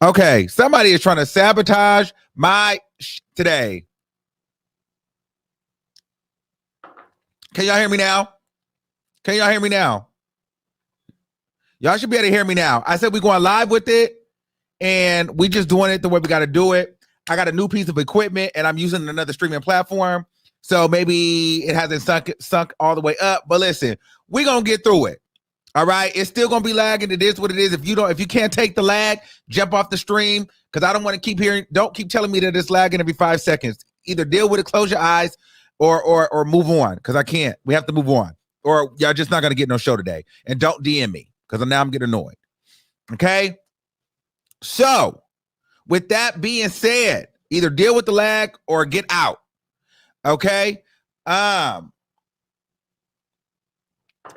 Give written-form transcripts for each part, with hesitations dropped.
Okay, somebody is trying to sabotage my today. Can y'all hear me now? Can y'all hear me now? Y'all should be able to hear me now. I said we're going live with it, and we just doing it the way we got to do it. I got a new piece of equipment, and I'm using another streaming platform, so maybe it hasn't sunk all the way up. But listen, we're gonna get through it. All right, it's still gonna be lagging. It is what it is. If you can't take the lag, jump off the stream, because I don't want to keep hearing. Don't keep telling me that it's lagging every 5 seconds. Either deal with it, close your eyes, or move on, because I can't. We have to move on, or y'all just not gonna get no show today. And don't DM me, because now I'm getting annoyed. Okay, so with that being said, either deal with the lag or get out. Okay.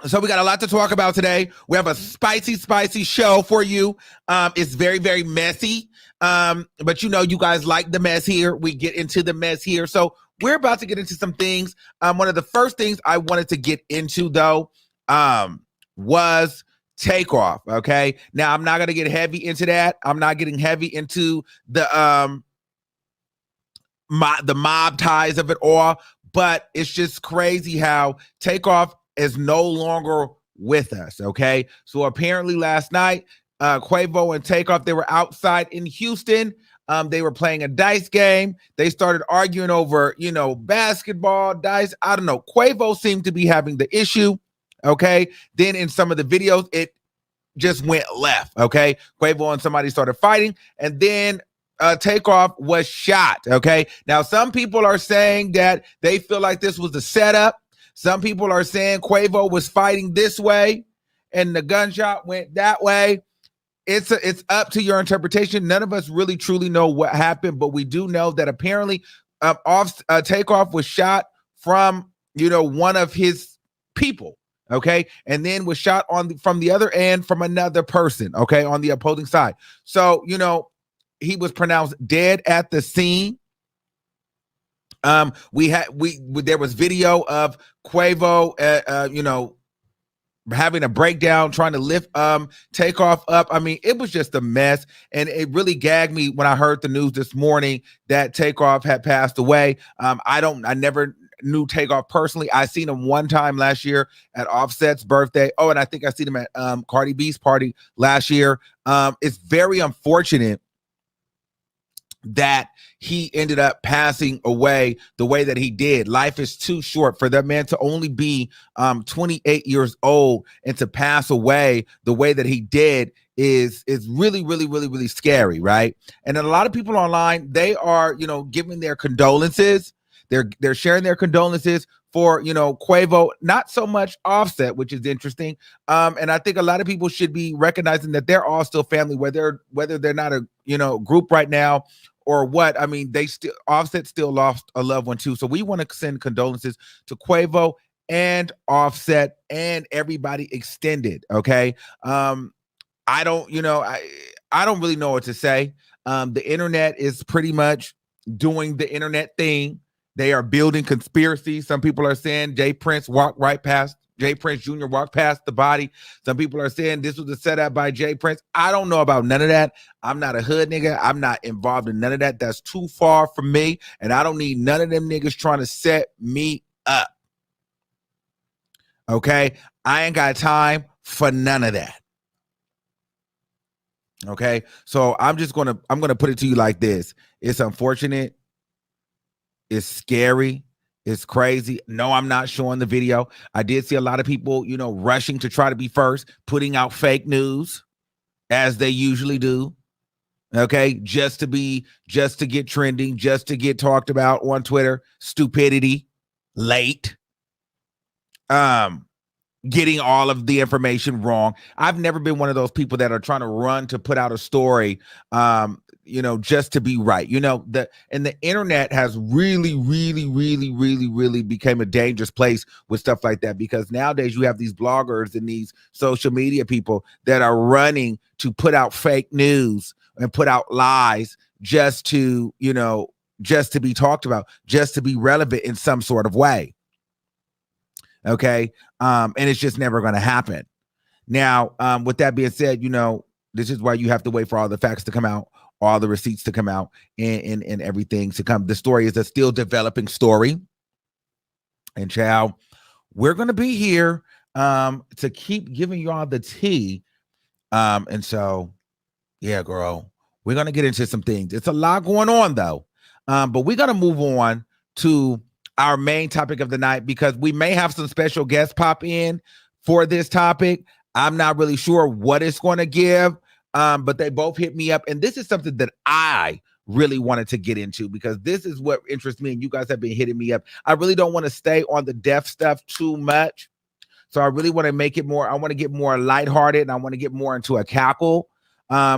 So we got a lot to talk about today. We have a spicy show for you. It's very, very messy. But you know, you guys like the mess here. We get into the mess here. So we're about to get into some things. One of the first things I wanted to get into, though, was Takeoff. Okay. Now I'm not gonna get heavy into that. I'm not getting heavy into the mob ties of it all, but it's just crazy how Takeoff is no longer with us. Okay, so apparently last night, Quavo and Takeoff, they were outside in Houston. They were playing a dice game. They started arguing over, basketball, dice. I don't know. Quavo seemed to be having the issue. Okay, then in some of the videos, it just went left. Okay, Quavo and somebody started fighting, and then Takeoff was shot. Okay, now some people are saying that they feel like this was a setup. Some people are saying Quavo was fighting this way and the gunshot went that way. It's up to your interpretation. None of us really truly know what happened, but we do know that apparently Takeoff was shot from one of his people. Okay, and then was shot from the other end from another person. Okay, on the opposing side. So he was pronounced dead at the scene. There was video of Quavo, having a breakdown, trying to lift Takeoff up. I mean, it was just a mess, and it really gagged me when I heard the news this morning that Takeoff had passed away. I never knew Takeoff personally. I seen him one time last year at Offset's birthday. Oh, and I think I seen him at Cardi B's party last year. It's very unfortunate that he ended up passing away the way that he did. Life is too short for that man to only be 28 years old and to pass away the way that he did is really, really, really, really scary, right? And then a lot of people online, they are, giving their condolences. They're sharing their condolences for, Quavo, not so much Offset, which is interesting. And I think a lot of people should be recognizing that they're all still family, whether they're not a, group right now or what. I mean, Offset still lost a loved one too. So we want to send condolences to Quavo and Offset and everybody extended. Okay. I don't really know what to say. The internet is pretty much doing the internet thing. They are building conspiracy. Some people are saying Jay Prince Jr. walked past the body. Some people are saying this was a setup by Jay Prince. I don't know about none of that. I'm not a hood nigga. I'm not involved in none of that. That's too far from me. And I don't need none of them niggas trying to set me up. Okay? I ain't got time for none of that. Okay? So I'm gonna put it to you like this. It's unfortunate. It's scary. It's crazy. No, I'm not showing the video. I did see a lot of people, rushing to try to be first, putting out fake news as they usually do. Okay, just to get trending, just to get talked about on Twitter. Stupidity, late. Getting all of the information wrong. I've never been one of those people that are trying to run to put out a story just to be right. The internet has really, really, really, really, really became a dangerous place with stuff like that, because nowadays you have these bloggers and these social media people that are running to put out fake news and put out lies just to be talked about, just to be relevant in some sort of way. Okay. And it's just never going to happen. Now, with that being said, This is why you have to wait for all the facts to come out, all the receipts to come out, and everything to come. The story is a still developing story. And child, we're gonna be here to keep giving y'all the tea. And so, yeah, girl, we're gonna get into some things. It's a lot going on though. But we're gonna move on to our main topic of the night because we may have some special guests pop in for this topic. I'm not really sure what it's going to give, but they both hit me up. And this is something that I really wanted to get into because this is what interests me. And you guys have been hitting me up. I really don't want to stay on the deaf stuff too much. So I really want to make it more, I want to get more lighthearted and I want to get more into a cackle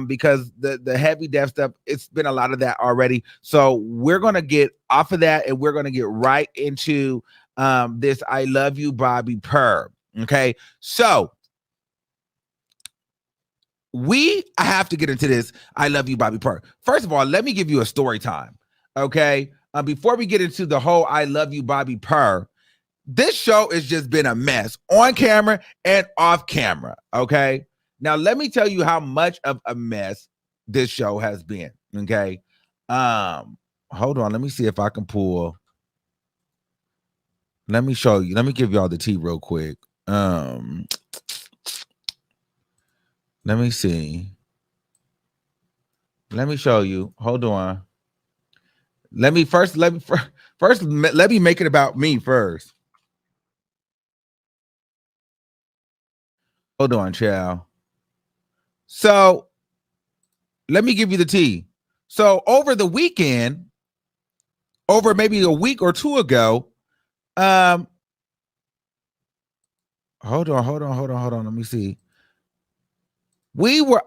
because the heavy deaf stuff, it's been a lot of that already. So we're going to get off of that and we're going to get right into this I Love You, Bobby PURR. Okay. So I have to get into this I Love You, Bobby PURR. First of all, let me give you a story time. Okay. Before we get into the whole I Love You, Bobby PURR, this show has just been a mess on camera and off camera. Okay. Now, let me tell you how much of a mess this show has been. Okay. Hold on. Let me see if I can pull. Let me show you. Let me give y'all the tea real quick. Let me see. Let me show you. Hold on. Let me make it about me first. Hold on, child. So let me give you the tea. So over the weekend, over maybe a week or two ago, hold on. Let me see.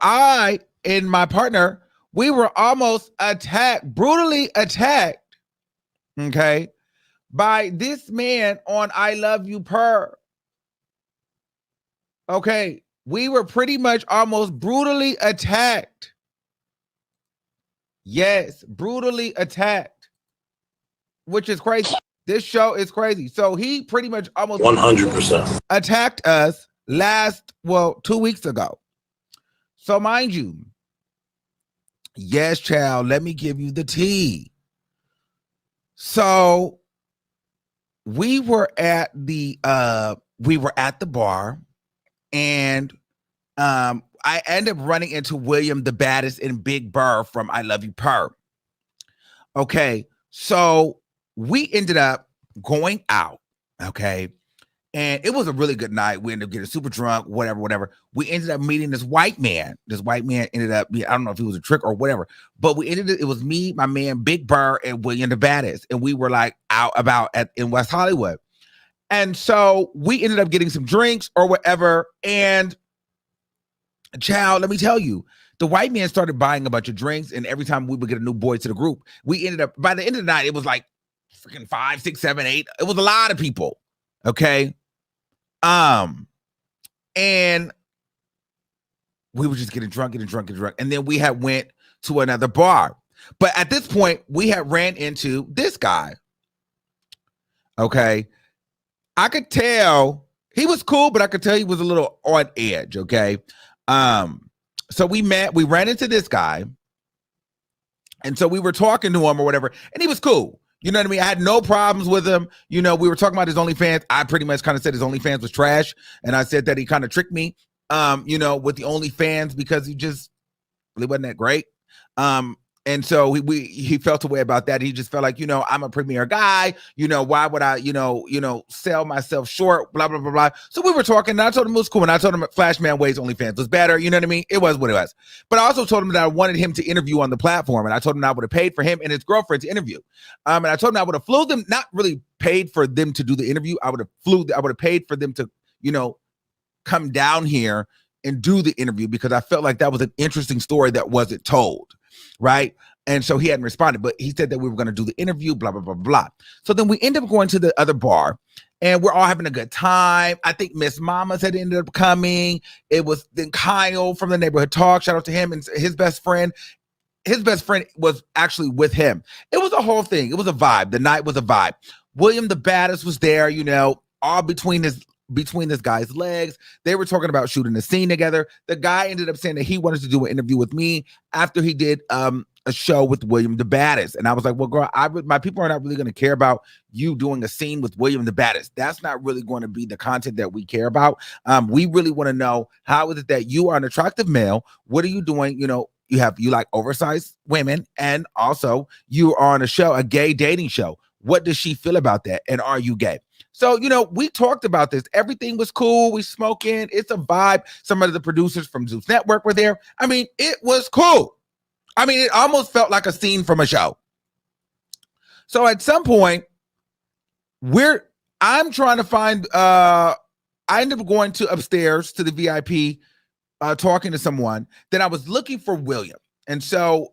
I and my partner, we were almost brutally attacked, okay, by this man on I Love You, PURR. Okay, we were pretty much almost brutally attacked. Yes, brutally attacked, which is crazy. This show is crazy. So he pretty much almost 100% attacked us 2 weeks ago. So mind you, yes, child, let me give you the tea. So we were at the bar and I ended up running into William the Baddest and Big Burr from I Love You, PURR. Okay, so we ended up going out, okay, and it was a really good night. We ended up getting super drunk, whatever. We ended up meeting this white man. This white man ended up, I don't know if he was a trick or whatever, but it was me, my man, Big Burr, and William the Baddest, and we were like out about in West Hollywood. And so we ended up getting some drinks or whatever, and child, let me tell you, the white man started buying a bunch of drinks, and every time we would get a new boy to the group, we ended up, by the end of the night, it was like freaking 5, 6, 7, 8. It was a lot of people. Okay. And we were just getting drunk. And then we had went to another bar. But at this point, we had ran into this guy. Okay. I could tell he was cool, but I could tell he was a little on edge. Okay. So we ran into this guy. And so we were talking to him or whatever, and he was cool. You know what I mean? I had no problems with him. You know, we were talking about his OnlyFans. I pretty much kind of said his OnlyFans was trash. And I said that he kind of tricked me, with the OnlyFans because he just really wasn't that great. And so he felt a way about that. He just felt like, I'm a premier guy. Why would I, sell myself short, blah, blah, blah, blah. So we were talking, and I told him it was cool. And I told him Flashman Wade's OnlyFans was better. You know what I mean? It was what it was. But I also told him that I wanted him to interview on the platform. And I told him I would have paid for him and his girlfriend to interview. And I told him I would have flew them, not really paid for them to do the interview. I would have paid for them to, come down here and do the interview because I felt like that was an interesting story that wasn't told. Right. And so he hadn't responded, but he said that we were going to do the interview, blah, blah, blah, blah. So then we ended up going to the other bar and we're all having a good time. I think Miss Mamas had ended up coming. It was then Kyle from the Neighborhood Talk. Shout out to him and his best friend. His best friend was actually with him. It was a whole thing. It was a vibe. The night was a vibe. William the Baddest was there, all between his between this guy's legs. They were talking about shooting a scene together. The guy ended up saying that he wanted to do an interview with me after he did a show with William the Baddest. And I was like, well, girl, my people are not really going to care about you doing a scene with William the Baddest. That's not really going to be the content that we care about. We really want to know, how is it that you are an attractive male? What are you doing? You know, you like oversized women, and also you are on a show, a gay dating show. What does she feel about that? And are you gay? So, you know, we talked about this. Everything was cool. We smoking. It's a vibe. Some of the producers from Zeus Network were there. I mean, it was cool. I mean, it almost felt like a scene from a show. So at some point, I'm trying to find, I ended up going to upstairs to the VIP, talking to someone. Then I was looking for William. And so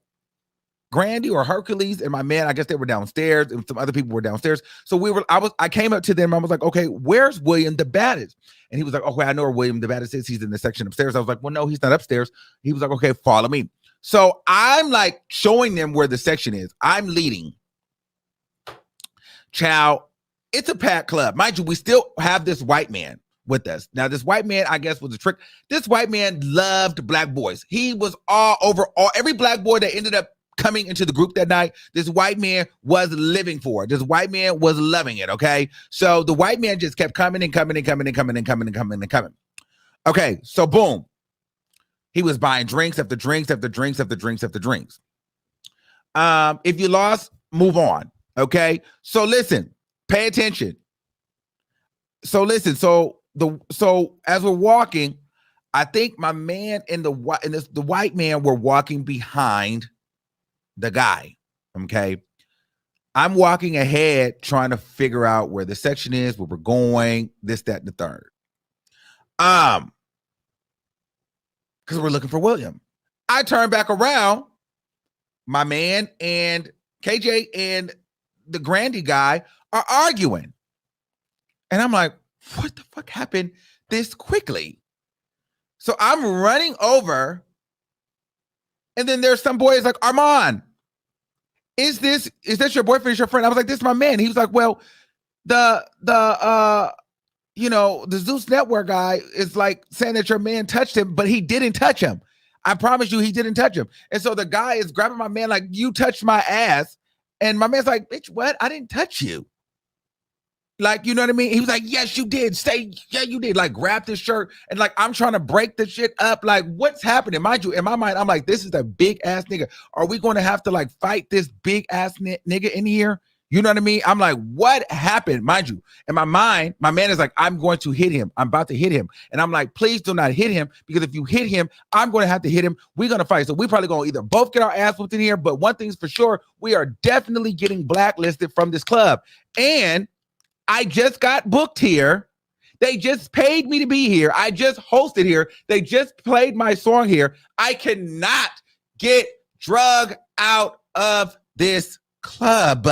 Grandy or Hercules and my man, I guess they were downstairs, and some other people were downstairs. So I came up to them. I was like, okay, where's William the Baddest? And he was like, okay, I know where William the Baddest is. He's in the section upstairs. I was like, well, no, he's not upstairs. He was like, okay, follow me. So I'm like showing them where the section is. I'm leading. Chow, it's a packed club. Mind you, we still have this white man with us. Now, this white man, I guess, was a trick. This white man loved black boys. He was all over every black boy that ended up coming into the group that night. This white man was living for it. This white man was loving it. Okay. So the white man just kept coming and coming and coming and coming and coming and coming and coming. Okay. So boom. He was buying drinks after drinks after drinks after drinks after drinks. If you lost, move on. Okay. So listen, pay attention. So listen, so as we're walking, I think my man and the white man were walking behind the guy. Okay. I'm walking ahead trying to figure out where the section is, where we're going, this, that, and the third. Because we're looking for William. I turn back around. My man and KJ and the Grandy guy are arguing. And I'm like, what the fuck happened this quickly? So I'm running over. And then there's some boys like, Armon, is that your boyfriend? Is your friend? I was like, this is my man. He was like, well, the Zeus Network guy is like saying that your man touched him, but he didn't touch him. I promise you, he didn't touch him. And so the guy is grabbing my man like, you touched my ass. And my man's like, bitch, what? I didn't touch you. Like, you know what I mean? He was like, yes, you did. Yeah, you did. Like, grab this shirt. And like, I'm trying to break the shit up. Like, what's happening? Mind you, in my mind, I'm like, this is a big ass nigga. Are we going to have to like fight this big ass nigga in here? You know what I mean? I'm like, what happened? Mind you, in my mind, my man is like, I'm going to hit him. I'm about to hit him. And I'm like, please do not hit him, because if you hit him, I'm going to have to hit him. We're going to fight. So we probably going to either both get our ass whooped in here. But one thing's for sure, we are definitely getting blacklisted from this club. And I just got booked here. They just paid me to be here. I just hosted here. They just played my song here. I cannot get drug out of this club.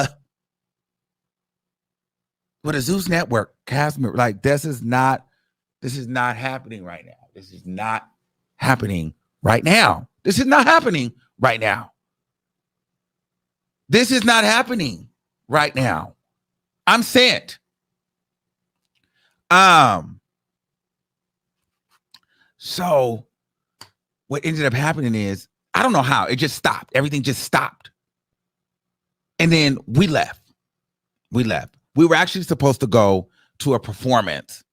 With a Zeus Network cast member, like this is not happening right now. This is not happening right now. This is not happening right now. This is not happening right now. I'm sent. So what ended up happening is, I don't know how, it just stopped. Everything just stopped. And then we left. We were actually supposed to go to a performance.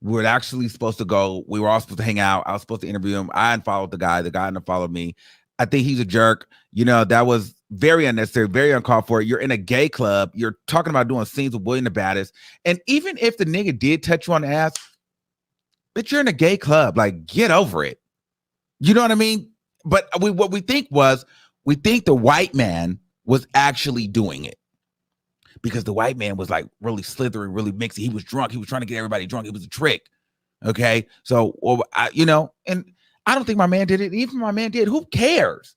We were all supposed to hang out. I was supposed to interview him. I unfollowed the guy unfollowed me. I think he's a jerk. You know, that was very unnecessary, very uncalled for. You're in a gay club. You're talking about doing scenes with William the Baddest. And even if the nigga did touch you on the ass, but you're in a gay club, like, get over it. You know what I mean? But what we think the white man was actually doing it. Because the white man was like really slithery, really mixy. He was drunk. He was trying to get everybody drunk. It was a trick. Okay. So, and I don't think my man did it. Even if my man did, who cares?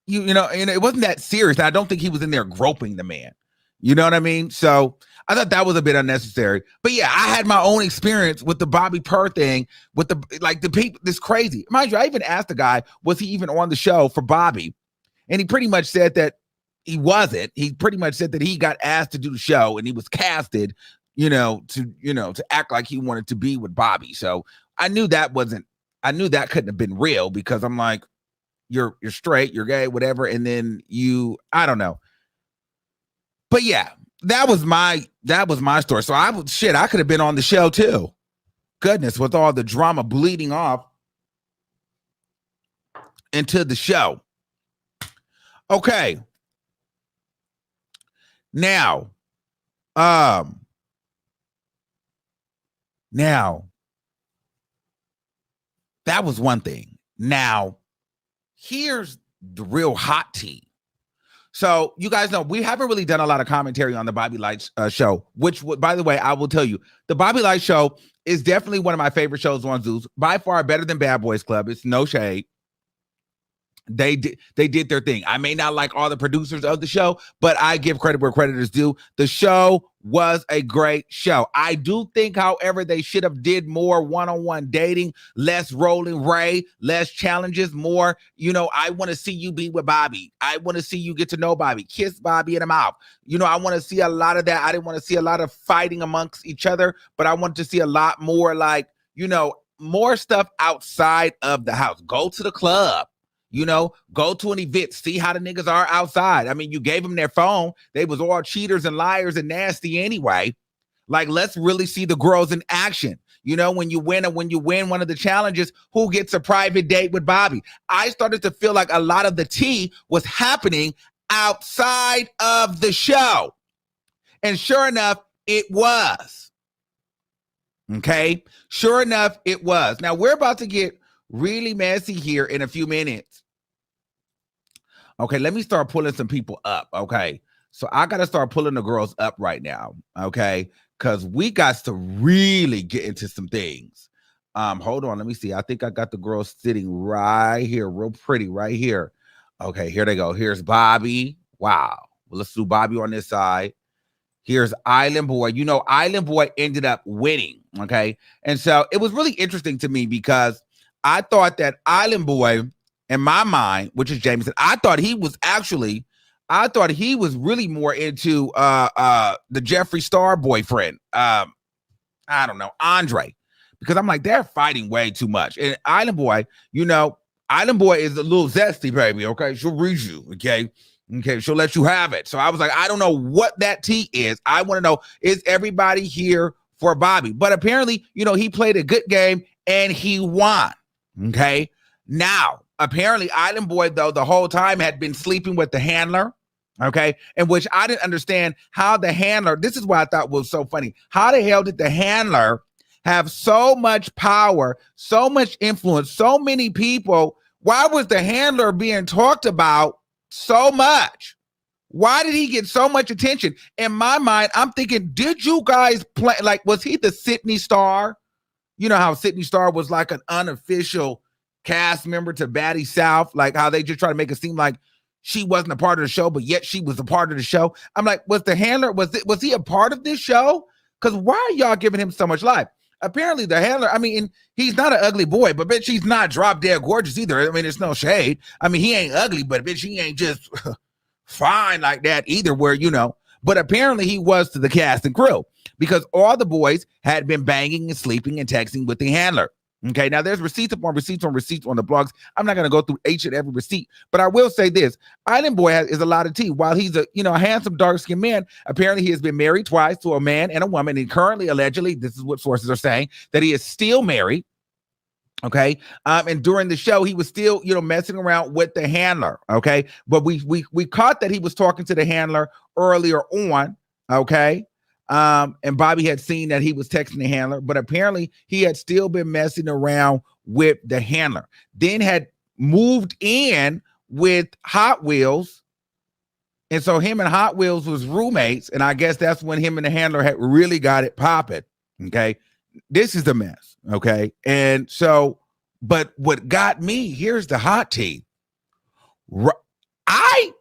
You know, and it wasn't that serious. I don't think he was in there groping the man. You know what I mean? So I thought that was a bit unnecessary. But yeah, I had my own experience with the Bobby PURR thing, with the people, this crazy. Mind you, I even asked the guy, was he even on the show for Bobby? And he pretty much said that he wasn't. He pretty much said that he got asked to do the show and he was casted to act like he wanted to be with Bobby. So I knew that couldn't have been real, because I'm like, you're straight, you're gay, whatever. And then I don't know. But yeah, that was my story. So I could have been on the show too. Goodness, with all the drama bleeding off into the show. Okay. Now, that was one thing. Now, here's the real hot tea. So you guys know we haven't really done a lot of commentary on the Bobby Light show, which, by the way, I will tell you, the Bobby Light show is definitely one of my favorite shows on Zeus. By far better than Bad Boys Club. It's no shade. They did their thing. I may not like all the producers of the show, but I give credit where credit is due. The show was a great show. I do think, however, they should have did more one-on-one dating, less Rolling Ray, less challenges, more, I want to see you be with Bobby. I want to see you get to know Bobby, kiss Bobby in the mouth. I want to see a lot of that. I didn't want to see a lot of fighting amongst each other, but I want to see a lot more, like, more stuff outside of the house. Go to the club. Go to an event, see how the niggas are outside. I mean, you gave them their phone. They was all cheaters and liars and nasty anyway. Like, let's really see the girls in action. When you win one of the challenges, who gets a private date with Bobby? I started to feel like a lot of the tea was happening outside of the show. And sure enough, it was. Okay? Sure enough, it was. Now, we're about to get really messy here in a few minutes. Okay, let me start pulling some people up. Okay, so I got to start pulling the girls up right now. Okay, because we got to really get into some things. Hold on, let me see. I think I got the girls sitting right here, real pretty right here. Okay, here they go. Here's Bobby. Wow. Well, let's do Bobby on this side. Here's Island Boy. Island Boy ended up winning. Okay, and so it was really interesting to me, because I thought that Island Boy, in my mind, which is Jameson, I thought he was really more into the Jeffree Star boyfriend. I don't know, Andre, because I'm like, they're fighting way too much. And Island Boy, Island Boy is a little zesty, baby. Okay, she'll read you. Okay, she'll let you have it. So I was like, I don't know what that tea is. I want to know, is everybody here for Bobby? But apparently, he played a good game and he won. Okay. Now, apparently, Island Boy, though, the whole time had been sleeping with the handler. Okay. In which I didn't understand how the handler, this is what I thought was so funny. How the hell did the handler have so much power, so much influence, so many people? Why was the handler being talked about so much? Why did he get so much attention? In my mind, I'm thinking, did you guys play? Like, was he the Sydney Star? You know how Sydney Star was like an unofficial cast member to Batty South, like how they just try to make it seem like she wasn't a part of the show, but yet she was a part of the show. I'm like, was the handler, was he a part of this show? Because why are y'all giving him so much life? Apparently the handler, I mean, he's not an ugly boy, but bitch, he's not drop dead gorgeous either. I mean, it's no shade. I mean, he ain't ugly, but bitch, he ain't just fine like that either, where, but apparently he was to the cast and crew, because all the boys had been banging and sleeping and texting with the handler. Okay, now there's receipts upon receipts on receipts on the blogs. I'm not going to go through each and every receipt, but I will say this. Island Boy is a lot of tea. While he's a handsome, dark-skinned man, apparently he has been married twice to a man and a woman, and currently, allegedly, this is what sources are saying, that he is still married. Okay. And during the show, he was still, messing around with the handler. Okay. But we caught that he was talking to the handler earlier on. Okay. And Bobby had seen that he was texting the handler, but apparently he had still been messing around with the handler. Then had moved in with Hot Wheels. And so him and Hot Wheels was roommates. And I guess that's when him and the handler had really got it popping. Okay. This is the mess. Okay. And so, but what got me, here's the hot tea. I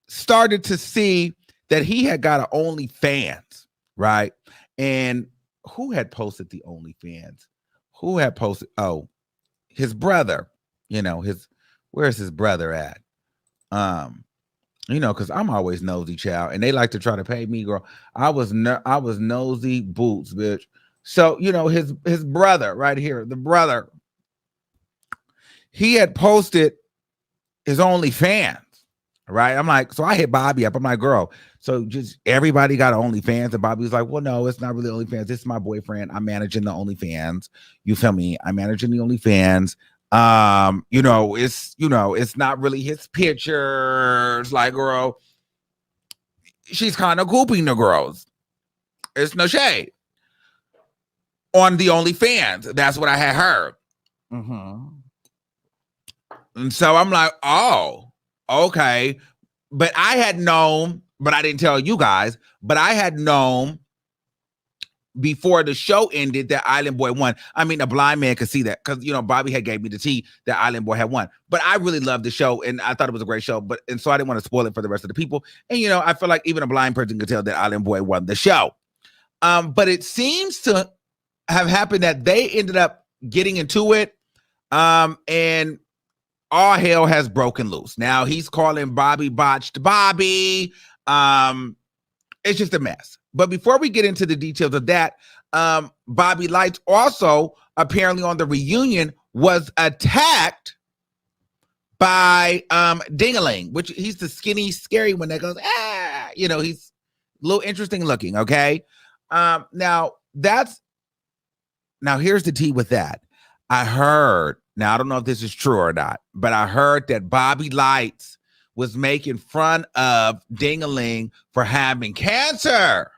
started to see that he had got an OnlyFans, right? And who had posted the OnlyFans? Who had posted? Oh, his brother, where's his brother at? because I'm always nosy, child, and they like to try to pay me, girl. I was nosy boots, bitch. So his brother right here, the brother, he had posted his OnlyFans, right? I'm like, so I hit Bobby up. I'm like, girl, so just everybody got OnlyFans, and Bobby was like, well, no, it's not really OnlyFans. This is my boyfriend. I'm managing the OnlyFans. You feel me? I'm managing the OnlyFans. It's not really his pictures. Like, girl, she's kind of gooping the girls. It's no shade on the OnlyFans. That's what I had heard. And so I'm like, oh, okay. But I had known, but I didn't tell you guys, but I had known before the show ended that Island Boy won. I mean, a blind man could see that because, Bobby had gave me the tea that Island Boy had won. But I really loved the show, and I thought it was a great show. And so I didn't want to spoil it for the rest of the people. And, I feel like even a blind person could tell that Island Boy won the show. But it seems to have happened that they ended up getting into it, and all hell has broken loose. Now he's calling Bobby botched Bobby. It's just a mess. But before we get into the details of that, Bobby Lights also apparently on the reunion was attacked by Dingaling, which he's the skinny, scary one that goes, he's a little interesting looking, okay? Now here's the tea with that. I heard, now I don't know if this is true or not, but I heard that Bobby Lights was making fun of Dingaling for having cancer.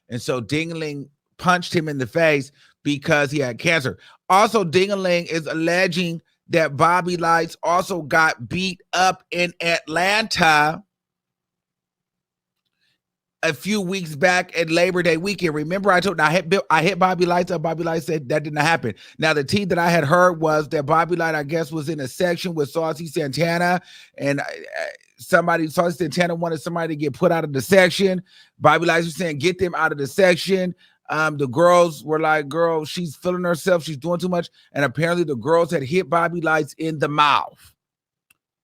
And so Dingaling punched him in the face because he had cancer. Also, Dingaling is alleging that Bobby Lights also got beat up in Atlanta a few weeks back at Labor Day weekend. Remember, I hit Bobby Lights up. Bobby Lights said that didn't happen. Now, the tea that I had heard was that Bobby Light, I guess, was in a section with Saucy Santana, and Saucy Santana wanted somebody to get put out of the section. Bobby Lights was saying, get them out of the section. The girls were like, girl, she's feeling herself. She's doing too much. And apparently the girls had hit Bobby Lights in the mouth,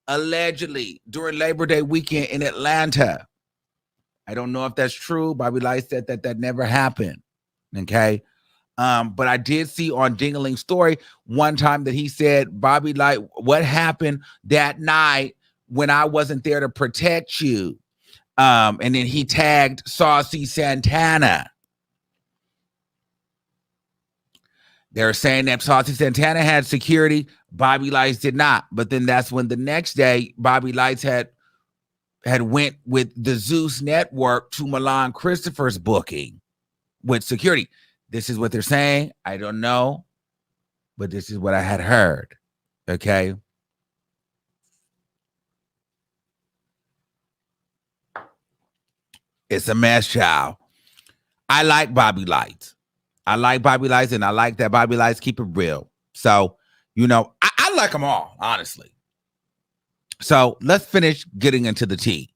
allegedly, during Labor Day weekend in Atlanta. I don't know if that's true. Bobby Light said that never happened. Okay. But I did see on Dingaling's story one time that he said, Bobby Light, what happened that night when I wasn't there to protect you? And then he tagged Saucy Santana. They're saying that Saucy Santana had security. Bobby Lights did not. But then that's when the next day, Bobby Lights had went with the Zeus Network to Milan Christopher's booking with security. This is what they're saying. I don't know, but this is what I had heard. Okay. It's a mess, child. I like Bobby Lights. And I like that Bobby Lights keep it real. So, I like them all, honestly. So let's finish getting into the tea.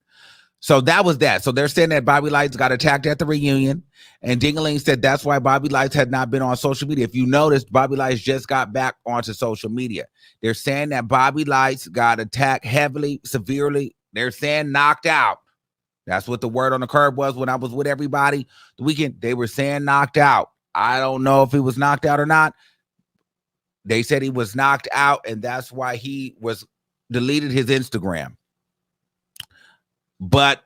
So that was that. So they're saying that Bobby Lights got attacked at the reunion, and Dingaling said that's why Bobby Lights had not been on social media. If you noticed, Bobby Lights just got back onto social media. They're saying that Bobby Lights got attacked heavily, severely. They're saying knocked out. That's what the word on the curb was when I was with everybody the weekend. They were saying knocked out. I don't know if he was knocked out or not. They said he was knocked out, and that's why he was deleted his Instagram. But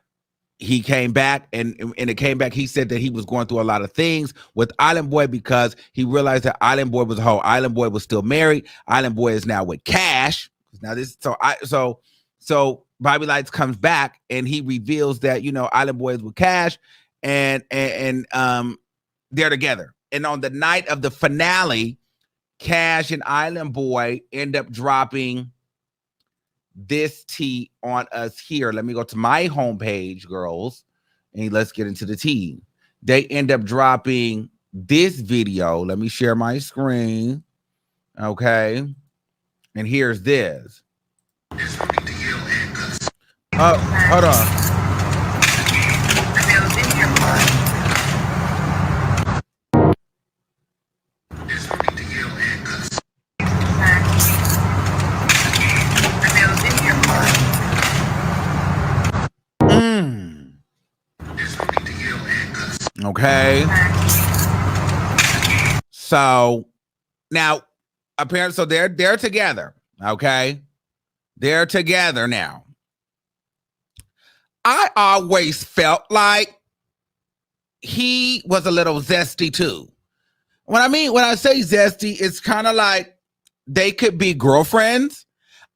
he came back, and it came back. He said that he was going through a lot of things with Island Boy because he realized that Island Boy was a hoe. Island Boy was still married. Island Boy is now with Cash. Now this, so Bobby Lights comes back and he reveals that Island Boy is with Cash, and they're together. And on the night of the finale, Cash and Island Boy end up dropping this tea on us here. Let me go to my homepage, girls, and let's get into the tea. They end up dropping this video. Let me share my screen. Okay. And here's this. Oh, hold on. Okay. So now apparently, so they're together. Okay. They're together now. I always felt like he was a little zesty too. When I say zesty, it's kind of like they could be girlfriends.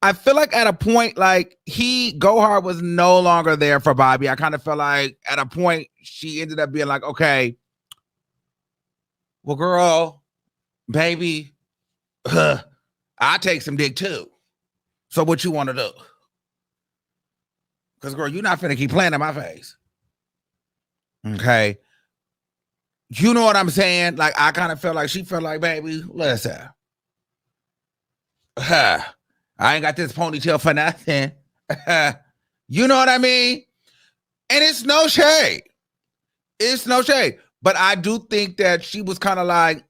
I feel like at a point, like Gohar was no longer there for Bobby. I kind of felt like at a point she ended up being like, okay, well, girl, baby, I take some dick too. So what you want to do? Because girl, you're not finna keep playing in my face. Okay. You know what I'm saying? Like, I kind of felt like she felt like, baby, listen. I ain't got this ponytail for nothing. You know what I mean? And it's no shade. It's no shade. But I do think that she was kind of like,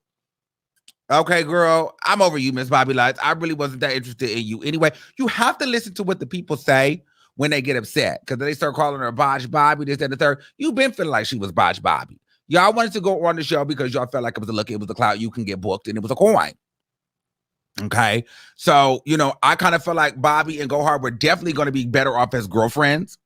okay, girl, I'm over you, Miss Bobby Lights. I really wasn't that interested in you. Anyway, you have to listen to what the people say when they get upset. Because they start calling her Botch Bobby, this, that, and the third. You've been feeling like she was Botch Bobby. Y'all wanted to go on the show because y'all felt like it was a look, it was a clout, you can get booked, and it was a coin. Okay. So, you know, I kind of felt like Bobby and Gohar were definitely going to be better off as girlfriends.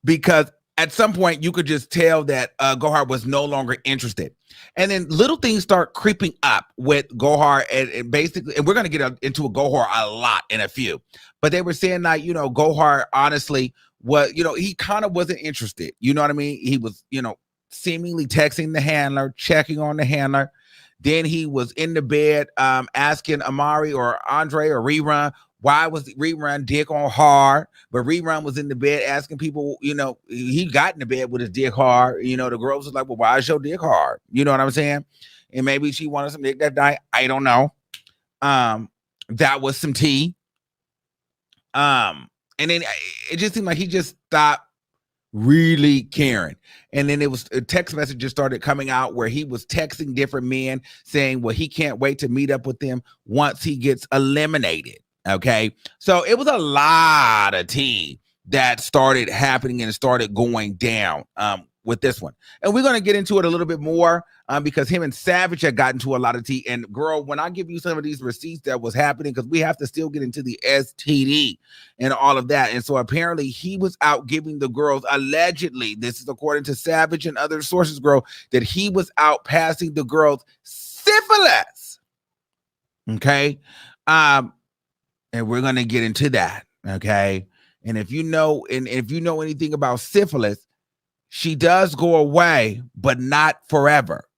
Because at some point you could just tell that Gohar was no longer interested. And then little things start creeping up with Gohar and basically, and we're going to get into a Gohar a lot in a few, but they were saying like, you know, Gohar honestly was, you know, he kind of wasn't interested. You know what I mean? He was, you know, seemingly texting the handler, checking on the handler. Then he was in the bed asking Amari or Andre or Rerun, why was Rerun dick on hard? But Rerun was in the bed asking people, you know, he got in the bed with his dick hard. You know, the girls was like, well, why is your dick hard? You know what I'm saying? And maybe she wanted some dick that night. I don't know. That was some tea. And then it just seemed like he just stopped really caring. And then it was text messages started coming out where he was texting different men saying, well, he can't wait to meet up with them once he gets eliminated. Okay. So it was a lot of tea that started happening and started going down with this one. And we're going to get into it a little bit more because him and Savage had gotten to a lot of tea. And girl, when I give you some of these receipts that was happening, because we have to still get into the STD and all of that. And so apparently he was out giving the girls, allegedly, this is according to Savage and other sources, girl, that he was out passing the girls syphilis. Okay. And we're going to get into that. Okay. And if you know anything about syphilis, she does go away, but not forever.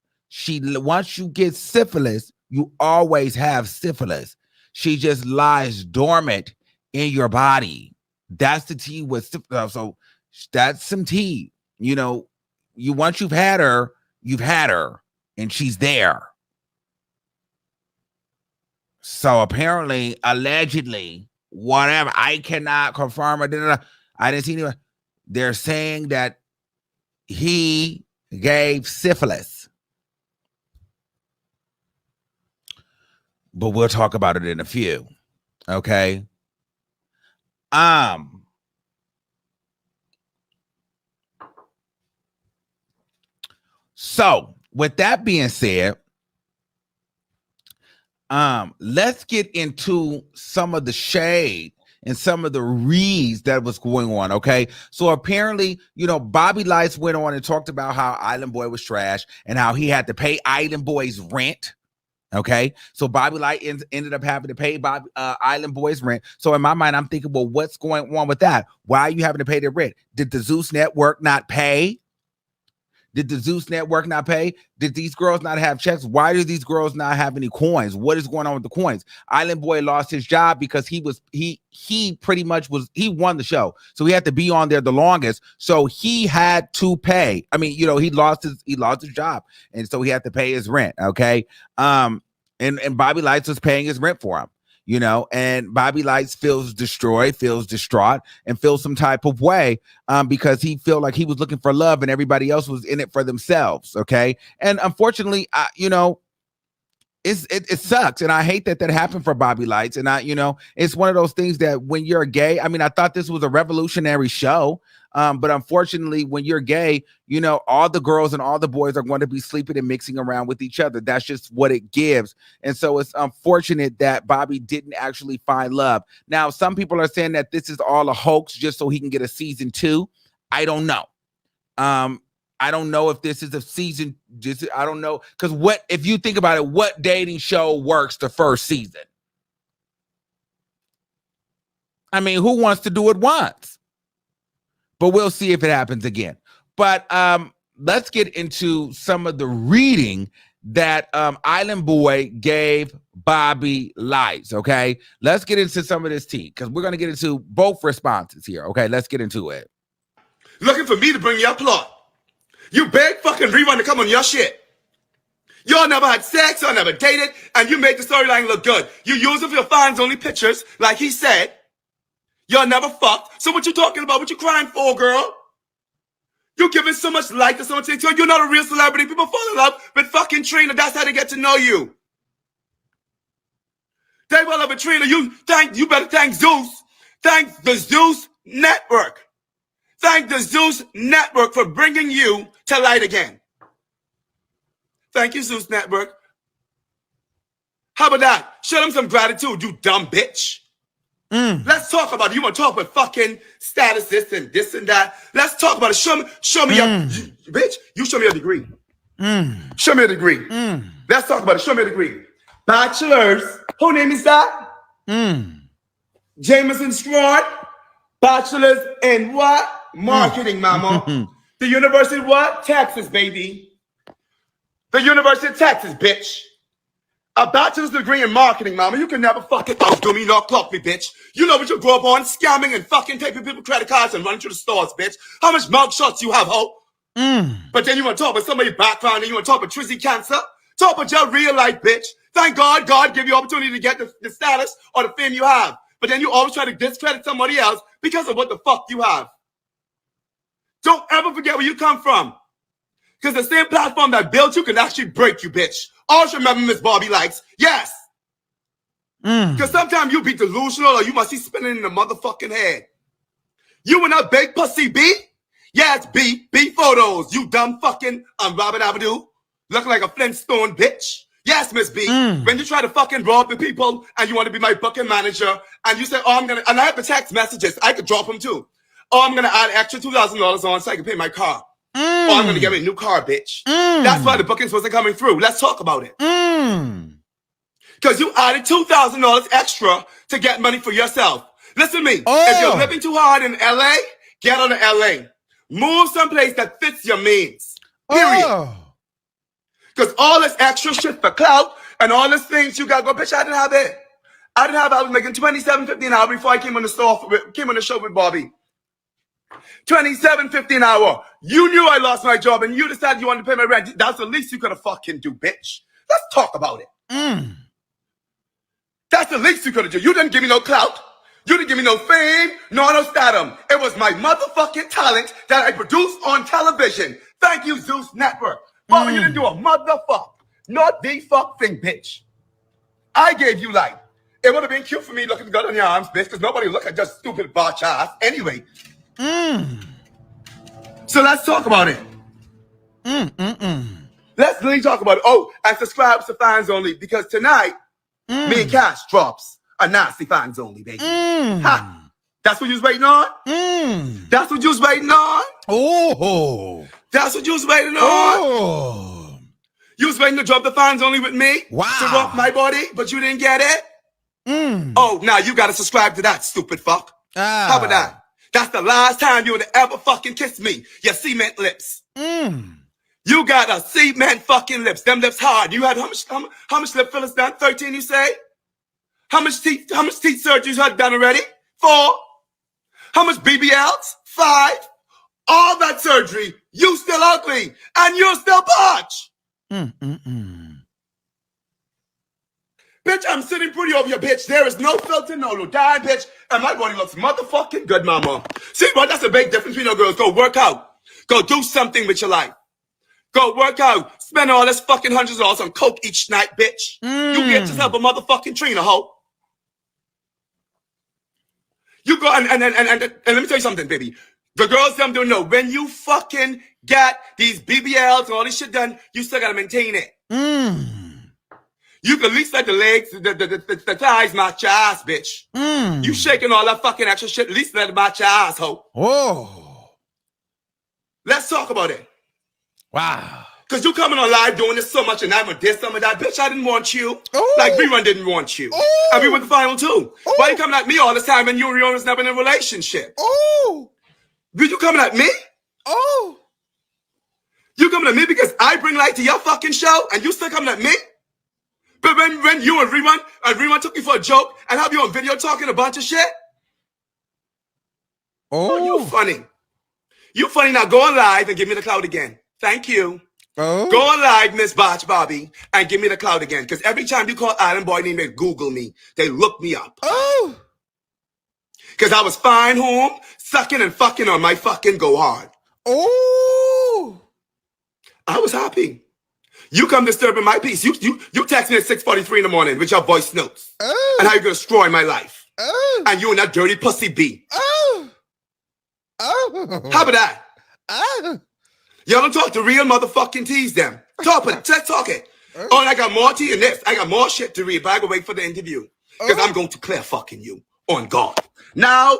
Once you get syphilis, you always have syphilis. She just lies dormant in your body. That's the tea with syphilis. So that's some tea. You know, once you've had her, and she's there. So apparently, allegedly, whatever, I cannot confirm or I didn't see anyone. They're saying that he gave syphilis. But we'll talk about it in a few. Okay. So with that being said, let's get into some of the shade and some of the reads that was going on. Okay. So apparently, you know, Bobby Lights went on and talked about how Island Boy was trash and how he had to pay Island Boy's rent. Okay. So Bobby Light ended up having to pay Island Boy's rent. So in my mind, I'm thinking, well, what's going on with that? Why are you having to pay their rent? Did the Zeus Network not pay? Did the Zeus Network not pay? Did these girls not have checks? Why do these girls not have any coins? What is going on with the coins? Island Boy lost his job because he pretty much he won the show. So he had to be on there the longest. So he had to pay. I mean, you know, he lost his job. And so he had to pay his rent. Okay. And Bobby Lights was paying his rent for him. You know, and Bobby Lights feels destroyed, feels distraught, and feels some type of way because he felt like he was looking for love and everybody else was in it for themselves. Okay. And unfortunately, you know, it sucks, and I hate that happened for Bobby Lights. And it's one of those things that when you're gay, I mean, I thought this was a revolutionary show, but unfortunately, when you're gay, all the girls and all the boys are going to be sleeping and mixing around with each other. That's just what it gives, and so it's unfortunate that Bobby didn't actually find love. Now, some people are saying that this is all a hoax just so he can get a season 2. I don't know. I don't know if this is a season. I don't know, because if you think about it, what dating show works the first season? I mean, who wants to do it once? But we'll see if it happens again. But let's get into some of the reading that Island Boy gave Bobby Lights. Okay, let's get into some of this tea, because we're going to get into both responses here. Okay, let's get into it. Looking for me to bring your plot. You beg fucking Rerun to come on your shit. Y'all never had sex, y'all never dated, and you made the storyline look good. You use it for your fans only pictures, like he said. Y'all never fucked. So what you talking about? What you crying for, girl? You giving so much light to someone saying, you're not a real celebrity. People fall in love with fucking Trina. That's how they get to know you. They will love with Trina. You better thank Zeus. Thank the Zeus Network. Thank the Zeus Network for bringing you to light again. Thank you, Zeus Network. How about that? Show them some gratitude, you dumb bitch. Let's talk about it. You want to talk about fucking statuses and this and that. Let's talk about it. Show me your bitch. You show me your degree. Show me a degree. Let's talk about it. Show me a degree. Bachelor's. Who name is that? Jameson Straught. Bachelor's in what? Marketing, mama. The University of what? Texas, baby. The University of Texas, bitch. A bachelor's degree in marketing, mama. You can never fucking outdo me nor clock me, bitch. You know what you grow up on? Scamming and fucking taking people credit cards and running to the stores, bitch. How much mug shots you have, ho? But then you want to talk about somebody's background and you want to talk about Trizzy cancer? Talk about your real life, bitch. Thank God give you opportunity to get the status or the fame you have. But then you always try to discredit somebody else because of what the fuck you have. Don't ever forget where you come from. Because the same platform that built you can actually break you, bitch. Always remember Miss Bobby Lights. Yes. Because sometimes you be delusional or you must be spinning in the motherfucking head. You and a big pussy B? Yes, B. B photos. You dumb fucking Robert Avenue. Looking like a Flintstone bitch. Yes, Miss B. When you try to fucking rob the people and you want to be my booking manager and you say, and I have the text messages. I could drop them too. I'm going to add extra $2,000 on so I can pay my car. I'm going to get me a new car, bitch. That's why the bookings wasn't coming through. Let's talk about it. Because you added $2,000 extra to get money for yourself. Listen to me. If you're living too hard in LA, get out of LA. Move someplace that fits your means. Period. Because all this extra shit for clout and all these things you got to go, bitch, I didn't have it. I was making $27.50 an hour before I came on the show with Bobby. $27.50 an hour. You knew I lost my job and you decided you wanted to pay my rent. That's the least you could have fucking do, bitch. Let's talk about it. That's the least you could have done. You didn't give me no clout. You didn't give me no fame, nor no stardom. It was my motherfucking talent that I produced on television. Thank you, Zeus Network. Bobby, you didn't do a motherfuck. Not the fuck thing, bitch. I gave you life. It would have been cute for me looking good on your arms, bitch, because nobody look at just stupid botch ass. Anyway. So let's talk about it. Let's really talk about it. Oh, and subscribe to fans only, because tonight, me and Cash drops a nasty fans only, baby. Ha! That's what you was waiting on? That's what you was waiting on? Oh. That's what you was waiting on? You was waiting to drop the fans only with me? Wow. To rock my body, but you didn't get it? Oh, now you gotta subscribe to that, stupid fuck. How about that? That's the last time you would ever fucking kiss me. Your cement lips. You got a cement fucking lips. Them lips hard. You had how much lip fillers done? 13, you say? How much teeth surgeries you had done already? 4. How much BBLs? 5. All that surgery. You still ugly. And you're still botch. Bitch, I'm sitting pretty over your bitch. There is no filter, no dye, bitch. And my body looks motherfucking good, mama. See, bro, that's a big difference between you girls. Go work out. Go do something with your life. Go work out. Spend all this fucking hundreds of dollars on coke each night, bitch. You get yourself a motherfucking Trina, hoe. You go and let me tell you something, baby. The girls them don't know. When you fucking get these BBLs and all this shit done, you still gotta maintain it. You can at least let the legs, the thighs match your ass, bitch. You shaking all that fucking extra shit, at least let it match your ass, hoe. Oh. Let's talk about it. Wow. Because you coming on live doing this so much and I'm gonna diss some of that. Bitch, I didn't want you. Ooh. Like Rerun didn't want you. Ooh. And we went to final too. Ooh. Why you coming at me all the time and you and Rerun was never in a relationship? Oh. You coming at me? Oh. You coming at me because I bring light to your fucking show and you still coming at me? But when you and Rerun took me for a joke and have you on video talking a bunch of shit? Oh. You funny. You funny. Now go on live and give me the cloud again. Thank you. Oh. Go on live, Miss Botch Bobby, and give me the cloud again. Because every time you call Island Boy name, they Google me. They look me up. Oh. Because I was fine home, sucking and fucking on my fucking go hard. Oh. I was happy. You come disturbing my peace. You text me at 6:43 in the morning with your voice notes. Oh. And how you gonna destroy my life. Oh. And you and that dirty pussy B. Oh. Oh. How about that? Oh. Y'all don't talk to real motherfucking tease them. Talk it. Let's talk it. Oh, and I got more tea in this. I got more shit to read, but I gotta wait for the interview. Because I'm going to clear fucking you on God. Now,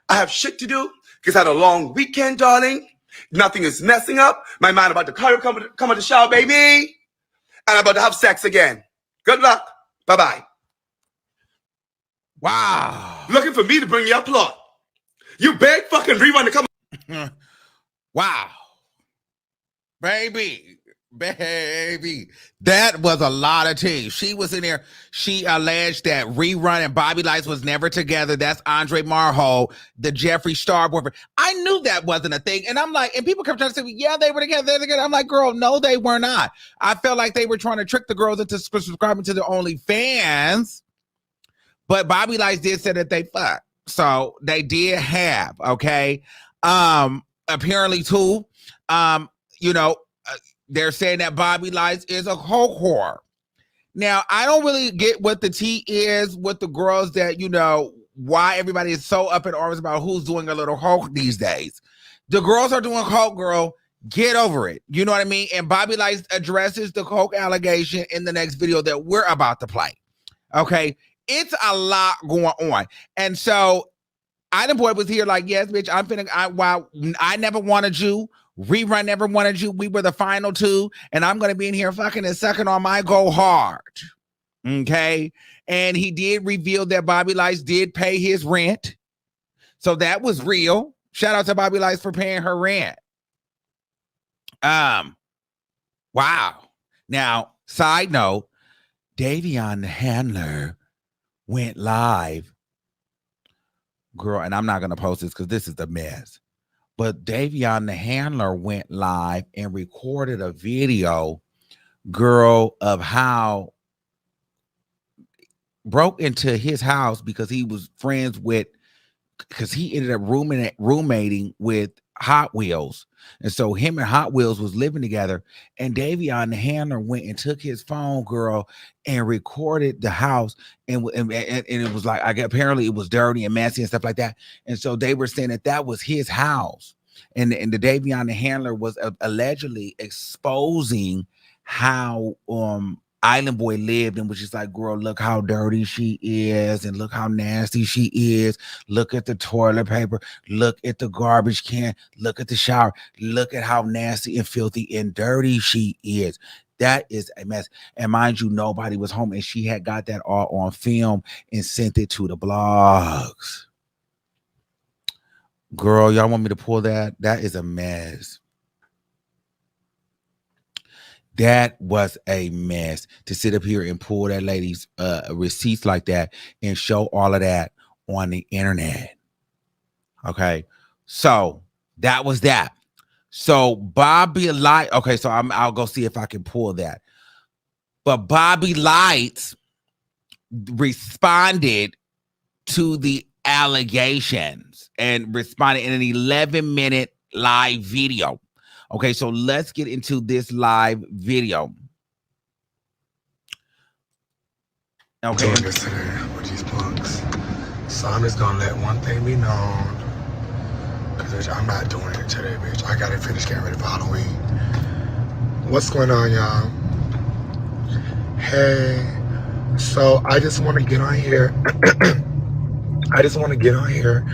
I have shit to do because I had a long weekend, darling. Nothing is messing up. My man about to come out the shower, baby. And I'm about to have sex again. Good luck. Bye-bye. Wow. Looking for me to bring you a plot. You beg fucking Rerun to come. Wow. Baby, that was a lot of tea. She was in there. She alleged that Rerun and Bobby Lights was never together. That's Andre Marhold, the Jeffree Star boyfriend. I knew that wasn't a thing. And I'm like, and people kept trying to say, yeah, they were together. They're together. I'm like, girl, no, they were not. I felt like they were trying to trick the girls into subscribing to the OnlyFans. But Bobby Lights did say that they fucked. So they did have, okay? Apparently too, they're saying that Bobby Lights is a coke whore. Now, I don't really get what the tea is with the girls that, why everybody is so up in arms about who's doing a little coke these days. The girls are doing coke, girl. Get over it. You know what I mean? And Bobby Lights addresses the coke allegation in the next video that we're about to play. Okay? It's a lot going on. And so, Island Boy was here like, yes, bitch, I never wanted you. Rerun never wanted you. We were the final two. And I'm going to be in here fucking and sucking on my go hard. Okay? And he did reveal that Bobby Lights did pay his rent. So that was real. Shout out to Bobby Lights for paying her rent. Wow. Now, side note, Davion the handler went live. Girl, and I'm not going to post this because this is the mess. But Davion the handler went live and recorded a video, girl, of how broke into his house because he was friends with, because he ended up roommating with Hot Wheels. And so him and Hot Wheels was living together, and Davion the handler went and took his phone, girl, and recorded the house. And it was like, apparently it was dirty and messy and stuff like that. And so they were saying that was his house. And the Davion the handler was allegedly exposing how Island Boy lived, and was just like, girl, look how dirty she is, and look how nasty she is. Look at the toilet paper, look at the garbage can, look at the shower, look at how nasty and filthy and dirty she is. That is a mess. And mind you, nobody was home, and she had got that all on film and sent it to the blogs. Girl, y'all want me to pull that? That is a mess. That was a mess to sit up here and pull that lady's receipts like that and show all of that on the internet. Okay, so that was that. So Bobby Light. Okay, so I'll go see if I can pull that. But Bobby Lights responded to the allegations and responded in an 11-minute live video. Okay, so let's get into this live video. Okay. Doing this today with these punks. So I'm just gonna let one thing be known. Cause I'm not doing it today, bitch. I gotta finish getting ready for Halloween. What's going on, y'all? Hey. So I just wanna get on here. I just wanna get on here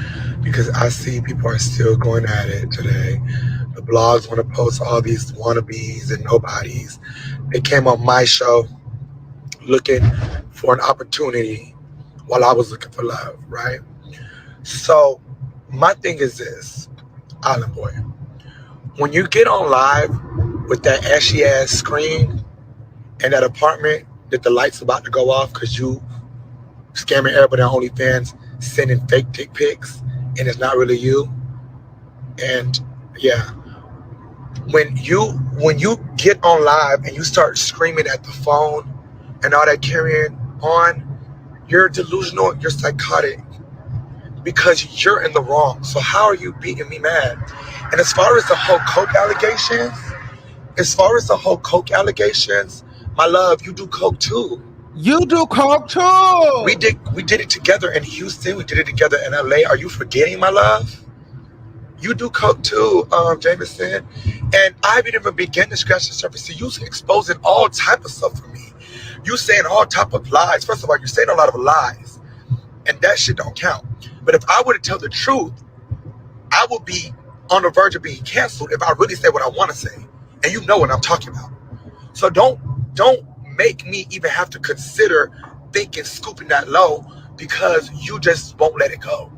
because I see people are still going at it today. The blogs wanna post all these wannabes and nobodies. They came on my show looking for an opportunity while I was looking for love, right? So my thing is this, Island Boy. When you get on live with that ashy ass screen and that apartment that the light's about to go off because you scamming everybody on OnlyFans, sending fake dick pics, and it's not really you. And yeah, when you get on live and you start screaming at the phone and all that carrying on, you're delusional, you're psychotic, because you're in the wrong. So how are you beating me mad? And as far as the whole coke allegations, my love, you do coke too. You do coke too. We did it together in Houston. We did it together in LA. Are you forgetting, my love? You do coke too, Jameson. And I haven't even begun to scratch the surface. So you exposing all type of stuff for me. You saying all type of lies. First of all, you're saying a lot of lies. And that shit don't count. But if I were to tell the truth, I would be on the verge of being canceled if I really say what I want to say. And you know what I'm talking about. So don't make me even have to consider thinking scooping that low, because you just won't let it go.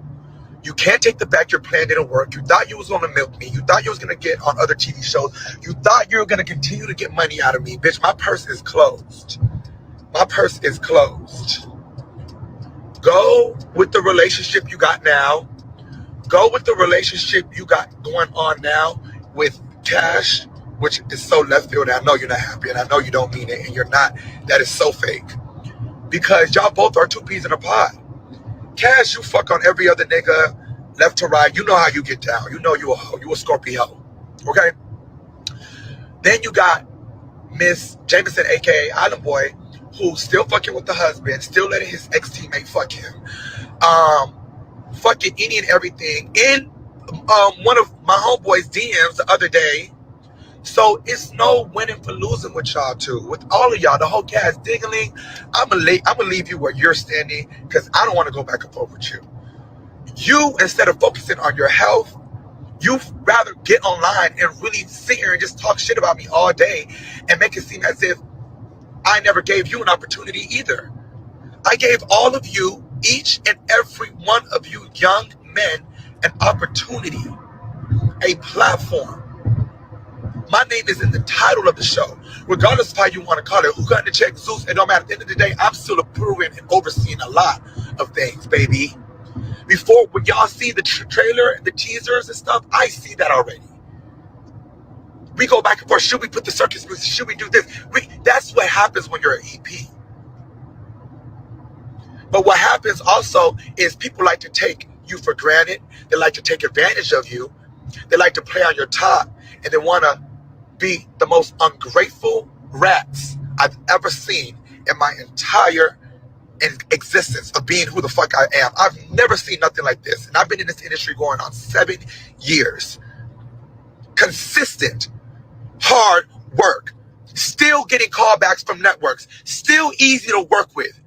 You can't take the fact your plan didn't work. You thought you was going to milk me. You thought you was going to get on other TV shows. You thought you were going to continue to get money out of me. Bitch, my purse is closed. My purse is closed. Go with the relationship you got now. Go with the relationship you got going on now with Cash, which is so left field. And I know you're not happy, and I know you don't mean it, and you're not. That is so fake. Because y'all both are two peas in a pod. Cash, you fuck on every other nigga, left to right. You know how you get down. You know you a hoe. You a Scorpio. Okay? Then you got Miss Jameson, a.k.a. Island Boy, who's still fucking with the husband, still letting his ex-teammate fuck him. Fucking any and everything in one of my homeboys' DMs the other day. So it's no winning for losing with y'all too. With all of y'all, the whole cast diggling. I'm gonna leave you where you're standing, because I don't want to go back and forth with you. You, instead of focusing on your health, you rather get online and really sit here and just talk shit about me all day and make it seem as if I never gave you an opportunity either. I gave all of you, each and every one of you young men, an opportunity, a platform. My name is in the title of the show. Regardless of how you want to call it, who got to check Zeus, it don't matter. At the end of the day, I'm still approving and overseeing a lot of things, baby. Before, when y'all see the trailer, the teasers and stuff, I see that already. We go back and forth. Should we put the circus music? Should we do this? That's what happens when you're an EP. But what happens also is people like to take you for granted. They like to take advantage of you. They like to play on your top, and they want to be the most ungrateful rats I've ever seen in my entire existence of being who the fuck I am. I've never seen nothing like this. And I've been in this industry going on 7 years. Consistent, hard work. Still getting callbacks from networks. Still easy to work with.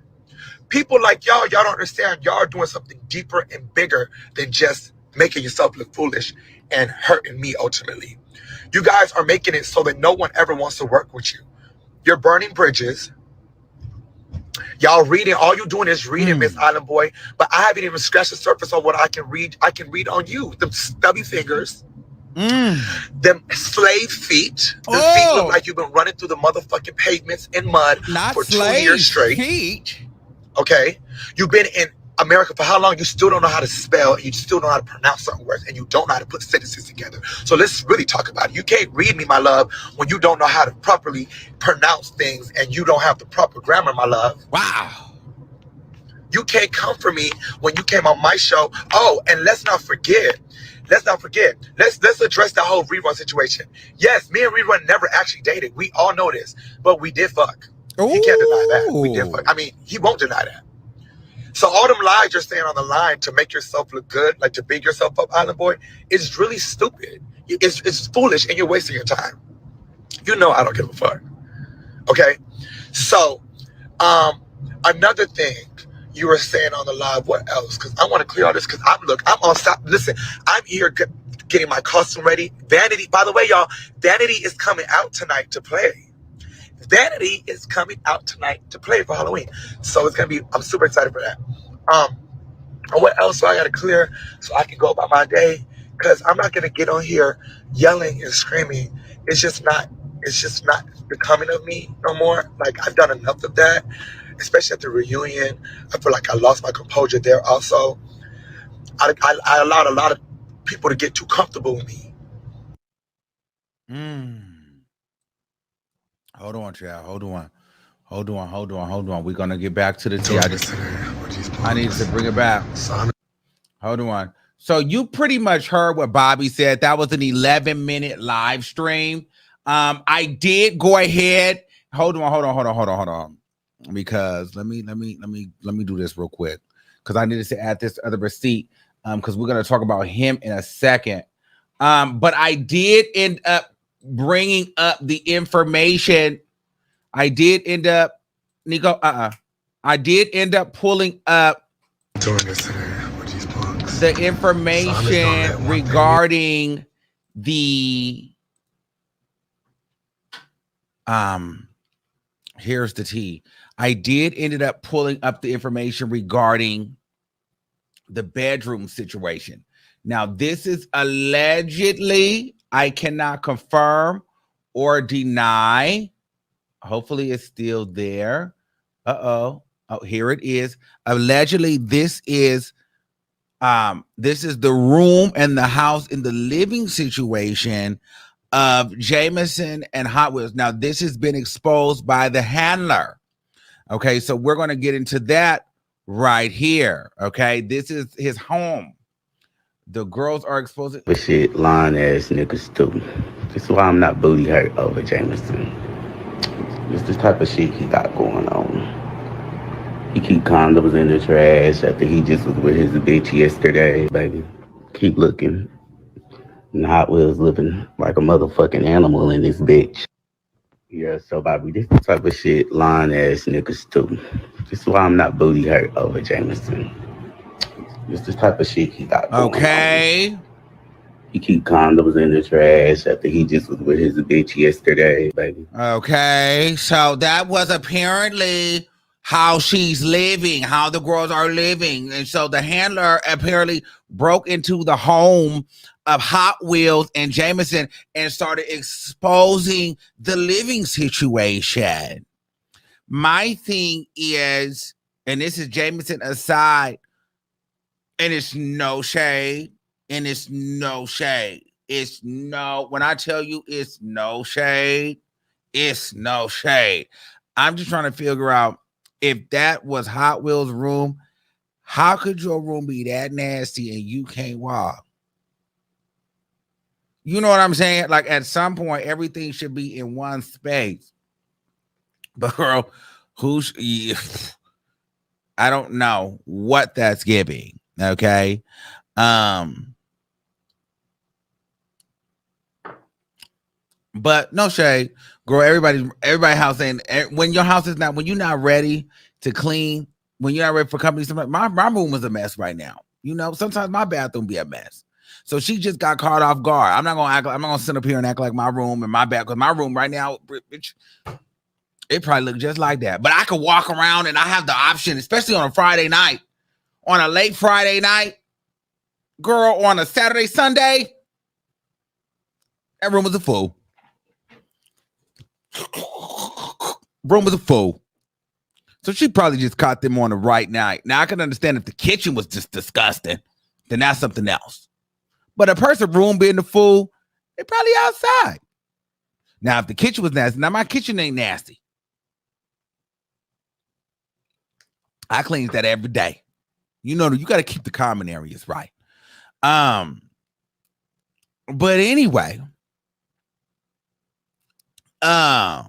People like y'all don't understand. Y'all are doing something deeper and bigger than just making yourself look foolish and hurting me ultimately. You guys are making it so that no one ever wants to work with you. You're burning bridges. Y'all reading, all you doing is reading, Miss Island Boy, but I haven't even scratched the surface on what I can read. I can read on you. Them stubby fingers. Them slave feet. Them feet look like you've been running through the motherfucking pavements in mud for 2 years straight. Feet. Okay? You've been in America for how long? You still don't know how to spell, and you still know how to pronounce certain words, and you don't know how to put sentences together. So let's really talk about it. You can't read me, my love, when you don't know how to properly pronounce things, and you don't have the proper grammar, my love. Wow. You can't come for me when you came on my show. Oh, and let's not forget, let's not forget. Let's address the whole rerun situation. Yes, me and rerun never actually dated. We all know this, but we did fuck. He can't deny that. We did fuck. I mean, he won't deny that. So all them lies you're saying on the line to make yourself look good, like to big yourself up, Island Boy, is really stupid. It's foolish, and you're wasting your time. You know I don't give a fuck. Okay? So, another thing you were saying on the live, what else? Because I want to clear all this, because I'm on stop. Listen, I'm here getting my costume ready. Vanity, by the way, y'all, Vanity is coming out tonight to play. Vanity is coming out tonight to play for Halloween. So it's going to be, I'm super excited for that. And what else do I got to clear so I can go about my day? Because I'm not going to get on here yelling and screaming. It's just not becoming of me no more. Like, I've done enough of that, especially at the reunion. I feel like I lost my composure there also. I allowed a lot of people to get too comfortable with me. Hold on, child. Hold on. We're going to get back to the tea. I need to bring it back. Hold on. So you pretty much heard what Bobby said. That was an 11-minute live stream. I did go ahead. Hold on. Because let me do this real quick. Because I needed to add this other receipt. Because we're going to talk about him in a second. But I did end up bringing up the information. I did end up, Nico, I did end up pulling up the information regarding the, here's the tea. I did ended up pulling up the information regarding the bedroom situation. Now, this is allegedly, I cannot confirm or deny. Hopefully it's still there. Oh, here it is. Allegedly, this is the room and the house in the living situation of Jameson and Hot Wheels. Now, this has been exposed by the handler. Okay, so we're going to get into that right here. Okay, this is his home. The girls are exposed. But shit, lying ass niggas too. This is why I'm not booty hurt over Jameson. It's this type of shit he got going on. He keep condoms in the trash after he just was with his bitch yesterday, baby. Keep looking. And Hot Wheels living like a motherfucking animal in this bitch. Yeah, so Bobby, this the type of shit lying ass niggas too. This is why I'm not booty hurt over Jameson. It's this type of shit he got going on. He keep condoms in the trash after he just was with his bitch yesterday, baby. Okay, so that was apparently how she's living, how the girls are living. And so the handler apparently broke into the home of Hot Wheels and Jameson and started exposing the living situation. My thing is, and this is Jameson aside, and it's no shade, when I tell you it's no shade, it's no shade. I'm just trying to figure out if that was Hot Wheels' room, how could your room be that nasty and you can't walk? You know what I'm saying? Like, at some point, everything should be in one space. But girl, I don't know what that's giving. Okay. But no shade, girl. Everybody house ain't, when your house is not, when you're not ready to clean, when you're not ready for company. My room is a mess right now. You know, sometimes my bathroom be a mess. So she just got caught off guard. I'm not gonna sit up here and act like my room and my bath, because my room right now, it probably look just like that. But I could walk around and I have the option, especially on a Friday night, on a late Friday night, girl, on a Saturday, Sunday, that room was a fool. Room was a fool. So she probably just caught them on the right night. Now I can understand if the kitchen was just disgusting, then that's something else. But a person room being the fool, they probably outside. Now if the kitchen was nasty, now my kitchen ain't nasty. I cleans that every day. You know, you got to keep the common areas right. But anyway, so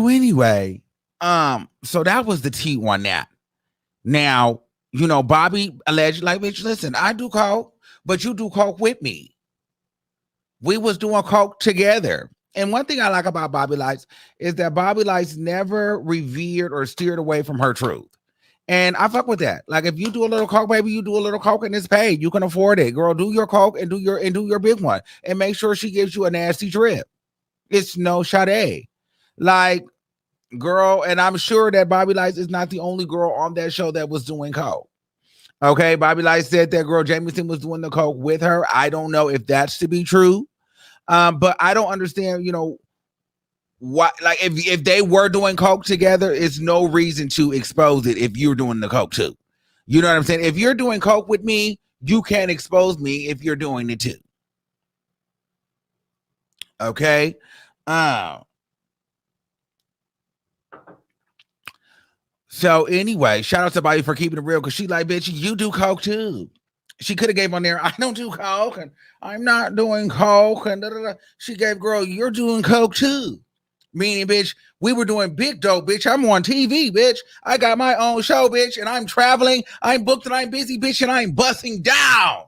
anyway, so that was the tea on that. Now, you know, Bobby alleged, like, bitch, listen, I do coke, but you do coke with me. We was doing coke together. And one thing I like about Bobby Lights is that Bobby Lights never revered or steered away from her truth. And I fuck with that. Like, if you do a little coke, baby, you do a little coke and it's paid. You can afford it. Girl, do your coke and do your big one. And make sure she gives you a nasty drip. It's no Sade. Like, girl, and I'm sure that Bobby Lights is not the only girl on that show that was doing coke. Okay, Bobby Lights said that girl Jameson was doing the coke with her. I don't know if that's to be true. But I don't understand, you know, what, like, if they were doing coke together, it's no reason to expose it if you're doing the coke too. You know what I'm saying? If you're doing coke with me, you can't expose me if you're doing it too. Okay. So anyway, shout out to Bobby for keeping it real, because she like, bitch, you do coke too. She could have gave on there, I don't do coke and I'm not doing coke and da, da, da. She gave, girl, you're doing coke too. Meaning, bitch, we were doing big dope, bitch. I'm on TV, bitch. I got my own show, bitch, and I'm traveling. I'm booked and I'm busy, bitch, and I'm busting down.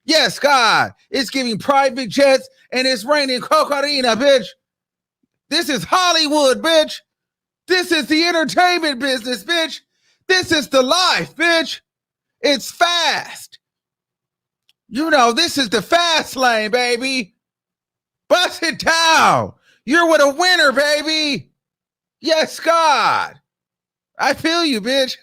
Yes, God, it's giving private jets and it's raining cocaina, bitch. This is Hollywood, bitch. This is the entertainment business, bitch. This is the life, bitch. It's fast. You know, this is the fast lane, baby. Bust it down. You're with a winner, baby. Yes, God. I feel you, bitch.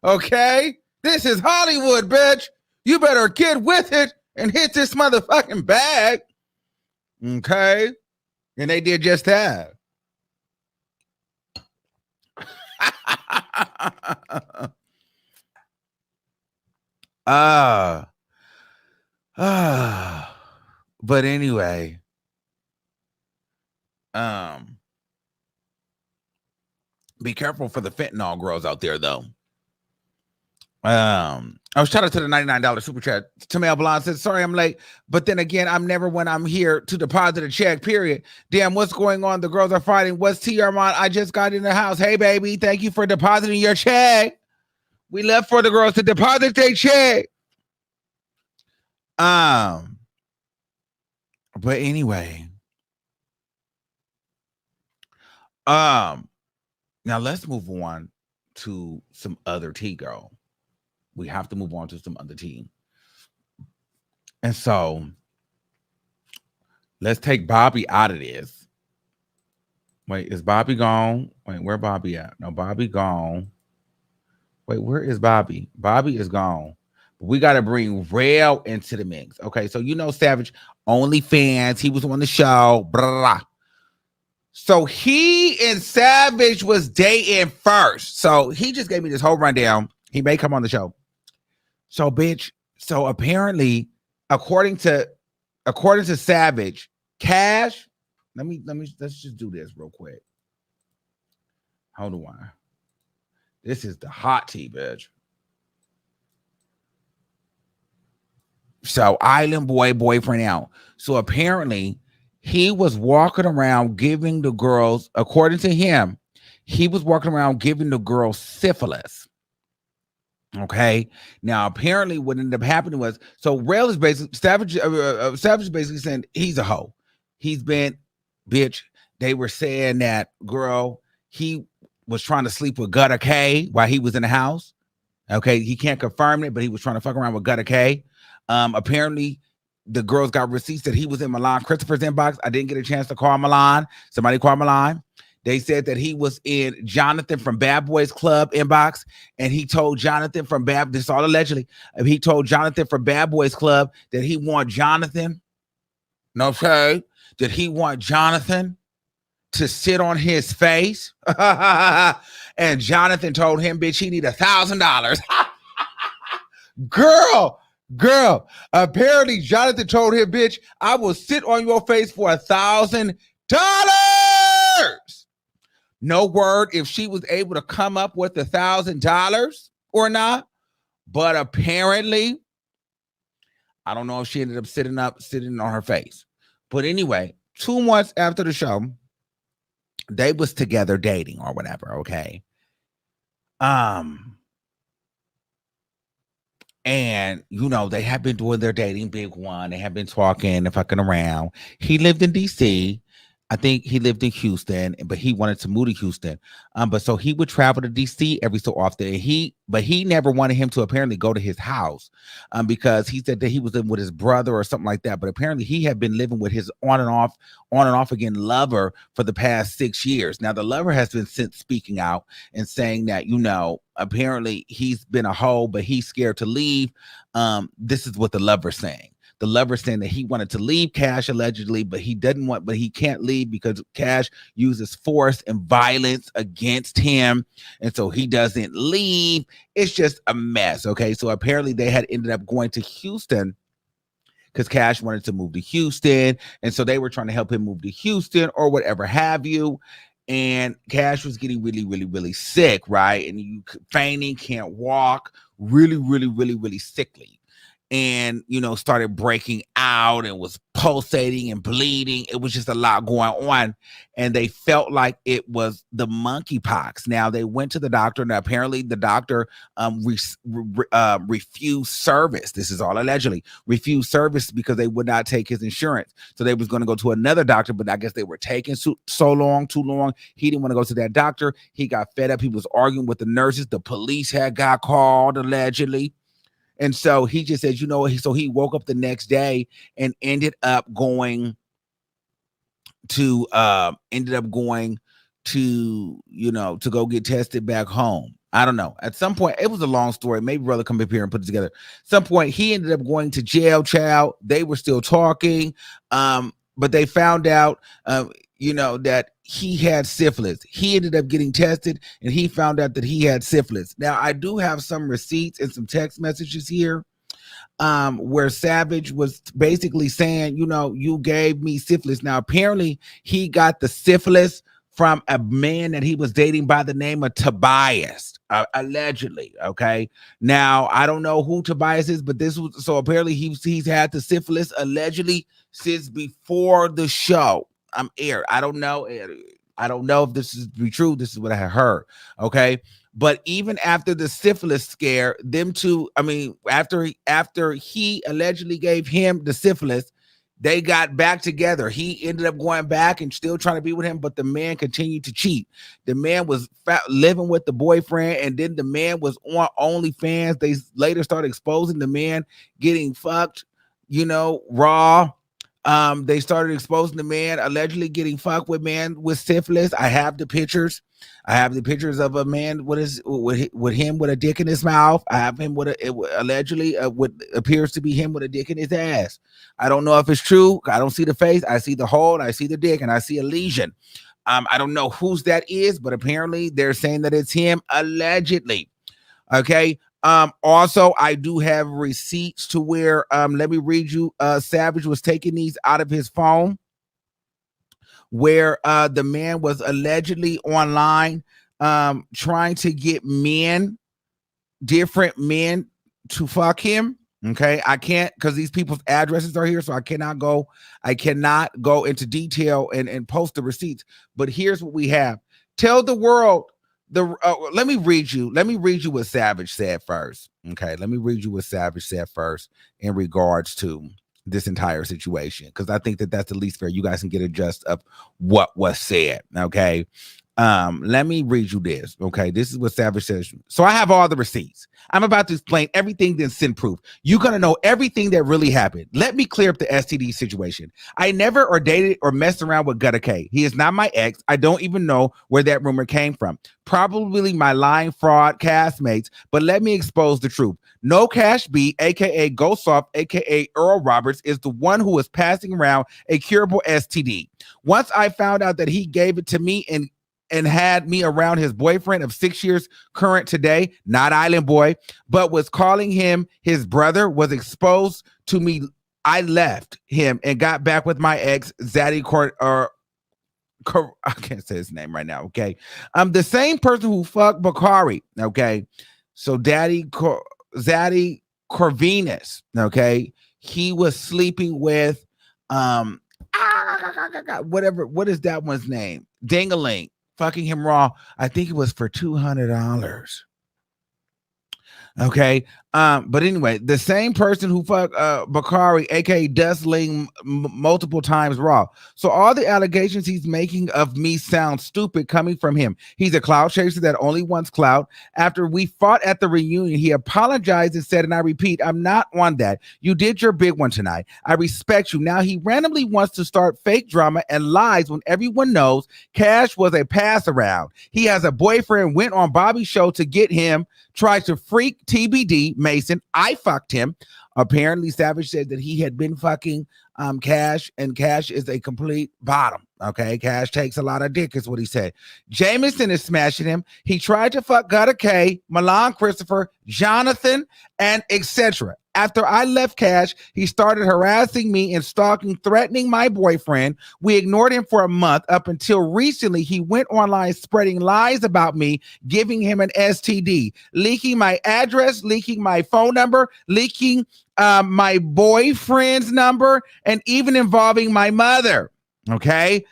Okay? This is Hollywood, bitch. You better get with it and hit this motherfucking bag. Okay? And they did just that. But anyway, be careful for the fentanyl girls out there, though. I was shout out to the $99 super chat. Tamel Blonde said, sorry I'm late, but then again, I'm never when I'm here to deposit a check, period. Damn, what's going on? The girls are fighting. What's T Armon? I just got in the house. Hey, baby, thank you for depositing your check. We left for the girls to deposit their check. But anyway, now let's move on to some other tea, girl. We have to move on to some other tea. And so let's take Bobby out of this. Wait, is Bobby gone? Wait, where Bobby at? No, Bobby gone. Wait, where is Bobby? Bobby is gone. We got to bring Rail into the mix. Okay, so you know Savage, OnlyFans. He was on the show. Blah, blah, blah. So he and Savage was dating first. So he just gave me this whole rundown. He may come on the show. So, bitch, so apparently, according to Savage, Cash, let's just do this real quick. Hold on. This is the hot tea, bitch. So, Island Boy boyfriend out. So apparently, he was walking around giving the girls, according to him, he was walking around giving the girls syphilis. Okay. Now, apparently, what ended up happening was, so Rail is basically Savage is basically saying he's a hoe. He's been, bitch. They were saying that, girl, he was trying to sleep with Gutter K while he was in the house. Okay, he can't confirm it, but he was trying to fuck around with Gutter K. Apparently, the girls got receipts that he was in Milan Christopher's inbox. I didn't get a chance to call Milan. Somebody called Milan. They said that he was in Jonathan from Bad Boys Club inbox, and he told Jonathan from this is all allegedly. He told Jonathan from Bad Boys Club that he want Jonathan. No, okay, that he want Jonathan to sit on his face, and Jonathan told him, "Bitch, he need $1,000." Girl. Apparently, Jonathan told him, "Bitch, I will sit on your face for $1,000." No word if she was able to come up with $1,000 or not, but apparently I don't know if she ended up sitting on her face. But anyway, 2 months after the show, they was together dating or whatever, okay? And they have been doing their dating, big one. They have been talking and fucking around. He lived in DC. I think he lived in Houston, but he wanted to move to Houston. But so he would travel to DC every so often. And he never wanted him to apparently go to his house, because he said that he was living with his brother or something like that. But apparently he had been living with his on and off again lover for the past 6 years. Now the lover has been since speaking out and saying that, apparently he's been a hoe, but he's scared to leave. This is what the lover's saying. The lover saying that he wanted to leave Cash allegedly, but he can't leave because Cash uses force and violence against him. And so he doesn't leave. It's just a mess. Okay. So apparently they had ended up going to Houston because Cash wanted to move to Houston. And so they were trying to help him move to Houston or whatever have you. And Cash was getting really, really, really sick. Right. And fainting, can't walk, really, really, really, really sickly. And, started breaking out and was pulsating and bleeding. It was just a lot going on. And they felt like it was the monkeypox. Now, they went to the doctor, and apparently the doctor refused service. This is all allegedly. Refused service because they would not take his insurance. So they was going to go to another doctor, but I guess they were taking too long. He didn't want to go to that doctor. He got fed up. He was arguing with the nurses. The police had got called, allegedly. And so he just said, so he woke up the next day and ended up going to to go get tested back home. I don't know. At some point, it was a long story. Maybe brother come up here and put it together. At some point, he ended up going to jail, child. They were still talking. But they found out, that he had syphilis. He ended up getting tested, and he found out that he had syphilis. Now, I do have some receipts and some text messages here where Savage was basically saying, you gave me syphilis. Now, apparently, he got the syphilis from a man that he was dating by the name of Tobias, allegedly. Okay. Now, I don't know who Tobias is, but so apparently he's had the syphilis allegedly since before the show aired. I don't know if this is be true. This is what I heard. Okay. But even after the syphilis scare, after he allegedly gave him the syphilis, they got back together. He ended up going back and still trying to be with him, but the man continued to cheat. The man was living with the boyfriend, and then the man was on OnlyFans. They later started exposing the man getting fucked, raw. They started exposing the man allegedly getting fucked with man with syphilis. I have the pictures. I have the pictures of a man with him with a dick in his mouth. I have him allegedly what appears to be him with a dick in his ass. I don't know if it's true. I don't see the face. I see the hole. I see the dick, and I see a lesion. I don't know whose that is, but apparently they're saying that it's him allegedly. Okay. Also, I do have receipts to where, let me read you, Savage was taking these out of his phone, where the man was allegedly online trying to get different men to fuck him. Okay, I can't, because these people's addresses are here, so I cannot go into detail and post the receipts. But here's what we have. Tell the world. Let me read you what Savage said first. Okay, let me read you what Savage said first in regards to this entire situation, because I think that that's the least fair. You guys can get a gist of what was said. Okay, let me read you this. Okay, this is what Savage says. So I have all the receipts. I'm about to explain everything, then send proof. You're gonna know everything that really happened. Let me clear up the STD situation. I never or dated or messed around with C0KE. He is not my ex. I don't even know where that rumor came from. Probably my lying fraud castmates, but let me expose the truth. No Cash B, aka Ghost Soft, aka Earl Roberts, is the one who was passing around a curable STD. Once I found out that he gave it to me and had me around his boyfriend of 6 years, current today, not Island Boy, but was calling him his brother, was exposed to me. I left him and got back with my ex, Zaddy I can't say his name right now. Okay. The same person who fucked Bakari. Okay. So Zaddy Corvinus. Okay. he was sleeping with whatever. What is that one's name? Dingaling, fucking him raw. I think it was for $200. Okay. But anyway, the same person who fucked Bakari, aka Dustling, multiple times raw. So all the allegations he's making of me sound stupid coming from him. He's a clout chaser that only wants clout. After we fought at the reunion, he apologized and said, and I repeat, I'm not on that. You did your big one tonight. I respect you. Now he randomly wants to start fake drama and lies when everyone knows Cash was a pass around. He has a boyfriend, went on Bobby's show to get him, tried to freak TBD Mason. I fucked him. Apparently, Savage said that he had been fucking Cash, and Cash is a complete bottom. Okay, Cash takes a lot of dick, is what he said. Jameson is smashing him. He tried to fuck Gutter K, Milan Christopher, Jonathan, and etc. After I left Cash, he started harassing me and stalking, threatening my boyfriend. We ignored him for a month up until recently. He went online spreading lies about me, giving him an STD, leaking my address, leaking my phone number, leaking my boyfriend's number, and even involving my mother. Okay.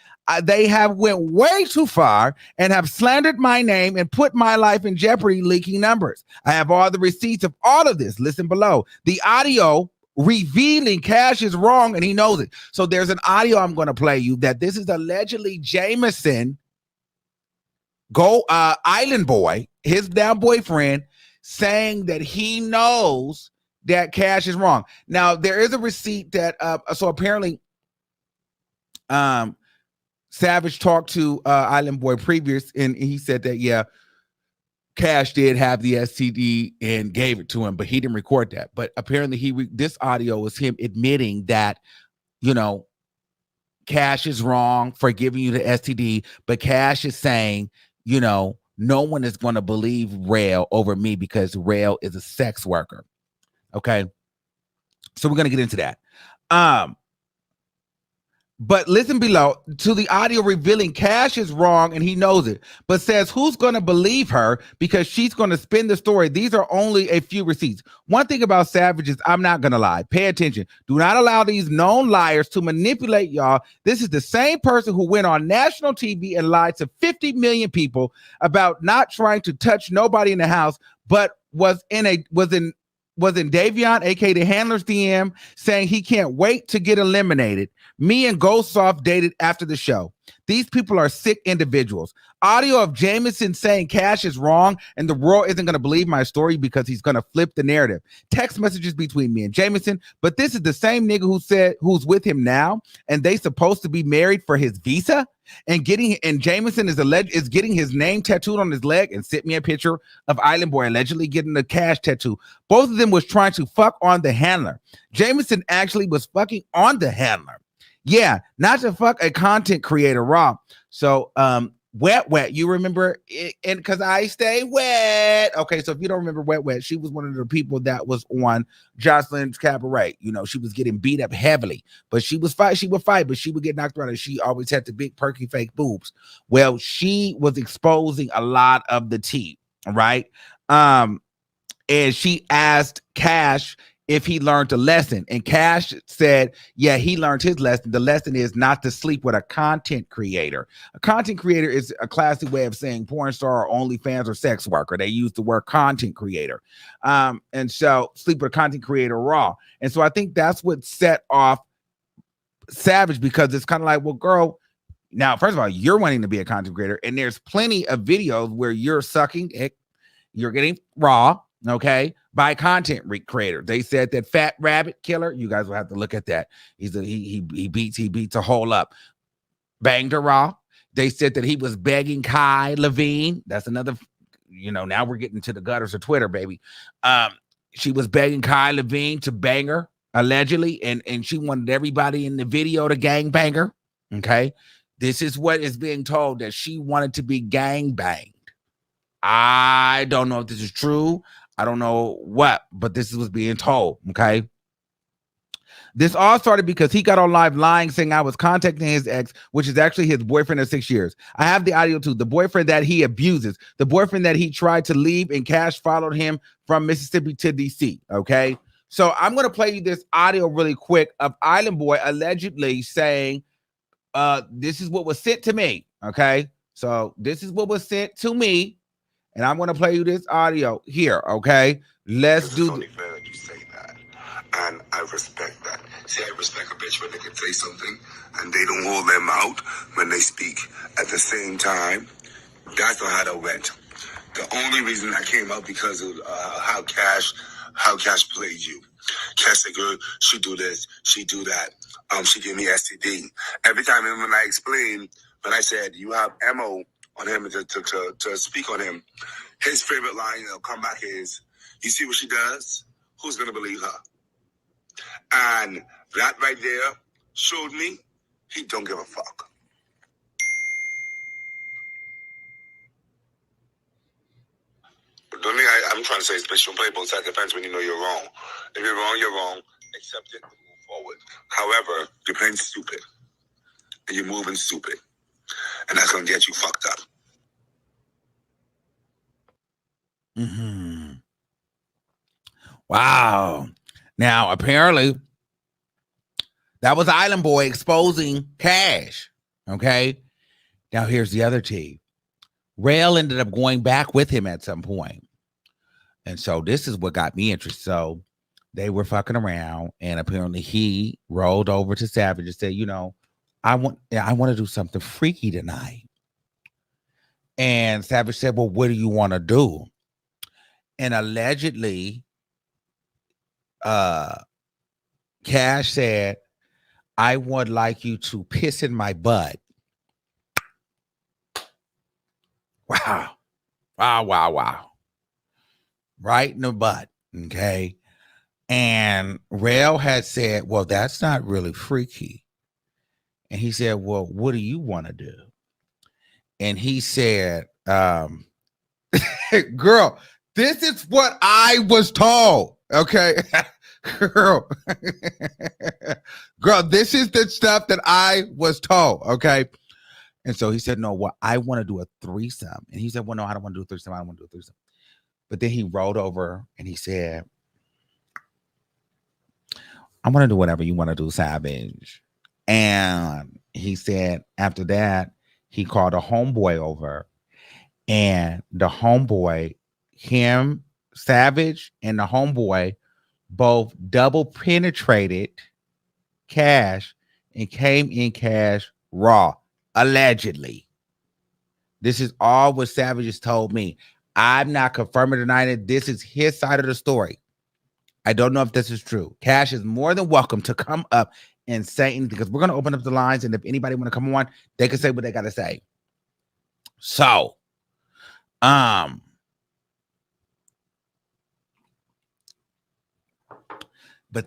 They have went way too far and have slandered my name and put my life in jeopardy, leaking numbers. I have all the receipts of all of this. Listen below. The audio revealing Cash is wrong and he knows it. So there's an audio I'm going to play you that this is allegedly Jameson, Island Boy, his now boyfriend, saying that he knows that Cash is wrong. Now there is a receipt that so apparently Savage talked to Island Boy previous, and he said that, yeah, Cash did have the STD and gave it to him, but he didn't record that. But apparently this audio was him admitting that, you know, Cash is wrong for giving you the STD, but Cash is saying, you know, no one is going to believe Rail over me because Rail is a sex worker. Okay. So we're going to get into that. But listen below to the audio revealing Cash is wrong and he knows it, but says who's going to believe her because she's going to spin the story. These are only a few receipts. One thing about Savage is I'm not going to lie. Pay attention. Do not allow these known liars to manipulate y'all. This is the same person who went on national TV and lied to 50 million people about not trying to touch nobody in the house, but was in Davion, aka the handler's DM, saying he can't wait to get eliminated. Me and Ghost Soft dated after the show. These people are sick individuals. Audio of Jameson saying Cash is wrong and the world isn't going to believe my story because he's going to flip the narrative. Text messages between me and Jameson, but this is the same nigga who said who's with him now, and they supposed to be married for his visa. And Jameson is getting his name tattooed on his leg and sent me a picture of Island Boy allegedly getting a Cash tattoo. Both of them was trying to fuck on the handler. Jameson actually was fucking on the handler. Yeah, not to fuck a content creator raw. So Wet, you remember it, and because I stay wet. Okay, so if you don't remember Wet, she was one of the people that was on Jocelyn's Cabaret. You know, she was getting beat up heavily, but she would fight, but she would get knocked around, and she always had the big perky fake boobs. Well, she was exposing a lot of the tea, right? And she asked Cash if he learned a lesson, and Cash said, yeah, he learned his lesson. The lesson is not to sleep with a content creator. A content creator is a classy way of saying porn star or OnlyFans or sex worker. They use the word content creator. And so sleep with a content creator raw. And so I think that's what set off Savage, because it's kind of like, well, girl, now, first of all, you're wanting to be a content creator, and there's plenty of videos where you're sucking dick, you're getting raw, okay, by content creator. They said that Fat Rabbit Killer, you guys will have to look at that. He beats a hole up. Banged her raw. They said that he was begging Kai Levine. That's another, you know, now we're getting to the gutters of Twitter, baby. She was begging Kai Levine to bang her, allegedly, and she wanted everybody in the video to gang bang her. Okay. This is what is being told, that she wanted to be gang banged. I don't know if this is true. I don't know what, but this is what's being told, okay? This all started because he got on live lying, saying I was contacting his ex, which is actually his boyfriend of 6 years. I have the audio too. The boyfriend that he abuses, the boyfriend that he tried to leave, and Cash followed him from Mississippi to DC, okay? So I'm going to play you this audio really quick of Island Boy allegedly saying, this is what was sent to me. Okay. So this is what was sent to me. And I'm going to play you this audio here. Okay. Let's do It's only fair that you say that. And I respect that. See, I respect a bitch when they can say something and they don't hold their mouth when they speak. At the same time, that's not how that went. The only reason I came out because of how Cash played you. Cash said, girl, she do this, she do that. She gave me STD. Every time when I explained, when I said you have ammo on him to speak on him, his favorite line that'll come back is, you see what she does? Who's gonna believe her? And that right there showed me he don't give a fuck. The only thing I'm trying to say is, bitch, don't play both sides of the fence when you know you're wrong. If you're wrong, you're wrong. Accept it and move forward. However, you're playing stupid. And you're moving stupid. And that's going to get you fucked up. Mm-hmm. Wow. Now, apparently, that was Island Boy exposing Cash. Okay. Now, here's the other T. Rail ended up going back with him at some point. And so this is what got me interested. So they were fucking around, and apparently he rolled over to Savage and said, you know, I want to do something freaky tonight. And Savage said, well, what do you want to do? And allegedly, Cash said, I would like you to piss in my butt. Wow. Wow. Right in the butt. Okay. And Rail had said, well, that's not really freaky. And he said, well, what do you want to do? And he said, girl, this is what I was told. Okay. Girl, this is the stuff that I was told. Okay. And so he said, no, well, I want to do a threesome. And he said, well, no, I don't want to do a threesome. I don't want to do a threesome. But then he rolled over and he said, I want to do whatever you want to do, Savage. And he said, after that, he called a homeboy over. And the homeboy, him, Savage, and the homeboy both double penetrated Cash and came in Cash raw. Allegedly. This is all what Savage has told me. I'm not confirming or denying it. This is his side of the story. I don't know if this is true. Cash is more than welcome to come up and say anything, because we're going to open up the lines, and if anybody want to come on, they can say what they got to say. So, but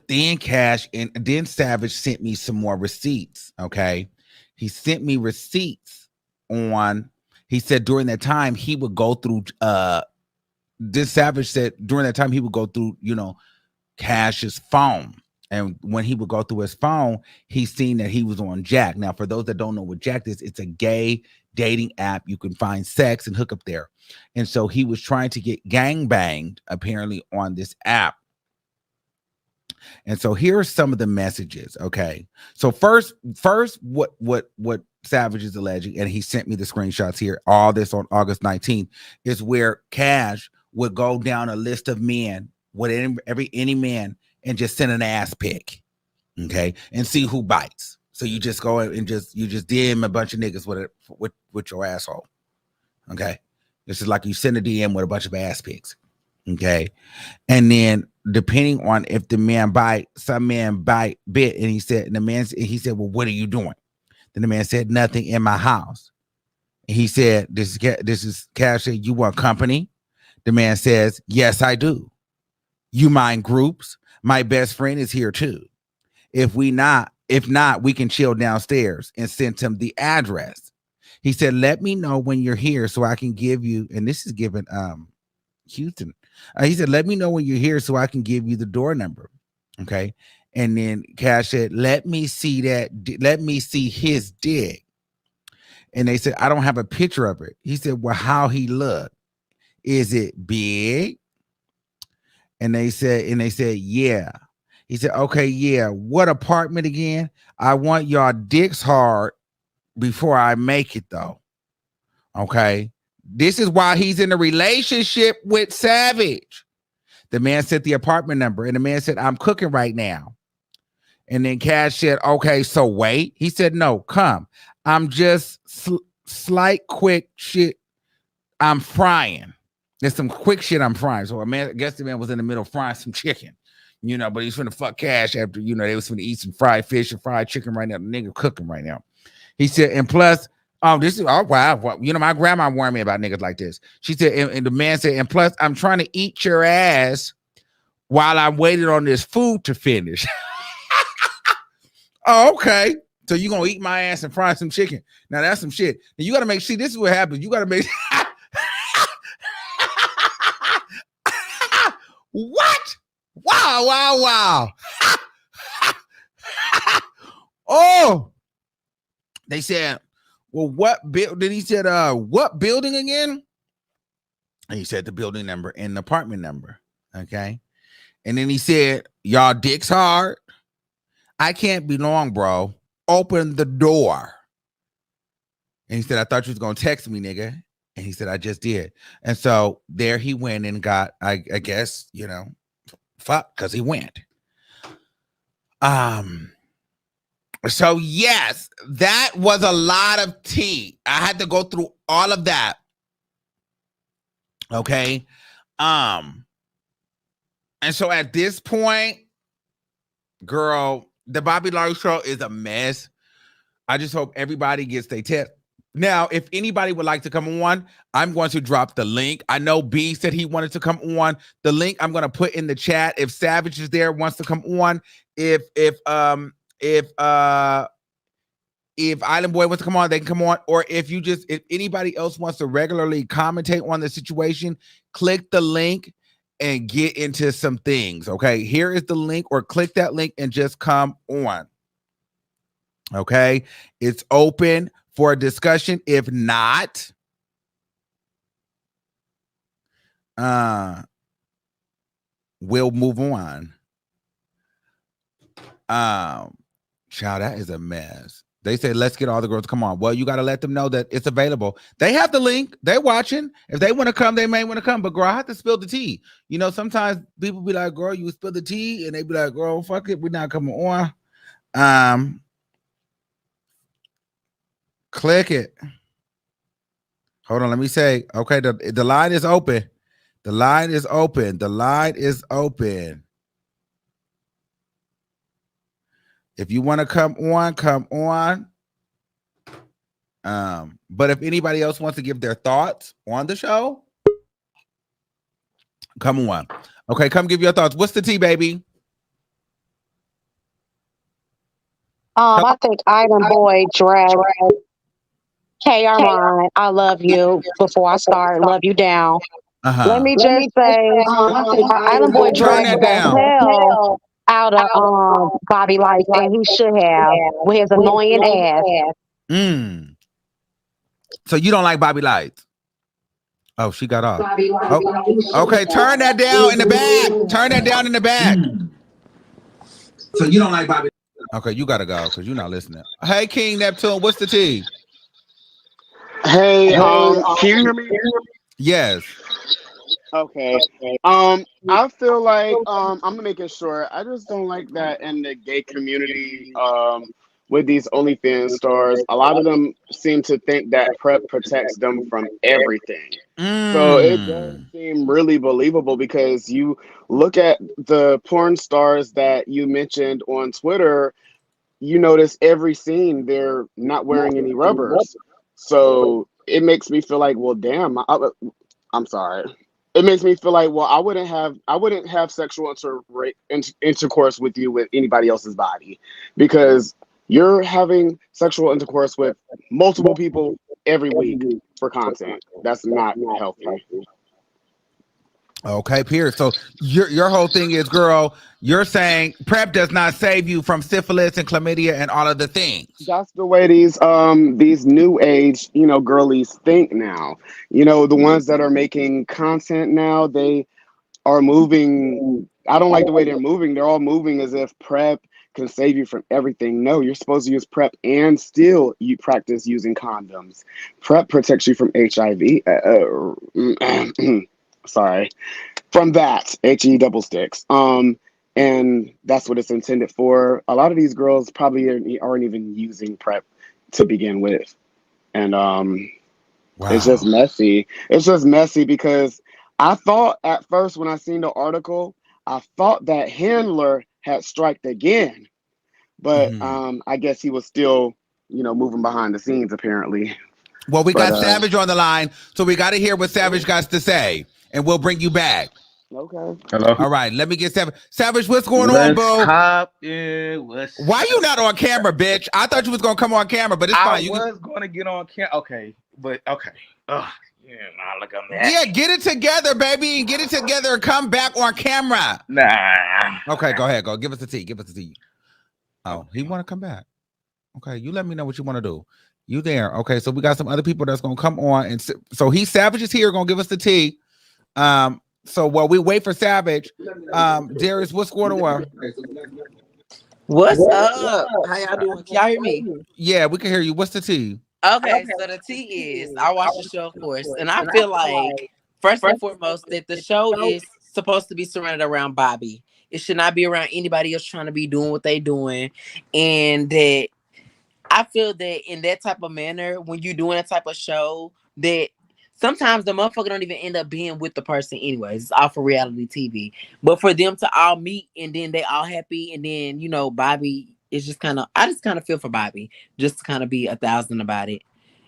then Cash and then Savage sent me some more receipts. Okay. He sent me receipts on, he said during that time he would go through, this Savage said during that time he would go through, you know, Cash's phone. And when he would go through his phone, he seen that he was on Jack. Now, for those that don't know what Jack is, it's a gay dating app. You can find sex and hook up there. And so he was trying to get gangbanged apparently on this app. And so here are some of the messages. Okay. So first, what Savage is alleging, and he sent me the screenshots here, all this on August 19th, is where Cash would go down a list of men with any man and just send an ass pic. Okay. And see who bites. So you just go and you just DM a bunch of niggas with your asshole. Okay. This is like you send a DM with a bunch of ass pics. Okay. And then depending on if the man bite, some man bit, and he said, well, what are you doing? Then the man said, nothing, in my house. And he said, this is Cash said, you want company? The man says, yes, I do. You mind groups? My best friend is here too. If not, we can chill downstairs, and sent him the address. He said, let me know when you're here so I can give you, and this is given Houston. He said, let me know when you're here so I can give you the door number. Okay. And then Cash said, let me see his dick. And they said, I don't have a picture of it. He said, well, how he look? Is it big? And they said, yeah. He said, okay, yeah. What apartment again? I want y'all dicks hard before I make it though. Okay. This is why he's in a relationship with Savage. The man said the apartment number, and the man said, I'm cooking right now. And then Cash said, okay, so wait. He said, no, come. I'm just slight quick shit. I'm frying. There's some quick shit I'm frying. So I guess the man was in the middle frying some chicken, but he's finna fuck Cash after, they was finna eat some fried fish and fried chicken right now. The nigga cooking right now. He said, and plus, this is, wow. Well, my grandma warned me about niggas like this. She said, and the man said, and plus, I'm trying to eat your ass while I'm waiting on this food to finish. Oh, okay. So you gonna eat my ass and fry some chicken. Now that's some shit. And you gotta make sure this is what happens. You gotta make what? Wow. Oh, they said, well, what building? He said, what building again? And he said the building number and the apartment number. Okay. And then he said, y'all dicks hard. I can't be long, bro. Open the door. And he said, I thought you was going to text me, nigga. And he said, I just did. And so there he went and got, I guess, fuck, because he went. So yes, that was a lot of tea. I had to go through all of that. Okay. And so at this point, girl, the Bobby Larry show is a mess. I just hope everybody gets their test. Now, if anybody would like to come on, I'm going to drop the link. I know B said he wanted to come on. The link I'm going to put in the chat. If Savage is there, wants to come on. If Island Boy wants to come on, they can come on. Or if anybody else wants to regularly commentate on the situation, click the link and get into some things. Okay, here is the link, or click that link and just come on. Okay, it's open for a discussion. If not, we'll move on. Child, that is a mess. They say, let's get all the girls to come on. Well, you got to let them know that it's available. They have the link. They're watching. If they want to come, they may want to come. But girl, I have to spill the tea. Sometimes people be like, girl, you spill the tea. And they be like, girl, fuck it. We're not coming on. Click it. Hold on. Let me say, okay, the line is open. The line is open. The line is open. If you want to come on, come on. But if anybody else wants to give their thoughts on the show, come on. Okay, come give your thoughts. What's the tea, baby? I think Item Boy dragged Hey Armon, I love you. Before I start, love you down. Let me just say, Item Boy dragged the hell out of Bobby Life, and he should have, with his annoying ass. So you don't like Bobby Lights? Oh, she got off. Oh, okay, turn that down in the back. Turn that down in the back. So you don't like Bobby? Okay, you gotta go because you're not listening. Hey, King Neptune, what's the tea? Hey, can you hear me? Yes. Okay. I feel like I'm making sure. I just don't like that in the gay community. With these OnlyFans stars, a lot of them seem to think that PrEP protects them from everything. So it does seem really believable, because you look at the porn stars that you mentioned on Twitter, you notice every scene they're not wearing any rubbers. So it makes me feel like, well, damn, I'm sorry. It makes me feel like, well, I wouldn't have sexual intercourse with you with anybody else's body, because you're having sexual intercourse with multiple people every week for content. That's not healthy. Okay, Pierce. So your whole thing is, girl, you're saying PrEP does not save you from syphilis and chlamydia and all of the things. That's the way these new age, girlies think now. The ones that are making content now, they are moving. I don't like the way they're moving. They're all moving as if PrEP can save you from everything. No, you're supposed to use PrEP and still you practice using condoms. PrEP protects you from HIV. Sorry, from that HE double sticks. And that's what it's intended for. A lot of these girls probably aren't even using PrEP to begin with, and it's just messy. It's just messy because I thought at first when I seen the article, I thought that Handler had striked again, but I guess he was still, moving behind the scenes apparently. Well, we got Savage on the line, so we got to hear what Savage got to say, and we'll bring you back. Okay. Hello. All right, let me get Savage. Savage, what's going on, bro? Why you not on camera, bitch? I thought you was gonna come on camera, but it's fine. I was gonna get on camera. Okay, but okay. Yeah, nah, look at that. Yeah, get it together, baby. Get it together and come back on camera. Nah. Okay, go ahead. Go. Give us the tea. Give us the tea. Oh, he want to come back. Okay, you let me know what you want to do. You there? Okay, so we got some other people that's gonna come on, and so Savage is here, gonna give us the tea. So while we wait for Savage, Darius, what's going on? What's up? How y'all doing? Can y'all hear me? Yeah, we can hear you. What's the tea? Okay, so the tea is I watched the show, of course, and I feel like first and foremost that the show is supposed to be surrounded around Bobby. It should not be around anybody else trying to be doing what they doing, and that I feel that in that type of manner, when you're doing that type of show, that sometimes the motherfucker don't even end up being with the person anyways. It's all for reality TV. But for them to all meet and then they all happy and then, Bobby is just I just kind of feel for Bobby just to kind of be 1,000 about it.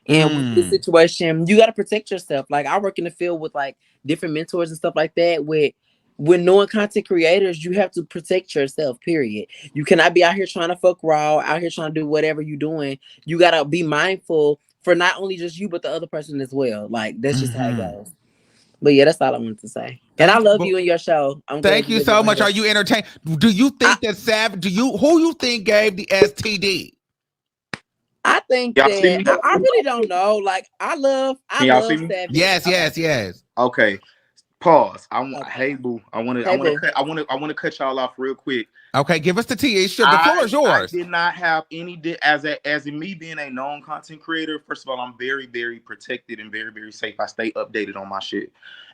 And with this situation, you got to protect yourself. Like I work in the field with like different mentors and stuff like that with knowing content creators, you have to protect yourself, period. You cannot be out here trying to fuck raw, out here trying to do whatever you're doing. You got to be mindful for not only just you, but the other person as well. Like, that's just how it goes. But yeah, that's all I wanted to say. And I love you and your show. Thank you so much. Are you entertained? Do you think that Savage, who you think gave the STD? I think that, I really don't know. Like, I love Savage. Yes. Okay. Pause. Hey boo. I want to cut y'all off real quick. Okay, give us the tea. The floor is yours. I did not have any as in me being a known content creator. First of all, I'm very, very protected and very, very safe. I stay updated on my shit.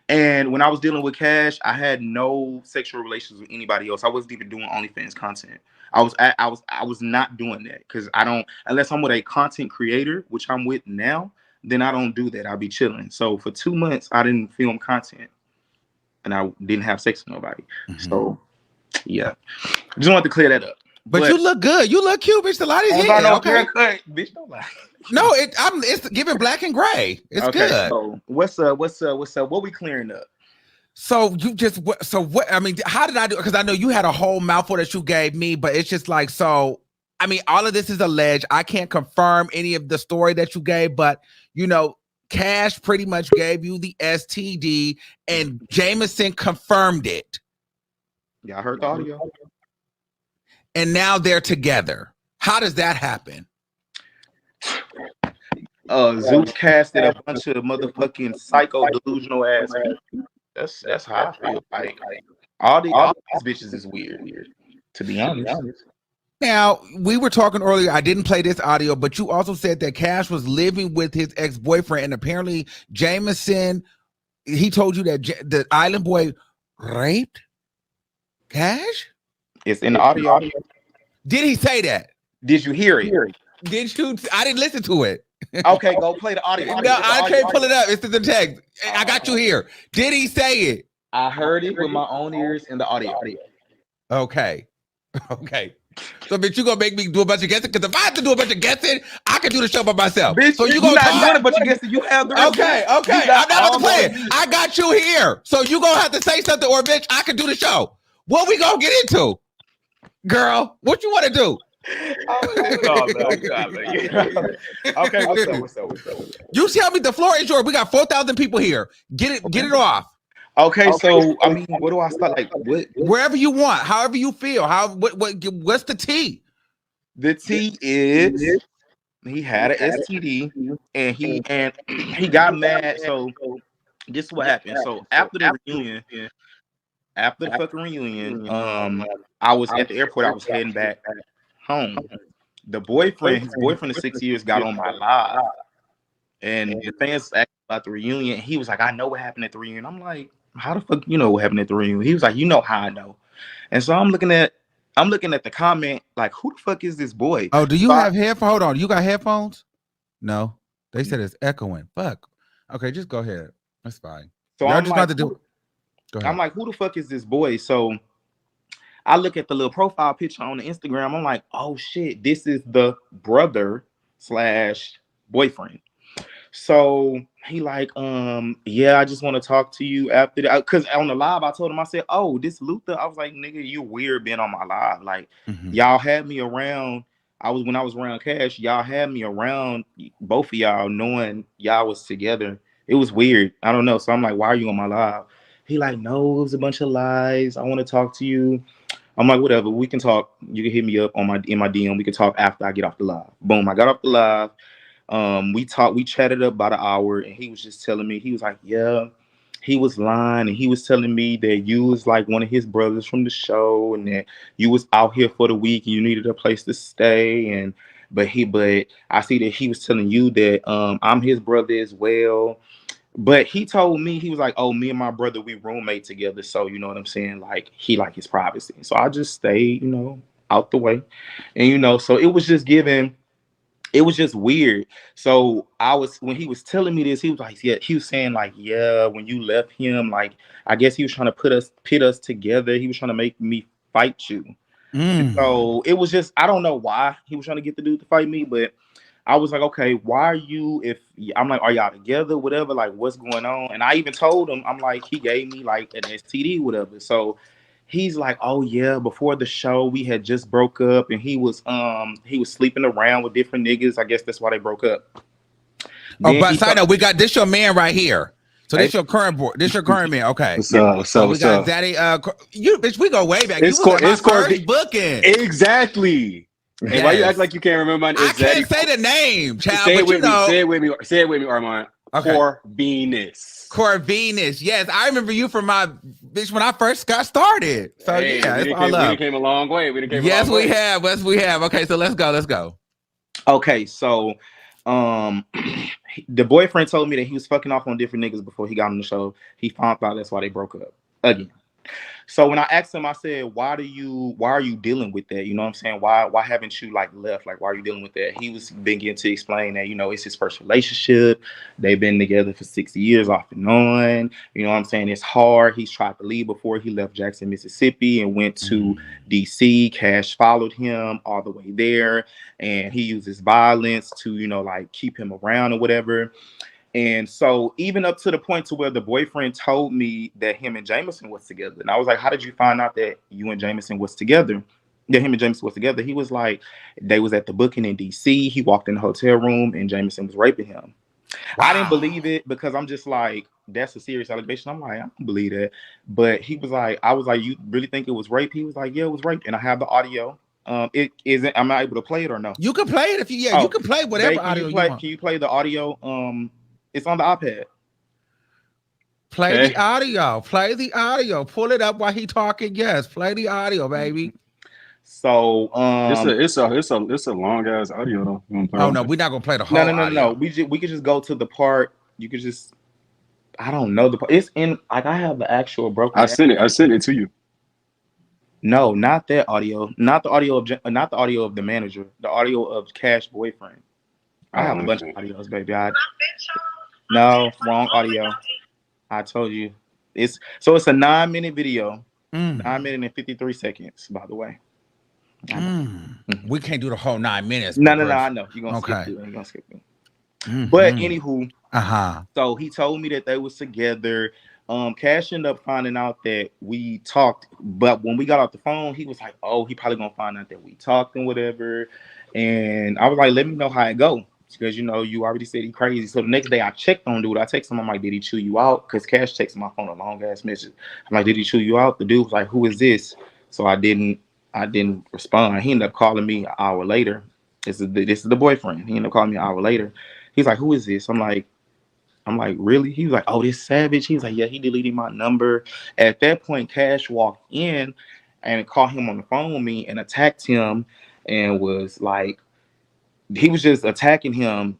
And when I was dealing with Cash, I had no sexual relations with anybody else. I wasn't even doing OnlyFans content. I was not doing that because I don't, unless I'm with a content creator, which I'm with now, then I don't do that. I'll be chilling. So for 2 months, I didn't film content. And I didn't have sex with nobody. So, yeah. Just wanted to clear that up. But you look good. You look cute, bitch. The light is here. Okay. Bitch, don't lie. No, it's giving black and gray. It's good. So what's up? What we clearing up? So what? I mean, how did I do? Because I know you had a whole mouthful that you gave me, but it's just like, so, I mean, all of this is alleged. I can't confirm any of the story that you gave, but, Cash pretty much gave you the STD, and Jameson confirmed it. Yeah, I heard the audio. And now they're together. How does that happen? Zeus casted a bunch of motherfucking psycho delusional ass people. That's how I feel. Like all these bitches is weird, to be honest. Now, we were talking earlier, I didn't play this audio, but you also said that Cash was living with his ex-boyfriend, and apparently Jameson, he told you that the island boy raped Cash? It's in the audio. Did he say that? Did you hear it? Did you? I didn't listen to it. Okay, go play the audio. No, I can't pull it up. It's in the text. I got you here. Did he say it? I heard it with my own ears in the audio. Okay. So, bitch, you gonna make me do a bunch of guessing? Because if I have to do a bunch of guessing, I can do the show by myself. Bitch, so you gonna not doing a bunch of guessing? You have the okay. I'm not about to play it. I got you here, so you gonna have to say something, or bitch, I can do the show. What we gonna get into, girl? What you want to do? Okay, what's up? You tell me. The floor is yours. We got 4,000 people here. Get it off. Okay, so I mean, where do I start? Like, what? Wherever you want, however you feel. What's the tea? The tea is he had an STD and he got mad. So this is what happened. So after the reunion, after the fucking reunion, I was at the airport. I was heading back home. His boyfriend of 6 years, got on my live, and the fans asked about the reunion. He was like, "I know what happened at the reunion." I'm like, "How the fuck you know what happened at the reunion?" He was like, "You know how I know." And so I'm looking at the comment like, "Who the fuck is this boy?" Oh, do you have headphones? Hold on, you got headphones? No, they said it's echoing. Fuck. Okay, just go ahead. That's fine. So Y'all I'm just like, about to do. Go ahead. I'm like, "Who the fuck is this boy?" So I look at the little profile picture on the Instagram. I'm like, "Oh shit, this is the brother / boyfriend." So he like, yeah, I just want to talk to you after that. Cause on the live, I told him, I said, "Oh, this Luther." I was like, "Nigga, you weird being on my live. Like, y'all had me around. When I was around Cash, y'all had me around both of y'all, knowing y'all was together. It was weird. I don't know." So I'm like, "Why are you on my live?" He like, "No, it was a bunch of lies. I want to talk to you." I'm like, "Whatever, we can talk. You can hit me up in my DM. We can talk after I get off the live." Boom, I got off the live. We chatted up about an hour, and he was just telling me, he was like, "Yeah, he was lying, and he was telling me that you was like one of his brothers from the show, and that you was out here for the week and you needed a place to stay, and but I see that he was telling you that I'm his brother as well." But he told me, he was like, "Oh, me and my brother, we roommate together, so you know what I'm saying, like he like his privacy." So I just stayed, out the way. And so it was just weird. So when he was telling me this, he was like, yeah, he was saying like, "Yeah, when you left him, like, I guess he was trying to pit us together. He was trying to make me fight you." So it was just, I don't know why he was trying to get the dude to fight me, but I was like, "Okay, why are you, I'm like, are y'all together, whatever, like what's going on?" And I even told him, I'm like, he gave me like an STD, whatever. So he's like, "Oh yeah, before the show we had just broke up, and he was sleeping around with different niggas. I guess that's why they broke up." Oh, but side note, we got this your man right here. So this your current board. This your current man. Okay. What's up? What's up? We got Daddy. You bitch, we go way back. It's you was at my first booking. Exactly. Yes. And why you act like you can't remember mine? I can't say the name, child. Say it but with you know. me. Say it with me. Say it with me, Armon. Okay. Corvinus. Yes, I remember you from my bitch when I first got started. So hey, yeah, it's all up. We came a long way. Yes, we have. Yes, we have. Okay, so let's go. Okay, so the boyfriend told me that he was fucking off on different niggas before he got on the show. He found out that's why they broke up again. So when I asked him, I said, why are you dealing with that? You know what I'm saying? Why haven't you like left? Like, why are you dealing with that? He was beginning to explain that, it's his first relationship. They've been together for 6 years off and on. You know what I'm saying? It's hard. He's tried to leave before he left Jackson, Mississippi and went to DC. Cash followed him all the way there. And he uses violence to, like keep him around or whatever. And so even up to the point to where the boyfriend told me that him and Jameson was together. And I was like, "How did you find out that you and Jameson was together?" That him and Jameson was together. He was like, they was at the booking in DC. He walked in the hotel room and Jameson was raping him. Wow. I didn't believe it because I'm just like, that's a serious allegation. I'm like, I don't believe that. But he was like, I was like, "You really think it was rape?" He was like, "Yeah, it was rape." And I have the audio. It isn't. Am I able to play it or no? You can play it if you. Yeah, you can play whatever audio you want. Can you play the audio? It's on the iPad. Play the audio. Play the audio. Pull it up while he talking. Yes, play the audio, baby. So it's a long ass audio though. Oh no, we're not gonna play the whole. No. We could just go to the part. You could just. I don't know the part. It's in like I have the actual broken. I sent it to you. No, not that audio. Not the audio of the manager. The audio of Cash boyfriend. I have a bunch of audios, baby. No, wrong audio. I told you. It's a 9-minute video. 9 minutes and 53 seconds, by the way. We can't do the whole 9 minutes. No, I know. You're gonna skip it. You're gonna skip it. But anywho, so he told me that they was together. Cash ended up finding out that we talked, but when we got off the phone, he was like, "Oh, he probably gonna find out that we talked and whatever." And I was like, "Let me know how it go." Because you already said he crazy. So the next day I checked on dude. I text him. I'm like, "Did he chew you out?" Because Cash texted my phone a long ass message. I'm like, "Did he chew you out?" The dude was like, "Who is this?" So I didn't respond. He ended up calling me an hour later. This is the boyfriend. He ended up calling me an hour later. He's like, "Who is this?" I'm like, I'm like, really? He was like, oh, this savage. He was like, yeah, he deleted my number. At that point, Cash walked in and called him on the phone with me and attacked him and was like, he was just attacking him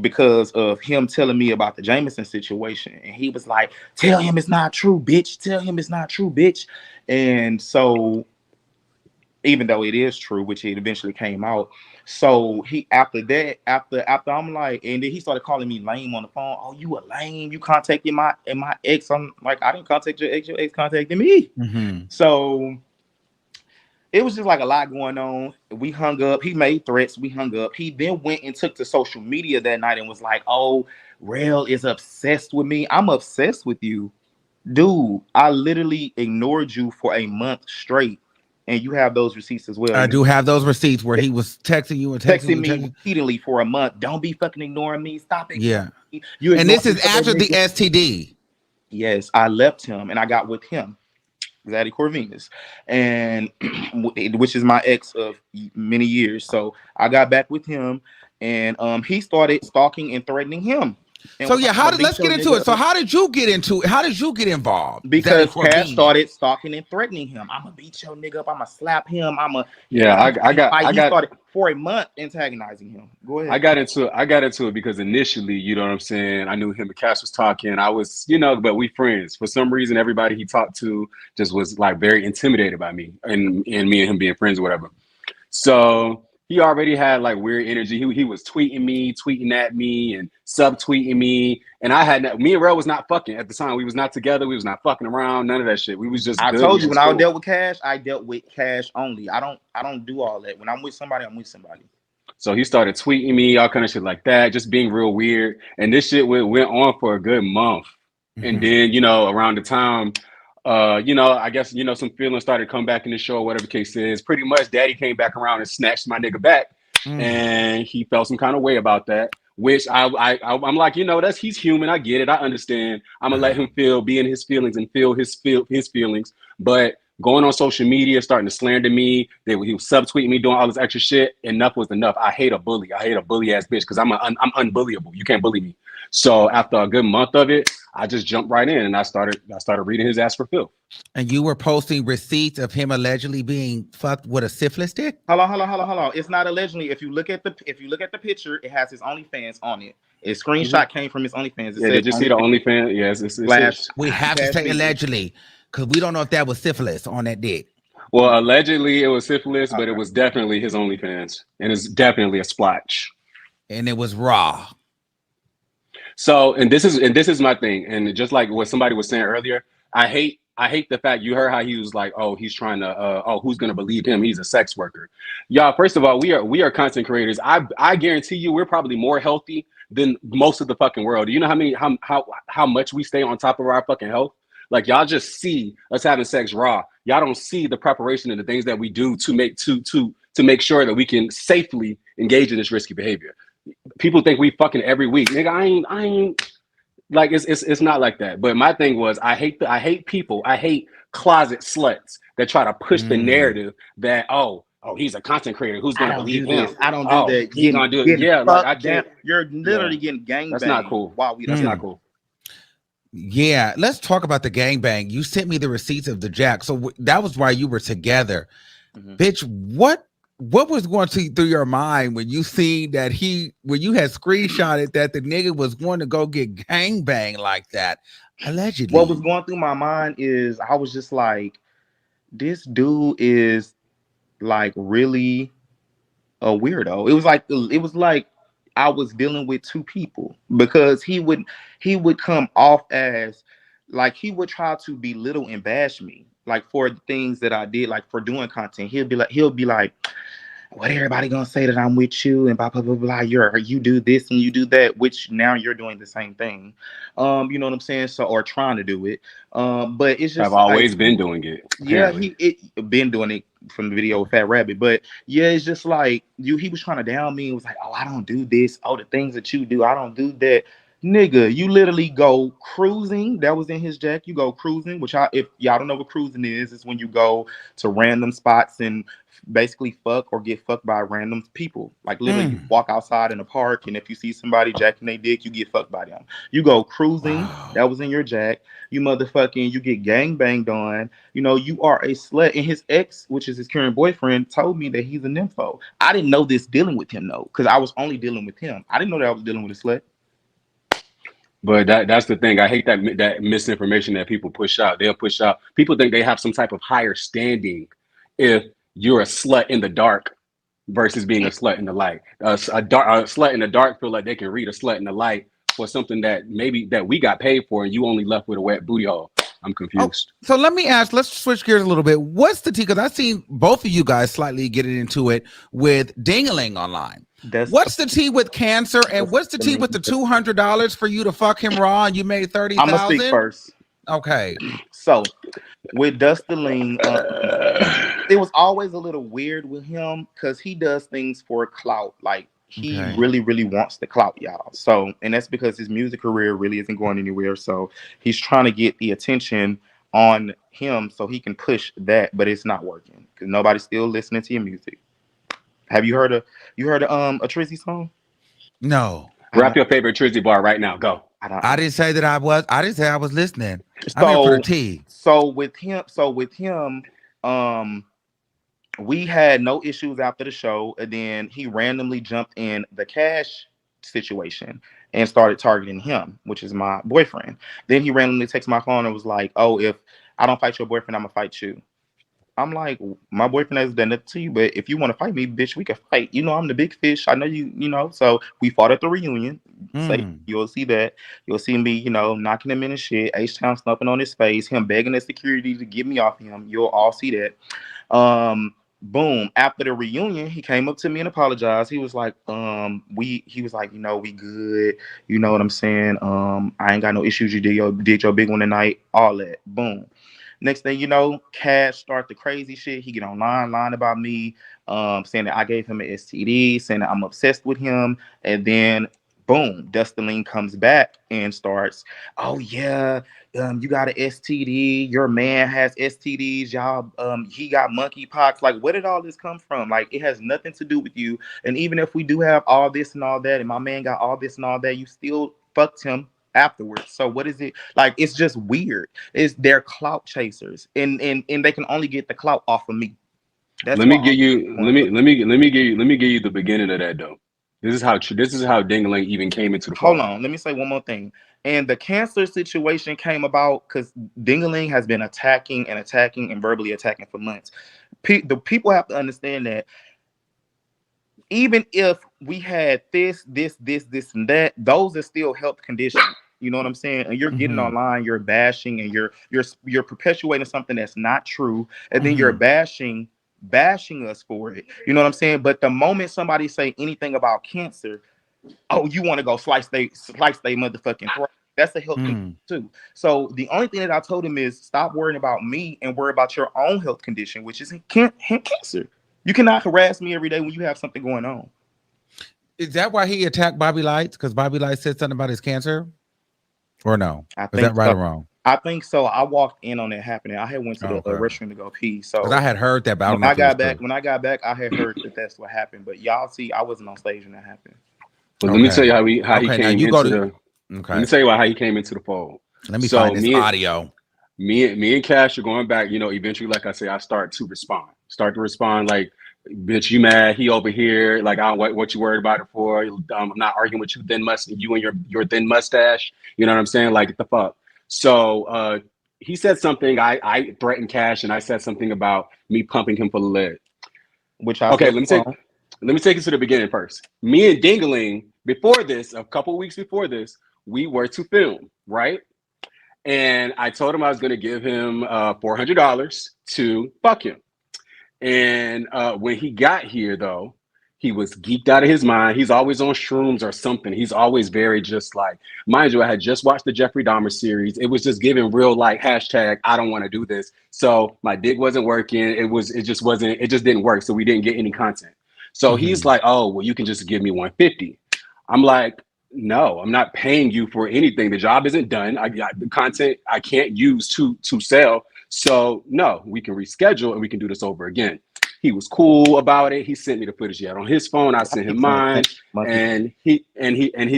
because of him telling me about the Jameson situation. And he was like, tell him it's not true, bitch. Tell him it's not true, bitch. And so, even though it is true, which it eventually came out. So he after that, after I'm like, and then he started calling me lame on the phone. Oh, you a lame? You contacted my ex. I'm like, I didn't contact your ex. Your ex contacted me. Mm-hmm. So it was just like a lot going on. We hung up. He made threats. We hung up. He then went and took to social media that night and was like, "Oh, Rail is obsessed with me. I'm obsessed with you, dude. I literally ignored you for a month straight." And you have those receipts as well. I do have those receipts where he was texting you and texting me repeatedly for a month. Don't be fucking ignoring me. Stop it. Yeah. And this is after the STD. Yes, I left him and I got with him, Zaddy Corvinus, and which is my ex of many years. So I got back with him, and he started stalking and threatening him. And so yeah, let's get into it. So how did you get into it? How did you get involved? Because Cash started stalking and threatening him. I'm gonna beat your nigga up. I'm gonna slap him. He started for a month antagonizing him. Go ahead. I got into it because initially, you know what I'm saying, I knew him and Cash was talking. I was, but we friends. For some reason, everybody he talked to just was like very intimidated by me and me and him being friends or whatever. So he already had like weird energy. He was tweeting at me and subtweeting me. And me and Rel was not fucking at the time. We was not together. We was not fucking around. None of that shit. We was just I told you when I dealt with Cash, I dealt with Cash only. I don't do all that. When I'm with somebody, I'm with somebody. So he started tweeting me, all kind of shit like that, just being real weird. And this shit went on for a good month. Mm-hmm. And then, around the time I guess, some feelings started to come back in the show, whatever the case is. Pretty much Daddy came back around and snatched my nigga back. And he felt some kind of way about that, which I'm like, he's human. I get it. I understand. I'm going to let him be in his feelings and feel his feelings. But going on social media, starting to slander me, he was subtweeting me, doing all this extra shit. Enough was enough. I hate a bully. I hate a bully ass bitch because I'm unbullyable. You can't bully me. So after a good month of it, I just jumped right in and I started reading his ass for filth. And you were posting receipts of him allegedly being fucked with a syphilis stick? Hold on. It's not allegedly. If you look at the picture, it has his OnlyFans on it. A screenshot came from his OnlyFans. Did you see the OnlyFans? Yes, we have to say allegedly because we don't know if that was syphilis on that dick. Well, allegedly it was syphilis, but it was definitely his OnlyFans, and it's definitely a splotch. And it was raw. So, and this is my thing, and just like what somebody was saying earlier, I hate the fact you heard how he was like, oh, he's trying to, who's gonna believe him? He's a sex worker. Y'all, first of all, we are content creators. I guarantee you, we're probably more healthy than most of the fucking world. Do you know how much we stay on top of our fucking health? Like y'all just see us having sex raw. Y'all don't see the preparation and the things that we do to make sure that we can safely engage in this risky behavior. People think we fucking every week. Nigga, I ain't like it's not like that. But my thing was I hate people. I hate closet sluts that try to push the narrative that he's a content creator. Who's gonna believe him? I don't do that. He's gonna do it. Yeah, like I can't. You're literally getting gangbanged. That's not cool. Wow, that's not cool. Yeah, let's talk about the gangbang. You sent me the receipts of the jack. So that was why you were together. Mm-hmm. Bitch, what was going through your mind when you seen that when you had screenshotted that the nigga was going to go get gangbang like that, allegedly? What was going through my mind is I was just like, this dude is like really a weirdo. It was like I was dealing with two people because he would come off as like he would try to belittle and bash me like for the things that I did, like for doing content. He'll be like, what everybody gonna say that I'm with you and blah blah blah blah. You do this and you do that, which now you're doing the same thing. You know what I'm saying? So or trying to do it. But it's just I've always been doing it. Apparently. Yeah, he been doing it from the video with Fat Rabbit. But yeah, it's just like he was trying to down me and was like, oh, I don't do this. Oh, the things that you do, I don't do that. Nigga, you literally go cruising. That was in his jack. You go cruising, which if y'all don't know what cruising is, it's when you go to random spots and basically fuck or get fucked by random people. Like literally, you walk outside in a park, and if you see somebody jacking their dick, you get fucked by them. You go cruising. Wow. That was in your jack. You motherfucking, you get gang banged on. You know, you are a slut. And his ex, which is his current boyfriend, told me that he's a nympho. I didn't know this dealing with him though, because I was only dealing with him. I didn't know that I was dealing with a slut. But that's the thing. I hate that misinformation that people push out. They'll push out. People think they have some type of higher standing if you're a slut in the dark versus being a slut in the light. A slut in the dark feel like they can read a slut in the light for something that maybe that we got paid for, and you only left with a wet booty hole. I'm confused. So let me ask, let's switch gears a little bit. What's the tea? Because I've seen both of you guys slightly getting into it with Ding-a-ling online. What's the tea with cancer, and what's the tea with the $200 for you to fuck him raw and you made $30,000? I'm gonna speak first. Okay. So with Dustin, it was always a little weird with him because he does things for clout. Like he really, really wants the clout, y'all. So, and that's because his music career really isn't going anywhere. So he's trying to get the attention on him so he can push that, but it's not working because nobody's still listening to your music. Have you heard a Trizzy song? No. Rap your favorite Trizzy bar right now. Go. I didn't say that I was. I didn't say I was listening. I'm here for the tea. So with him, we had no issues after the show, and then he randomly jumped in the Cash situation and started targeting him, which is my boyfriend. Then he randomly texted my phone and was like, "Oh, if I don't fight your boyfriend, I'm gonna fight you." I'm like, my boyfriend has done it to you, but if you want to fight me, bitch, we can fight. You know, I'm the big fish. I know you know. So we fought at the reunion. So you'll see that. You'll see me, you know, knocking him in his shit, H-Town stumping on his face, him begging the security to get me off him. You'll all see that. Boom. After the reunion, he came up to me and apologized. He was like, he was like, you know, we good. You know what I'm saying? I ain't got no issues. You did your big one tonight. All that. Boom. Next thing you know, Cash start the crazy shit. He get online, lying about me, saying that I gave him an STD, saying that I'm obsessed with him. And then, boom, Dustin comes back and starts, oh, yeah, you got an STD. Your man has STDs. Y'all, he got monkeypox. Like, where did all this come from? Like, it has nothing to do with you. And even if we do have all this and all that, and my man got all this and all that, you still fucked him afterwards. So what is it like? It's just weird. They're clout chasers, and they can only get the clout off of me. Let me give you the beginning of that though. This is how Ding-a-ling even came into the Hold on, let me say one more thing. And the cancer situation came about because Ding-a-ling has been attacking and verbally attacking for months. The people have to understand that even if we had this, and that, those are still health conditions. You know what I'm saying? And you're getting online, you're bashing, and you're perpetuating something that's not true, and then you're bashing us for it. You know what I'm saying? But the moment somebody say anything about cancer, oh, you want to go slice they motherfucking throat. That's a health condition too. So the only thing that I told him is stop worrying about me and worry about your own health condition, which is cancer. You cannot harass me every day when you have something going on. Is that why he attacked Bobby Lights? Because Bobby Lights said something about his cancer? Or no? Is that right or wrong? I think so. I walked in on it happening. I had went to the restroom to go pee. So I had heard that, but when I got back, I had heard that that's what happened. But y'all see, I wasn't on stage when that happened. But let me tell you how he came into the. Let me tell you how he came into the fold. Let me find this audio. Me and Cash are going back. You know, eventually, like I say, I start to respond like, bitch, you mad? He over here. Like, I don't what you worried about it for? I'm not arguing with you, you and your thin mustache. You know what I'm saying? Like, what the fuck? So he said something. I threatened Cash, and I said something about me pumping him full of lead. Let me take it to the beginning first. Me and Ding-a-ling, before this, a couple weeks before this, we were to film, right? And I told him I was going to give him $400 to fuck him. And when he got here, though, he was geeked out of his mind. He's always on shrooms or something. He's always very just like, mind you, I had just watched the Jeffrey Dahmer series. It was just giving real like hashtag, I don't want to do this. So my dick wasn't working. It just didn't work. So we didn't get any content. So he's like, oh, well, you can just give me $150. I'm like, No, I'm not paying you for anything. The job isn't done. I got the content I can't use to sell. So no, we can reschedule and we can do this over again. He was cool about it. He sent me the footage he had on his phone. I sent him mine, and he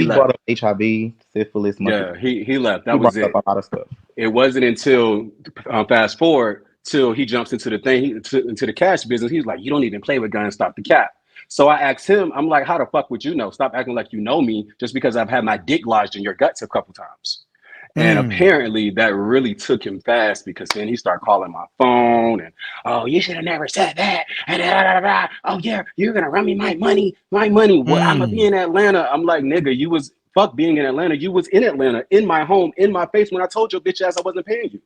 brought left. up HIV, syphilis, monkey. Yeah, he left. That He was brought it. up a lot of stuff. It wasn't until fast forward till he jumps into the thing, into the cash business. He's like, "You don't even play with guns. Stop the cap." So I asked him, I'm like, "How the fuck would you know? Stop acting like you know me just because I've had my dick lodged in your guts a couple times." And apparently that really took him fast, because then he started calling my phone and, "Oh, you should have never said that. And oh yeah, you're gonna run me my money. What? I'm gonna be in Atlanta." I'm like, "Nigga, you was fuck being in Atlanta. You was in Atlanta, in my home, in my face when I told your bitch ass I wasn't paying you.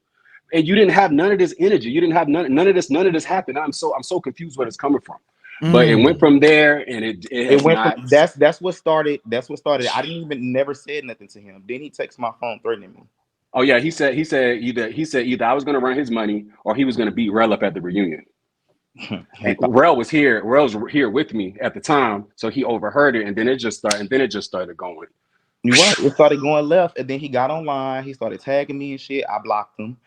And you didn't have none of this energy. You didn't have none of this happened." I'm so confused where it's coming from. But it went from there, and it went not. From that's what started. That's what started. I didn't even never said nothing to him. Then he texted my phone threatening me. Oh yeah, he said either I was gonna run his money or he was gonna beat Rel up at the reunion. Rel was here with me at the time, so he overheard it, and then it just started going. You're right. It started going left, and then he got online. He started tagging me and shit. I blocked him.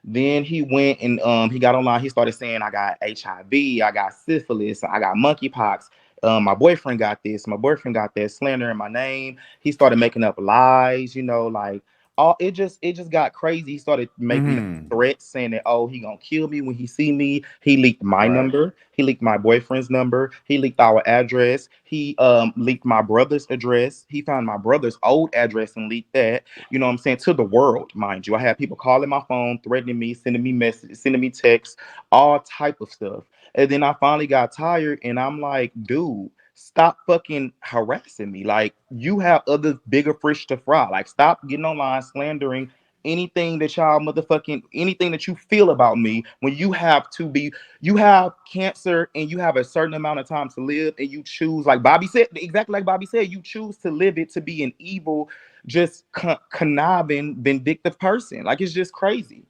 Then he went and he got online. He started saying, "I got HIV, I got syphilis, I got monkeypox. My boyfriend got this, my boyfriend got that," slandering my name. He started making up lies, like all it just got crazy. He started making threats saying that, "Oh, he gonna kill me when he see me." He leaked my number. He leaked my boyfriend's number. He leaked our address. He leaked my brother's address. He found my brother's old address and leaked that. You know what I'm saying? To the world, mind you. I had people calling my phone, threatening me, sending me messages, sending me texts, all type of stuff. And then I finally got tired, and I'm like, "Dude, stop fucking harassing me. Like, you have other bigger fish to fry. Like, stop getting online slandering anything that anything that you feel about me, when you have cancer and you have a certain amount of time to live, and you choose, like Bobby said, exactly like Bobby said, you choose to live it to be an evil, just conniving, vindictive person. Like, it's just crazy."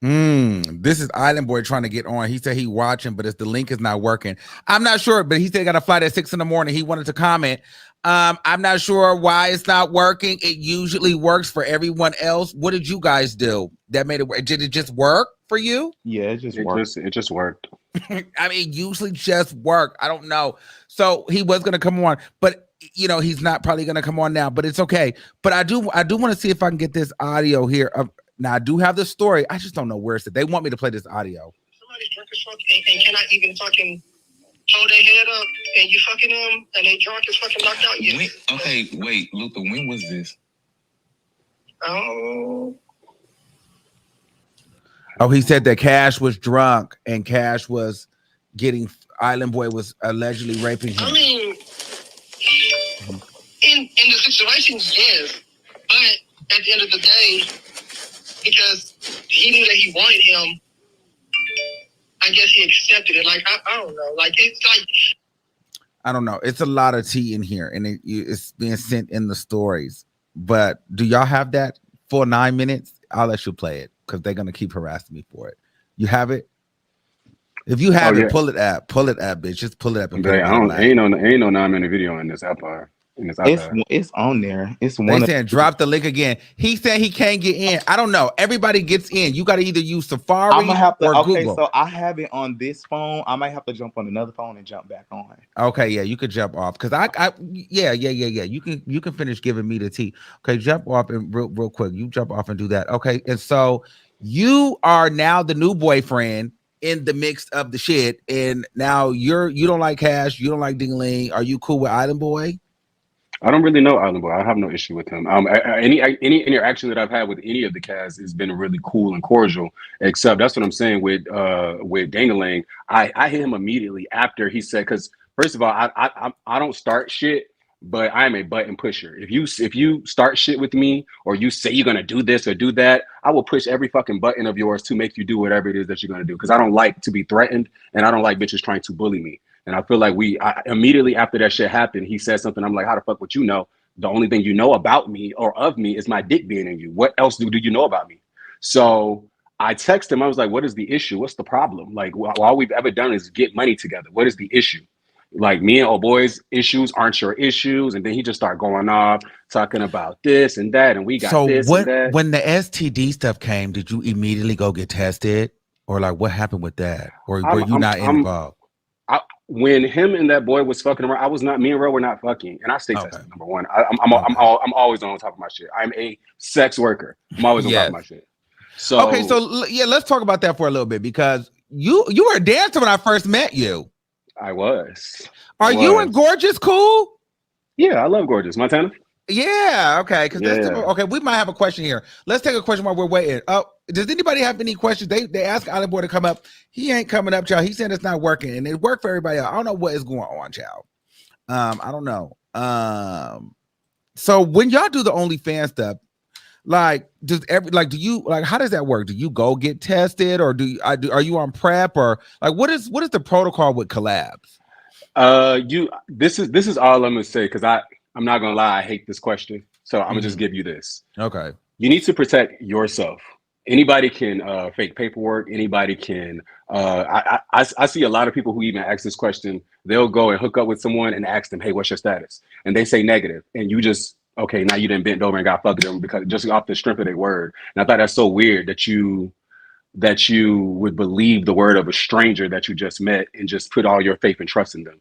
This is Island Boy trying to get on. He said he watching, but the link is not working. I'm not sure, but he said he got a flight at 6 a.m. He wanted to comment. I'm not sure why it's not working. It usually works for everyone else. What did you guys do that made it work? Did it just work for you? Yeah, it just worked. It just worked. I mean, usually just work. I don't know. So he was going to come on, but he's not probably going to come on now, but it's okay. But I do want to see if I can get this audio here. Now, I do have the story. I just don't know where it's at. They want me to play this audio. Somebody drunk as fuck and cannot even fucking hold their head up, and you fucking them, and they drunk as fucking knocked out. Okay, wait, Luther, when was this? Oh, he said that Cash was drunk and Cash was Island Boy was allegedly raping him. I mean, in the situation, yes, but at the end of the day, because he knew that he wanted him, I guess he accepted it. Like, I don't know. Like, it's like, I don't know. It's a lot of tea in here, and it's being sent in the stories. But do y'all have that for 9 minutes? I'll let you play it, because they're going to keep harassing me for it. You have it? If you have it, pull it up, bitch. Just pull it up. And ain't no 9-minute video in this empire. It's on there. It's one. They saying drop the link again. He said he can't get in. I don't know. Everybody gets in. You got to either use Safari or Google. So I have it on this phone. I might have to jump on another phone and jump back on. Okay, yeah, you could jump off, because yeah. You can finish giving me the tea. Okay, jump off and real quick. You jump off and do that. Okay, and so you are now the new boyfriend in the mix of the shit, and now you don't like Cash, you don't like Ding-a-ling. Are you cool with Island Boy? I don't really know Island Boy. I have no issue with him. Any interaction that I've had with any of the cast has been really cool and cordial. Except that's what I'm saying with Ding-a-ling. I hit him immediately after he said, because first of all, I don't start shit, but I'm a button pusher. If you start shit with me, or you say you're gonna do this or do that, I will push every fucking button of yours to make you do whatever it is that you're gonna do. Because I don't like to be threatened, and I don't like bitches trying to bully me. And I feel like immediately after that shit happened, he said something. I'm like, how the fuck would you know? The only thing you know about me or of me is my dick being in you. What else do you know about me? So I texted him. I was like, what is the issue? What's the problem? Like, all we've ever done is get money together. What is the issue? Like me and old boy's issues aren't your issues, and then he just start going off talking about this and that, and we got So this and that. when the STD stuff came, did you immediately go get tested, or like what happened with that, or were you not involved? When him and that boy was fucking around, I was not. Me and Ro were not fucking, and I stay tested. Number one, I'm always on top of my shit. I'm a sex worker. I'm always on top of my shit. So okay, so yeah, let's talk about that for a little bit because you were a dancer when I first met you. I was. Are you and Gorgeous cool? Yeah, I love Gorgeous. Montana? Yeah, okay. Okay, we might have a question here. Let's take a question while we're waiting. Oh, does anybody have any questions? They asked Island Boy to come up. He ain't coming up, child. He said it's not working, and it worked for everybody else. I don't know what is going on, child. I don't know. So when y'all do the OnlyFans stuff, like do you how does that work? Do you go get tested, or are you on prep, or like what is the protocol with collabs? This is all I'm gonna say because I'm not gonna lie, I hate this question. So I'm gonna just give you this. Okay. You need to protect yourself. Anybody can fake paperwork, anybody can I see a lot of people who even ask this question, they'll go and hook up with someone and ask them, hey, what's your status? And they say negative. And you just okay, now you didn't bend over and got fucked them because just off the strength of their word. And I thought that's so weird that you would believe the word of a stranger that you just met and just put all your faith and trust in them.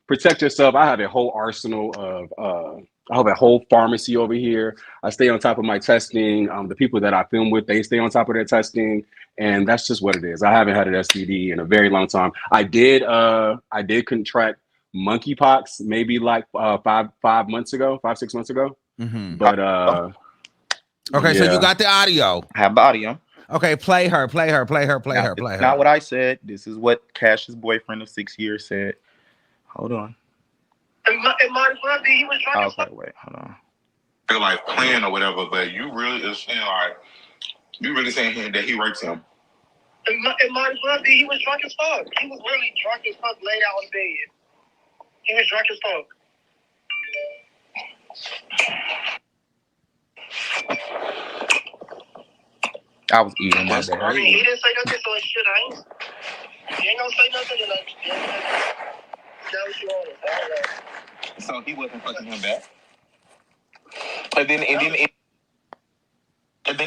Protect yourself. I have a whole arsenal of I have a whole pharmacy over here. I stay on top of my testing. The people that I film with, they stay on top of their testing, and that's just what it is. I haven't had an STD in a very long time. I did contract monkeypox maybe like 6 months ago. Mm-hmm. But okay, so you got the audio. I have the audio. Okay, play her. Not what I said. This is what Cash's boyfriend of 6 years said. Hold on. It might as well be. He was drunk as fuck. Wait, hold on. Feel like playing or whatever, but you really is saying like you really saying that he rapes him. It might as well be. He was drunk as fuck. He was really drunk as fuck, laid out in bed. He was drunk as fuck. I was eating my bad. I mean, he didn't say nothing, so it's shit. He ain't gonna say nothing. That was you on it. I don't know. So he wasn't fucking him back. And then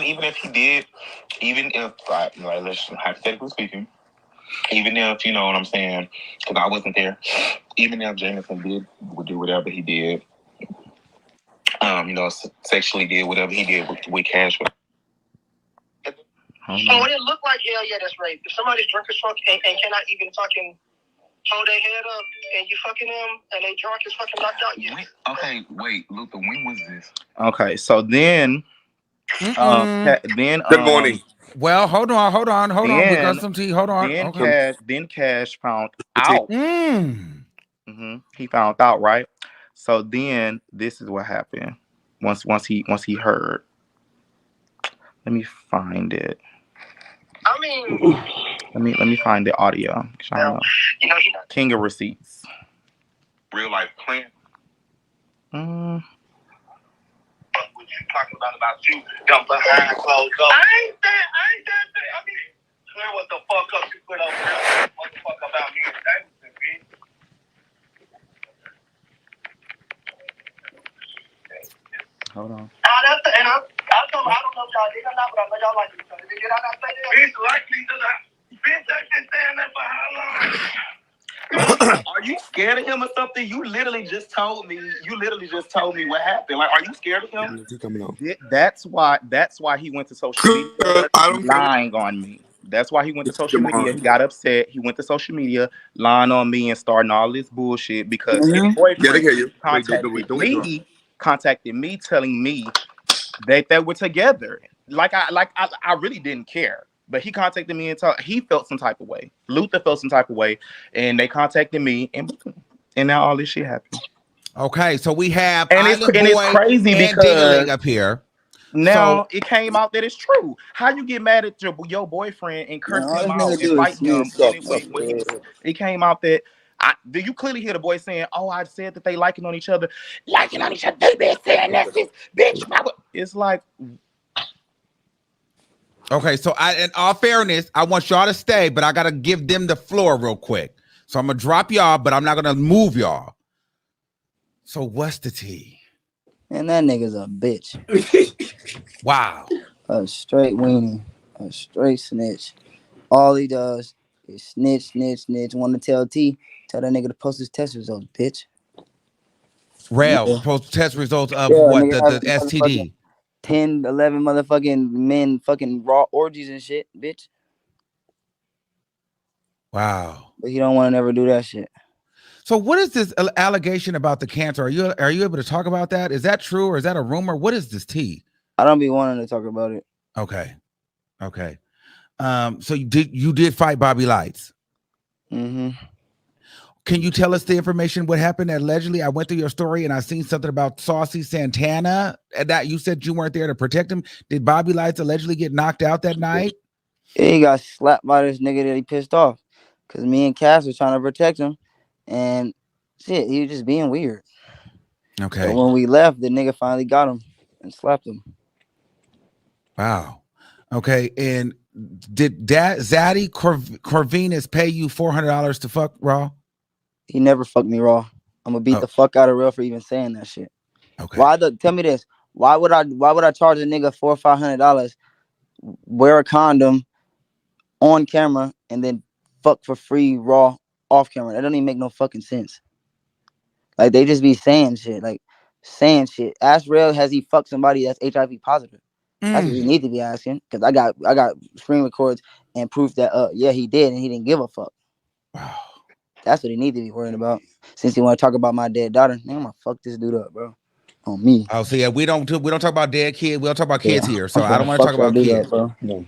even if he did, even if like let's hypothetically speaking, even if you know what I'm saying, because I wasn't there, even if Jameson would do whatever he did, sexually did whatever he did with Cash. Oh, it didn't look like hell yeah, that's rape. If somebody's drunk as fuck and cannot even fucking hold their head up and you fucking them and they drunk as fucking knocked out, yeah. Okay, wait, Luther, when was this? Okay, so then Good morning. Well, hold on. We got some tea. Hold on. Then Cash found out. He found out, right? So then this is what happened. Once he heard. Let me find it. I mean, let me find the audio. King of receipts. Real life plan. What you talking about you? Dump behind closed doors. I ain't that. I mean, clear what the fuck up you put over there. What the fuck about me? That bitch. Hold on. I don't know y'all did or not, but I know y'all like each other. Did I not say that? Bitch, like each other. Bitch, I can stand there for how long? Are you scared of him or something? You literally just told me what happened. Like, are you scared of him? That's why he went to social media lying on me. That's why he went to social media. He got upset. He went to social media lying on me and starting all this bullshit because his boyfriend contacted me telling me that they were together. Like I really didn't care. But he contacted me and he felt some type of way. Luther felt some type of way. And they contacted me and now all this shit happened. Okay, so we have it's crazy because up here. Now it came out that it's true. How you get mad at your boyfriend and curse him out and fight him? It came out that do you clearly hear the boy saying, "Oh, I said that they liking on each other. They been saying that's this bitch." It's like, okay, so in all fairness, I want y'all to stay, but I gotta give them the floor real quick. So I'm gonna drop y'all, but I'm not gonna move y'all. So what's the tea? And that nigga's a bitch. Wow. A straight weenie. A straight snitch. All he does is snitch. Want to tell T, tell that nigga to post his test results, bitch. Rail, Yeah. post test results of Yeah, what? nigga The has STD. 10, 11 motherfucking men fucking raw orgies and shit, bitch. Wow. But he don't want to never do that shit. So what is this allegation about the cancer? Are you able to talk about that? Is that true or is that a rumor? What is this tea? I don't be wanting to talk about it. Okay. So you did fight Bobby Lights. Mm-hmm. Can you tell us the information? What happened? Allegedly, I went through your story and I seen something about Saucy Santana. And that you said you weren't there to protect him. Did Bobby Lights allegedly get knocked out that night? Yeah, he got slapped by this nigga that he pissed off. Cause me and Cass was trying to protect him. And shit, he was just being weird. Okay. So when we left, the nigga finally got him and slapped him. Wow. Okay. And did Zaddy Corvinus pay you $400 to fuck Raw? He never fucked me raw. I'm gonna beat the fuck out of Real for even saying that shit. Okay. Tell me this? Why would I charge a nigga $400 or $500, wear a condom on camera, and then fuck for free raw off camera? That don't even make no fucking sense. Like they just be saying shit. Ask Real, has he fucked somebody that's HIV positive? That's what you need to be asking. Cause I got screen records and proof that yeah, he did and he didn't give a fuck. Wow. That's what he need to be worrying about. Since he want to talk about my dead daughter, man, I'm gonna fuck this dude up, bro. On me. Oh, so yeah, we don't talk about dead kids. We don't talk about kids here. So I don't want to talk about kids. Up, bro.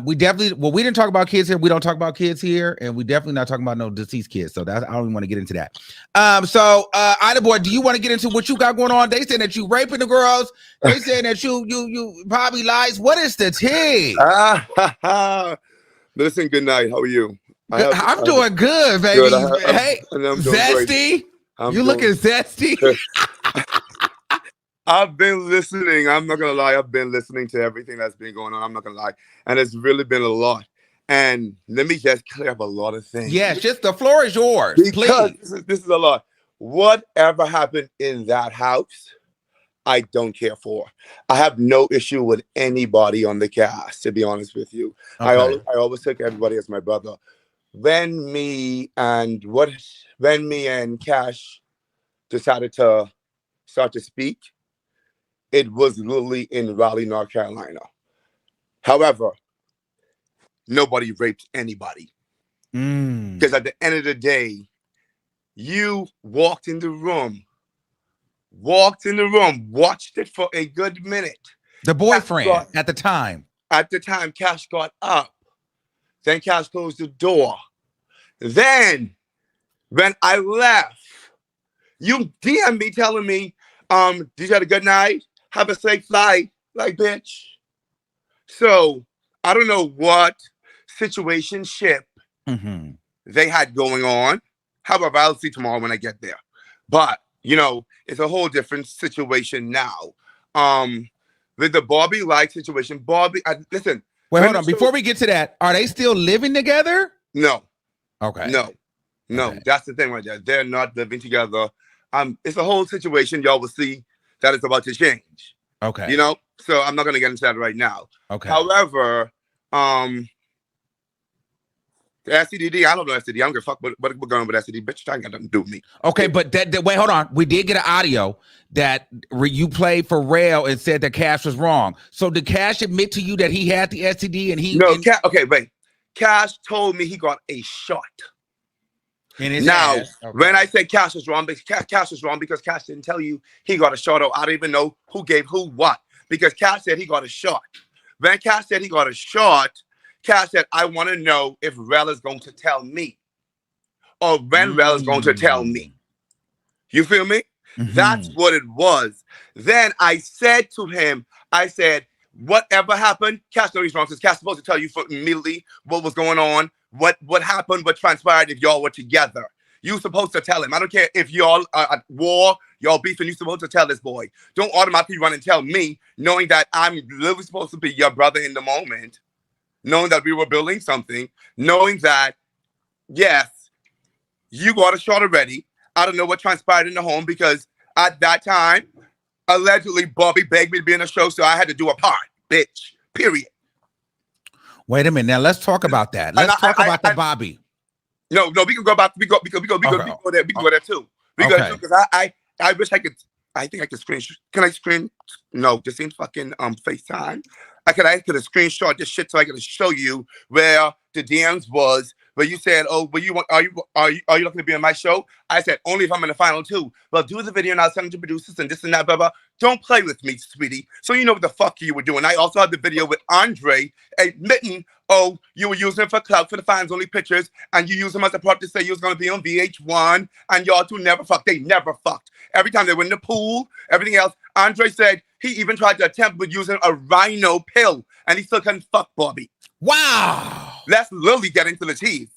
We didn't talk about kids here. We don't talk about kids here, and we definitely not talking about no deceased kids. So I don't even want to get into that. So Ida boy, do you want to get into what you got going on? They saying that you raping the girls. They saying that you Bobby Lies. What is the tea? Listen, good night. How are you? I'm doing good, baby. Good. Hey, zesty. You looking zesty. I've been listening. I'm not gonna lie. I've been listening to everything that's been going on. I'm not gonna lie, and it's really been a lot. And let me just clear up a lot of things. Yes, just the floor is yours. Because please. This is a lot. Whatever happened in that house, I don't care for. I have no issue with anybody on the cast, to be honest with you. Okay. I always took everybody as my brother. When me and Cash decided to start to speak, it was literally in Raleigh, North Carolina. However, nobody raped anybody. Because at the end of the day, you walked in the room, watched it for a good minute. The boyfriend at the time. At the time, Cash got up. Then Cash closed the door. Then, when I left, you DM me telling me, did you have a good night? Have a safe flight? Like, bitch. So, I don't know what situationship they had going on. However, I'll see tomorrow when I get there. But, it's a whole different situation now. With the Bobby Light situation, listen. Wait, hold on. Before we get to that, are they still living together? No. Okay. No. Okay. That's the thing right there. They're not living together. It's a whole situation. Y'all will see that it's about to change. Okay. So I'm not going to get into that right now. Okay. However, the STD, I don't know STD. I don't give a fuck what going on with STD. Bitch, that ain't got nothing to do with me. Okay, but wait, hold on. We did get an audio that you played for Rail and said that Cash was wrong. So did Cash admit to you that he had the STD and he... No, okay, wait. Cash told me he got a shot. Now, when I say Cash was wrong, Cash was wrong because Cash didn't tell you he got a shot, or I don't even know who gave who what. Because Cash said he got a shot. When Cash said he got a shot, Cash said, I want to know if Rel is going to tell me. Or when Rel is going to tell me. You feel me? That's what it was. Then I said to him, whatever happened, Cash knows he's wrong. Because Cash is supposed to tell you immediately what was going on, what happened, what transpired if y'all were together. You supposed to tell him. I don't care if y'all are at war, y'all beefing, you supposed to tell this boy. Don't automatically run and tell me, knowing that I'm literally supposed to be your brother in the moment, knowing that we were building something, knowing that, yes, You got a shot already. I don't know what transpired in the home because at that time, allegedly, Bobby begged me to be in the show, so I had to do a part, bitch. Period. Wait a minute. Now let's talk about that. Let's talk about the Bobby. No, we can go back. We go there. We can go there too. We go because I wish I could. I think I could screen. Can I screen? No, this ain't fucking FaceTime. I could have screenshot this shit so I could show you where the DMs was. Where you said, "Oh, are you looking to be on my show?" I said, "Only if I'm in the final two." Well, do the video and I'll send it to producers and this and that, blah blah. Don't play with me, sweetie. So you know what the fuck you were doing. I also had the video with Andre admitting, "Oh, you were using it for clout for the fans only pictures, and you used them as a prop to say you was gonna be on VH1, and y'all two never fucked. They never fucked. Every time they were in the pool, everything else." Andre said he even tried to attempt with using a rhino pill, and he still couldn't fuck Bobby. Wow. Let's literally get into the tease.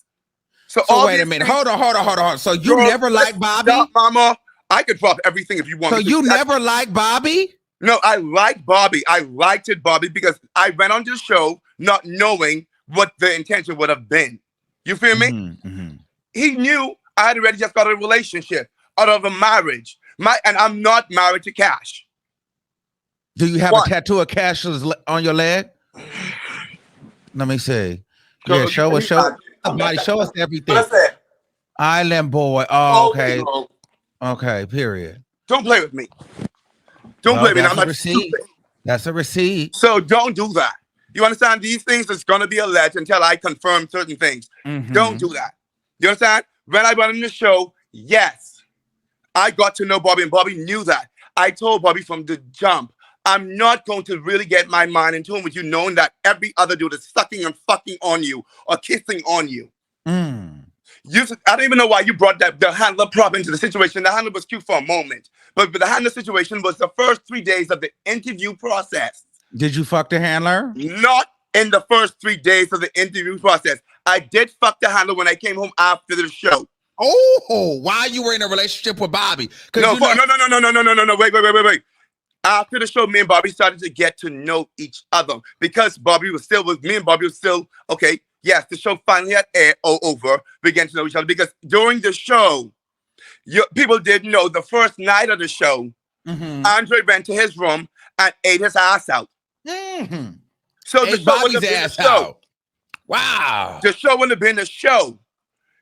So wait a minute. Hold on. So you never liked Bobby? Stop, mama. I could drop everything if you want. So you never liked Bobby? No, I liked Bobby. I liked it, Bobby, because I went on the show not knowing what the intention would have been. You feel me? Mm-hmm. He knew I had already just got a relationship out of a marriage. And I'm not married to Cash. Do you have a tattoo of Cash on your leg? Let me see. Yeah, show us everything. What's that? Island boy. Oh, okay. Okay, period. Don't play with me. Don't play with me. I'm not stupid. That's a receipt. So don't do that. You understand? These things is going to be alleged until I confirm certain things. Mm-hmm. Don't do that. You understand? When I went on the show, yes, I got to know Bobby, and Bobby knew that. I told Bobby from the jump, I'm not going to really get my mind in tune with you knowing that every other dude is sucking and fucking on you or kissing on you. Mm. I don't even know why you brought the handler prop into the situation. The handler was cute for a moment. But the handler situation was the first 3 days of the interview process. Did you fuck the handler? Not in the first 3 days of the interview process. I did fuck the handler when I came home after the show. Oh, while you were in a relationship with Bobby? No. Wait. After the show, me and Bobby started to get to know each other because Bobby was still with me and Bobby was still, okay, yes, the show finally had air over, began to know each other because during the show, people didn't know the first night of the show, Andre went to his room and ate his ass out. Mm-hmm. So the show wouldn't have been the show. Wow. The show wouldn't have been the show.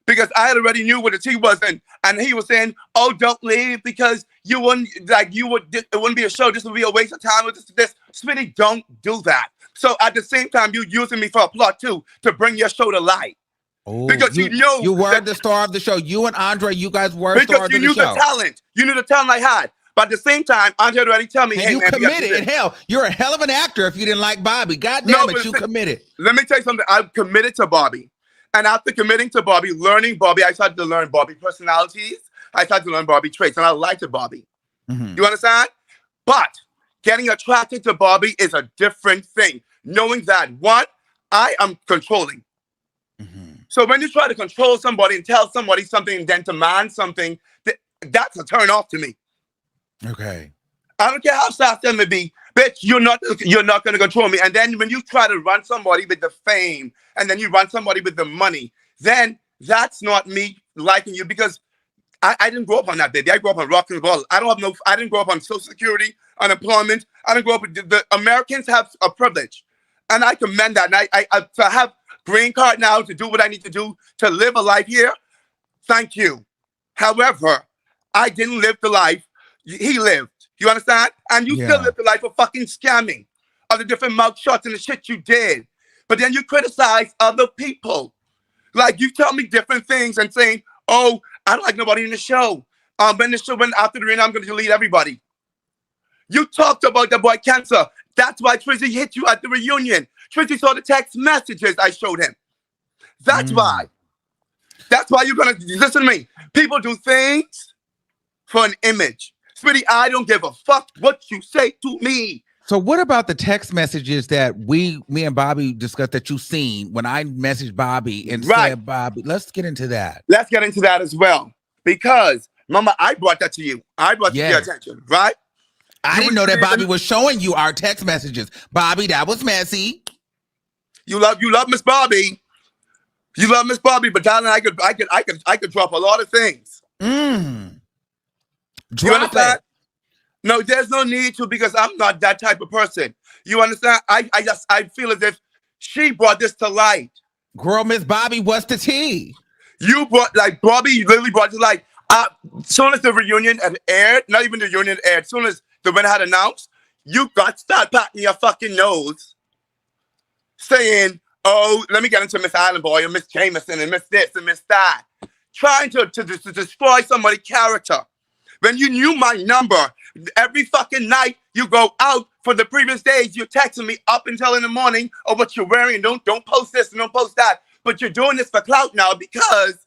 Because I had already knew what the tea was, and he was saying, "Oh, don't leave because it wouldn't be a show. This would be a waste of time with this." Smitty, don't do that. So at the same time, you using me for a plot too to bring your show to light. Oh, because you were the star of the show. You and Andre, you guys were stars of the show. Because you knew the talent. You knew the talent I had. But at the same time, Andre already told me, and "Hey, you man, committed." And hell, you're a hell of an actor if you didn't like Bobby. God damn it, you committed. Let me tell you something. I'm committed to Bobby. And after committing to Bobby, learning Bobby, I started to learn Bobby personalities. I started to learn Bobby traits, and I liked Bobby. Mm-hmm. You understand? But getting attracted to Bobby is a different thing. Knowing that, one, I am controlling. Mm-hmm. So when you try to control somebody and tell somebody something and then demand something, that's a turn off to me. Okay. I don't care how fast that may be. Bitch, you're not going to control me. And then when you try to run somebody with the fame and then you run somebody with the money, then that's not me liking you because I didn't grow up on that, baby. I grew up on rock and roll. I didn't grow up on Social Security, unemployment. I didn't grow up with the Americans have a privilege. And I commend that. And I to have green card now to do what I need to do to live a life here. Thank you. However, I didn't live the life he lived. You understand? And you still live the life of fucking scamming, of the different mouth shots and the shit you did. But then you criticize other people. Like you tell me different things and saying, "Oh, I don't like nobody in the show. When the show went after the reunion, I'm going to delete everybody." You talked about the boy Cancer. That's why Trizzy hit you at the reunion. Trizzy saw the text messages I showed him. That's why. That's why you're going to listen to me. People do things for an image. Smitty, I don't give a fuck what you say to me. So what about the text messages that me and Bobby discussed that you seen when I messaged Bobby and said, Bobby, let's get into that. Let's get into that as well. Because, Mama, I brought that to you. I brought it to your attention, right? I didn't know that Bobby was showing you our text messages. Bobby, that was messy. You love Miss Bobby. You love Miss Bobby, but darling, I could drop a lot of things. Drop it. No, there's no need to because I'm not that type of person. You understand? I feel as if she brought this to light. Girl, Miss Bobby, what's the tea? You brought, like, Bobby, you literally brought to light. Soon as the reunion had aired, not even the reunion aired, soon as the winner had announced, you got to start patting your fucking nose, saying, oh, let me get into Miss Island Boy and Miss Jameson and Miss this and Miss that. Trying to destroy somebody's character. When you knew my number, every fucking night you go out for the previous days, you're texting me up until in the morning of what you're wearing. Don't post this and don't post that. But you're doing this for clout now because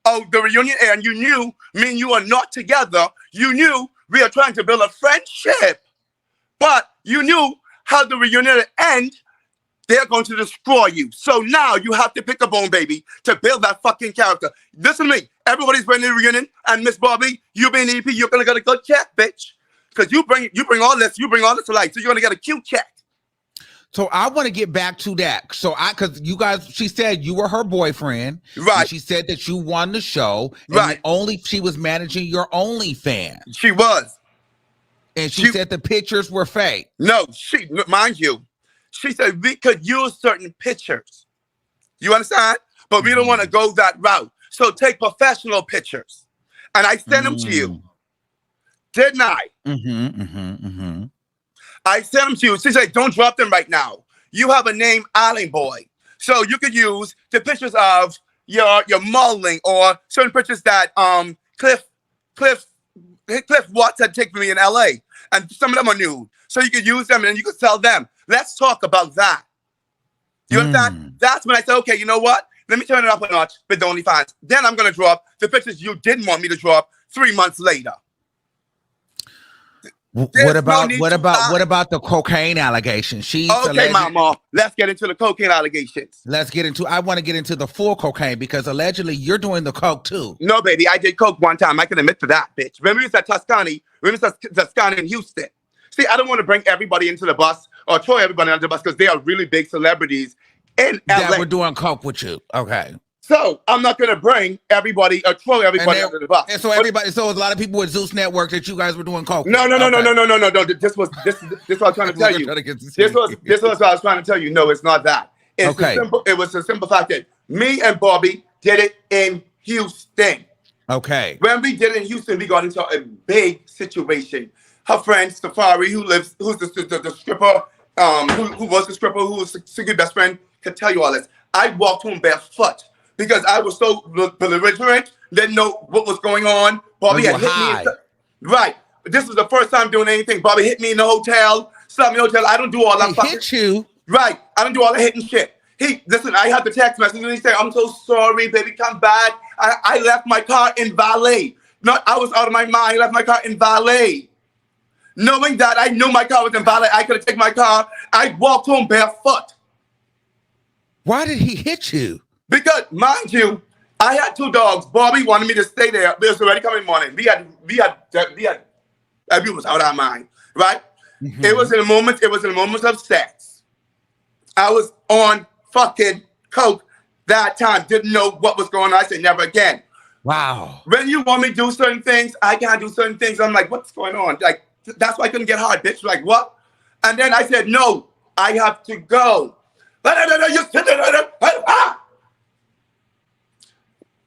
of the reunion air, and you knew me and you are not together. You knew we are trying to build a friendship. But you knew how the reunion would end. They're going to destroy you. So now you have to pick a bone, baby, to build that fucking character. Listen to me. Everybody's bringing the reunion, and Miss Bobby, you being EP, you're gonna get a good check, bitch. Because you bring all this to life. So you're gonna get a cute check. So I want to get back to that. So because you guys, she said you were her boyfriend. Right. She said that you won the show. And right. She was managing your OnlyFans. She was. And she said the pictures were fake. No, mind you, she said we could use certain pictures. You understand? But we don't want to go that route. So take professional pictures. And I sent them to you. Didn't I? I sent them to you. She said, don't drop them right now. You have a name, Island Boy. So you could use the pictures of your modeling or certain pictures that Cliff Watts had taken me in LA. And some of them are nude. So you could use them and then you could sell them. Let's talk about that. You understand? That's when I said, okay, you know what? Let me turn it up a notch with the OnlyFans. Then I'm going to drop the pictures you didn't want me to drop 3 months later. What about the cocaine allegations? Okay, mama. Let's get into the cocaine allegations. I want to get into the full cocaine because allegedly you're doing the coke too. No, baby, I did coke one time. I can admit to that, bitch. Remember we was at Tuscany in Houston. See, I don't want to bring everybody into the bus or throw everybody under the bus because they are really big celebrities in LA. That we're doing coke with you. Okay. So I'm not gonna bring everybody or throw everybody under the bus. And so so a lot of people with Zeus Network that you guys were doing coke. No. This what I was trying to tell you. This was what I was trying to tell you. No, it's not that. It was a simple fact that me and Bobby did it in Houston. Okay. When we did it in Houston, we got into a big situation. Her friend Safari, who's the stripper, who was the stripper, who was Siggy's best friend, could tell you all this. I walked home barefoot because I was so belligerent, didn't know what was going on. Bobby had hit me. Right. This was the first time doing anything. Bobby hit me in the hotel, slapped me in the hotel. I don't do all that. He hit you. Right. I don't do all the hitting shit. Listen, I had the text message and he said, I'm so sorry, baby, come back. I left my car in valet. I was out of my mind. I left my car in valet. Knowing that I knew my car was in valet, I could have taken my car. I walked home barefoot. Why did he hit you? Because, mind you, I had 2 dogs. Bobby wanted me to stay there. It was already coming morning. We was out of our mind, right? It was in the moments of sex. I was on fucking coke that time. Didn't know what was going on. I said never again. Wow. When you want me to do certain things, I can't do certain things. I'm like, what's going on? Like, that's why I couldn't get hard, bitch. Like, what? And then I said, no, I have to go.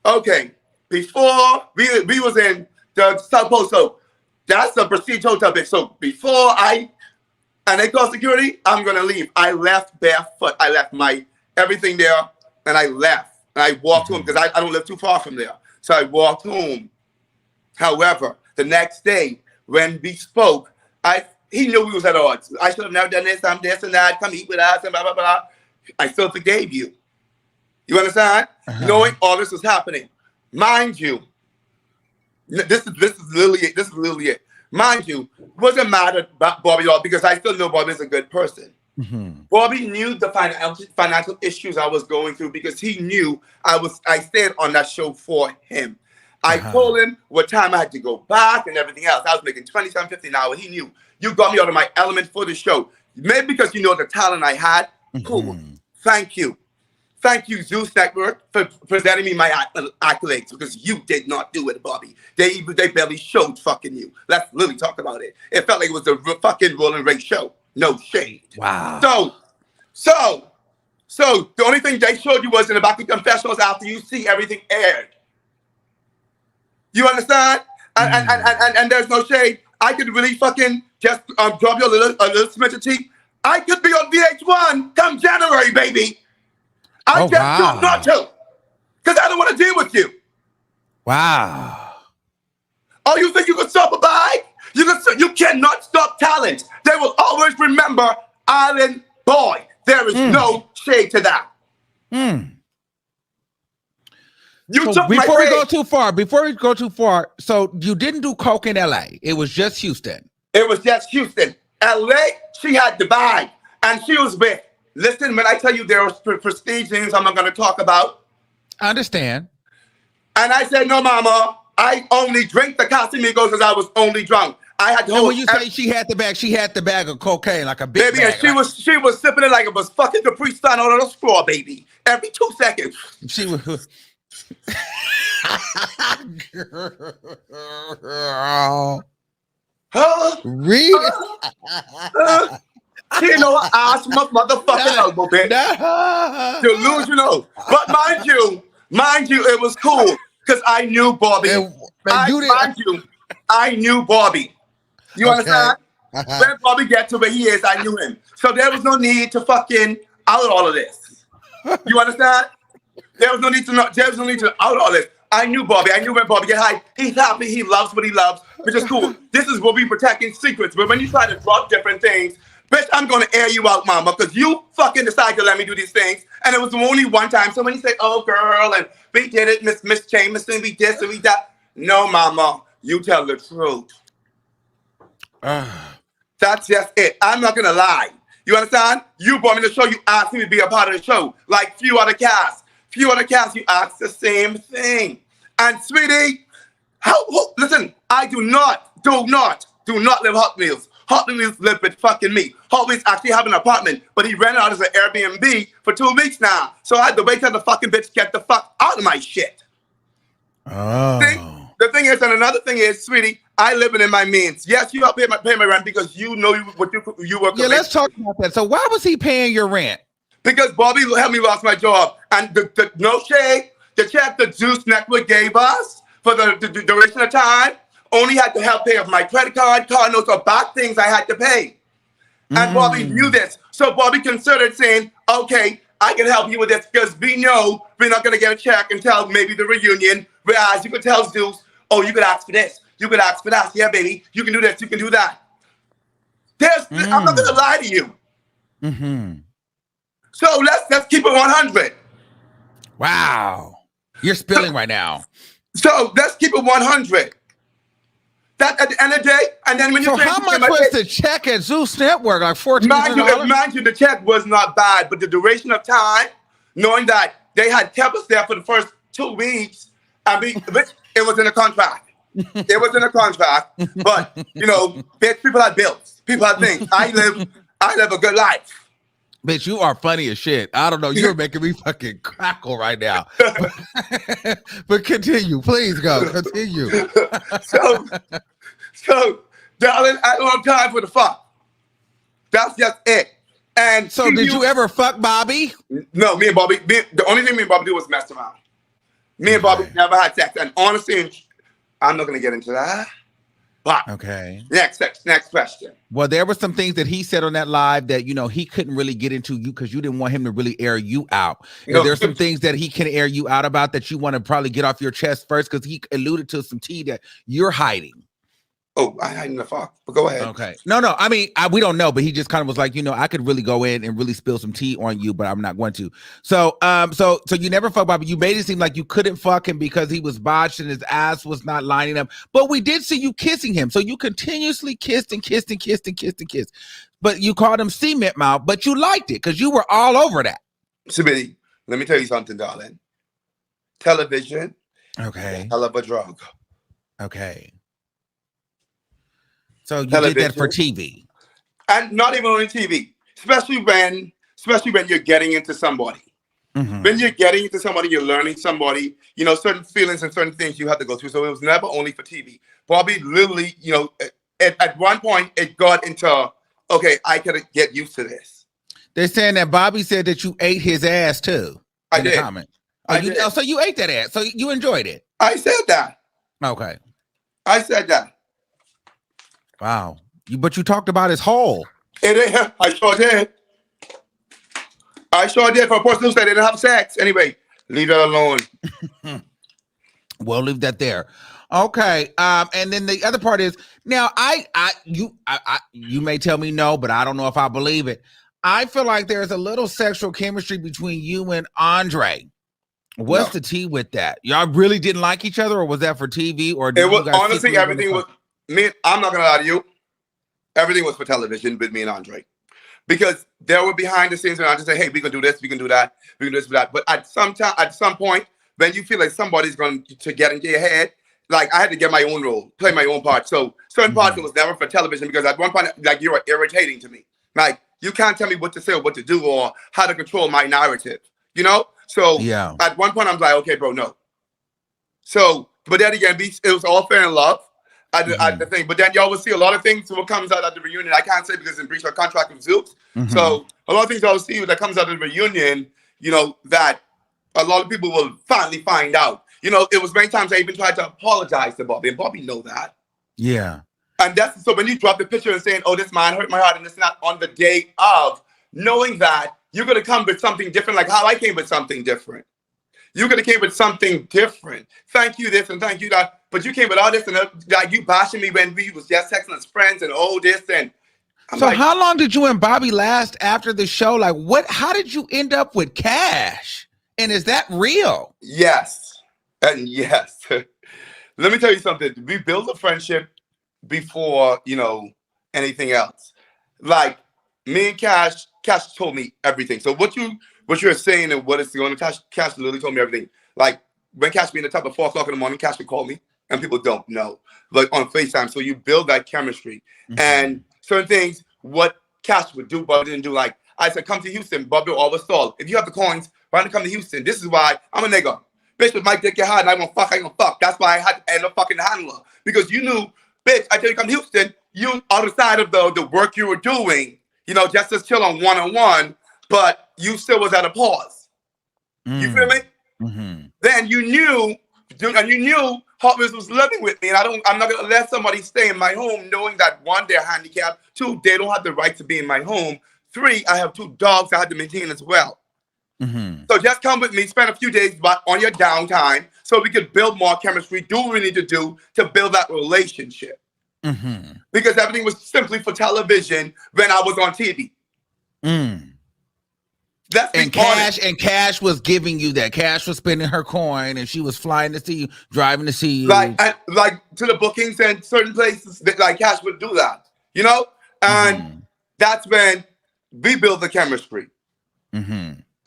Okay, before we was in the South Pole, so that's the Prestige Hotel, bitch. So before and they call security, I'm gonna leave. I left barefoot. I left my everything there, and I left. And I walked home because I don't live too far from there. So I walked home. However, the next day when we spoke, he knew we was at odds. I should have never done this. I'm this and that. Come eat with us and blah blah blah. I still forgave you. You understand? Knowing all this was happening, mind you, this is literally it. Mind you, it wasn't mad about Bobby at all because I still know Bobby is a good person. Bobby knew the financial issues I was going through because he knew I stayed on that show for him. I told him what time I had to go back and everything else. I was making $27.50 an hour. He knew you got me out of my element for the show. Maybe because you know the talent I had. Cool. Thank you. Thank you, Zeus Network, for presenting me my accolades, because you did not do it, Bobby. They barely showed fucking you. Let's really talk about it. It felt like it was a fucking Rolling Ray show. No shade. Wow. So the only thing they showed you was in the back of confessionals after you see everything aired. You understand? And there's no shade. I could really fucking just drop you a little smidge of tea. I could be on VH1 come January, baby. I just choose not to, because I don't want to deal with you. Wow. Oh, you think you can stop a bag? You cannot stop talent. They will always remember Island Boy. There is no shade to that. So before we go too far, so you didn't do coke in LA. It was just Houston. It was just Houston. LA, she had the bag. And she was with, listen, when I tell you there was prestige things I'm not going to talk about. I understand. And I said, no, mama, I only drink the Casamigos because I was only drunk. I had to. And when you say she had the bag of cocaine, like a big baby, bag. And she was sipping it like it was fucking Capri Sun on a straw, baby. Every 2 seconds. She was. Girl. Huh? Really? She know her ass motherfucking elbow, bitch. Delusional. But mind you, it was cool because I knew Bobby. I knew Bobby. You understand? When Bobby get to where he is, I knew him. So there was no need to fucking out all of this. You understand? There was no need to out all this. I knew Bobby. I knew when Bobby get high. He's happy. He loves what he loves, which is cool. This is what we protecting secrets. But when you try to drop different things, bitch, I'm going to air you out, mama, because you fucking decided to let me do these things. And it was only one time. So when you say, oh, girl, and we did it, Miss Jameson, we this and we that. No, mama, you tell the truth. That's just it. I'm not going to lie. You understand? You brought me to the show. You asked me to be a part of the show. Like few other casts, you asked the same thing. And sweetie, listen, I do not live Hot Wheels. Hot Wheels live with fucking me. Hot Wheels actually have an apartment, but he rented out as an Airbnb for 2 weeks now. So I had to wait till the fucking bitch get the fuck out of my shit. Oh. See? The thing is, and another thing is, sweetie, I live in my means. Yes, you help pay my rent because you know what you work. Yeah, let's talk about that. So why was he paying your rent? Because Bobby helped me lost my job. And the no shade, the check the Zeus Network gave us for the duration of time only had to help pay off my credit card notes, or back things I had to pay. And Bobby knew this. So Bobby considered saying, okay, I can help you with this because we know we're not going to get a check until maybe the reunion. Whereas you could tell Zeus, oh, you could ask for this. You could ask for that. Yeah, baby. You can do this. You can do that. I'm not going to lie to you. So let's keep it 100. Wow. You're spilling right now. So let's keep it 100. That at the end of the day, and then when you how much was the check at Zeus Network? Like $1,400? Mind you, the check was not bad, but the duration of time, knowing that they had kept us there for the first 2 weeks, it was in a contract. It was in a contract, but you know, people had bills, people had things. I live a good life. Bitch, you are funny as shit. I don't know. You're making me fucking crackle right now. But continue. Please go. Continue. So, darling, I don't have time for the fuck. That's just it. And so did you ever fuck Bobby? No, me and Bobby, the only thing me and Bobby do was mess around. Me and Bobby never had sex. And honestly, I'm not going to get into that. But okay. Next question. Well, there were some things that he said on that live that, you know, he couldn't really get into you because you didn't want him to really air you out. No. There's some things that he can air you out about that you want to probably get off your chest first because he alluded to some tea that you're hiding. Oh, I hide in the fuck. But go ahead. Okay. No. I mean, we don't know, but he just kind of was like, you know, I could really go in and really spill some tea on you, but I'm not going to. So you never fuck Bobby. You made it seem like you couldn't fuck him because he was botched and his ass was not lining up. But we did see you kissing him. So you continuously kissed and kissed and kissed and kissed and kissed. But you called him cement mouth, but you liked it because you were all over that. Smitty, let me tell you something, darling. Television. Okay. Hell of a drug. Okay. So you did that for TV, and not even only TV, especially when you're getting into somebody. When you're getting into somebody, you're learning somebody, you know, certain feelings and certain things you have to go through. So it was never only for TV. Bobby literally, you know, at one point it got into, okay, I could get used to this. They're saying that Bobby said that you ate his ass too. I did. So you ate that ass. So you enjoyed it. I said that. Okay. I said that. Wow. But you talked about his hole. I sure did. I sure did. For a person who said they didn't have sex. Anyway, leave that alone. We'll leave that there. Okay. And then the other part is now you may tell me no, but I don't know if I believe it. I feel like there's a little sexual chemistry between you and Andre. What's the tea with that? Y'all really didn't like each other, or was that for TV? Or it was honestly everything was me. I'm not gonna lie to you. Everything was for television with me and Andre. Because there were behind the scenes and I just say, hey, we can do this, we can do that, we can do this, that. But at some point, when you feel like somebody's going to get into your head, like I had to get my own role, play my own part. So certain parts was never for television because at one point, like you were irritating to me. Like you can't tell me what to say or what to do or how to control my narrative, you know? So at one point, I'm like, okay, bro, no. So, but then again, it was all fair and love. The thing, but then you always see a lot of things what comes out at the reunion. I can't say because in breach of contract with Zeus. So a lot of things I will see that comes out of the reunion, you know, that a lot of people will finally find out. You know, it was many times I even tried to apologize to Bobby, and Bobby know that. Yeah. And that's so when you drop the picture and saying, oh, this man hurt my heart, and it's not on the day of, knowing that you're gonna come with something different, like how I came with something different. You could have came with something different. Thank you this and thank you that. But you came with all this and like you bashing me when we was just texting as friends and all this and. So like, how long did you and Bobby last after the show? Like how did you end up with Cash? And is that real? Yes. And yes. Let me tell you something. We built a friendship before, you know, anything else. Like me and Cash told me everything. So what you're saying and what it's going to Cash literally told me everything. Like when Cash be in the top of 4 o'clock in the morning, Cash would call me and people don't know. Like on FaceTime. So you build that chemistry. And certain things, what Cash would do, Bobby didn't do. Like I said, come to Houston, Bobby will always stall. If you have the coins, why don't you come to Houston? This is why I'm a nigga. Bitch, with my dick get hard and I gonna fuck. That's why I had to end up fucking the handler. Because you knew, bitch, I tell you come to Houston, you on the side of the work you were doing, you know, just as chill on one-on-one, but you still was at a pause. You feel me? Then you knew Hot Wheels was living with me, and I'm not gonna let somebody stay in my home knowing that 1, they're handicapped, 2, they don't have the right to be in my home, 3, I have 2 dogs I had to maintain as well. So just come with me, spend a few days on your downtime so we could build more chemistry, do what we need to do to build that relationship. Because everything was simply for television when I was on TV. Cash was giving you that. Cash was spending her coin and she was flying to see you, driving to see you. Like to the bookings and certain places that like Cash would do that, you know? And that's when we built the chemistry.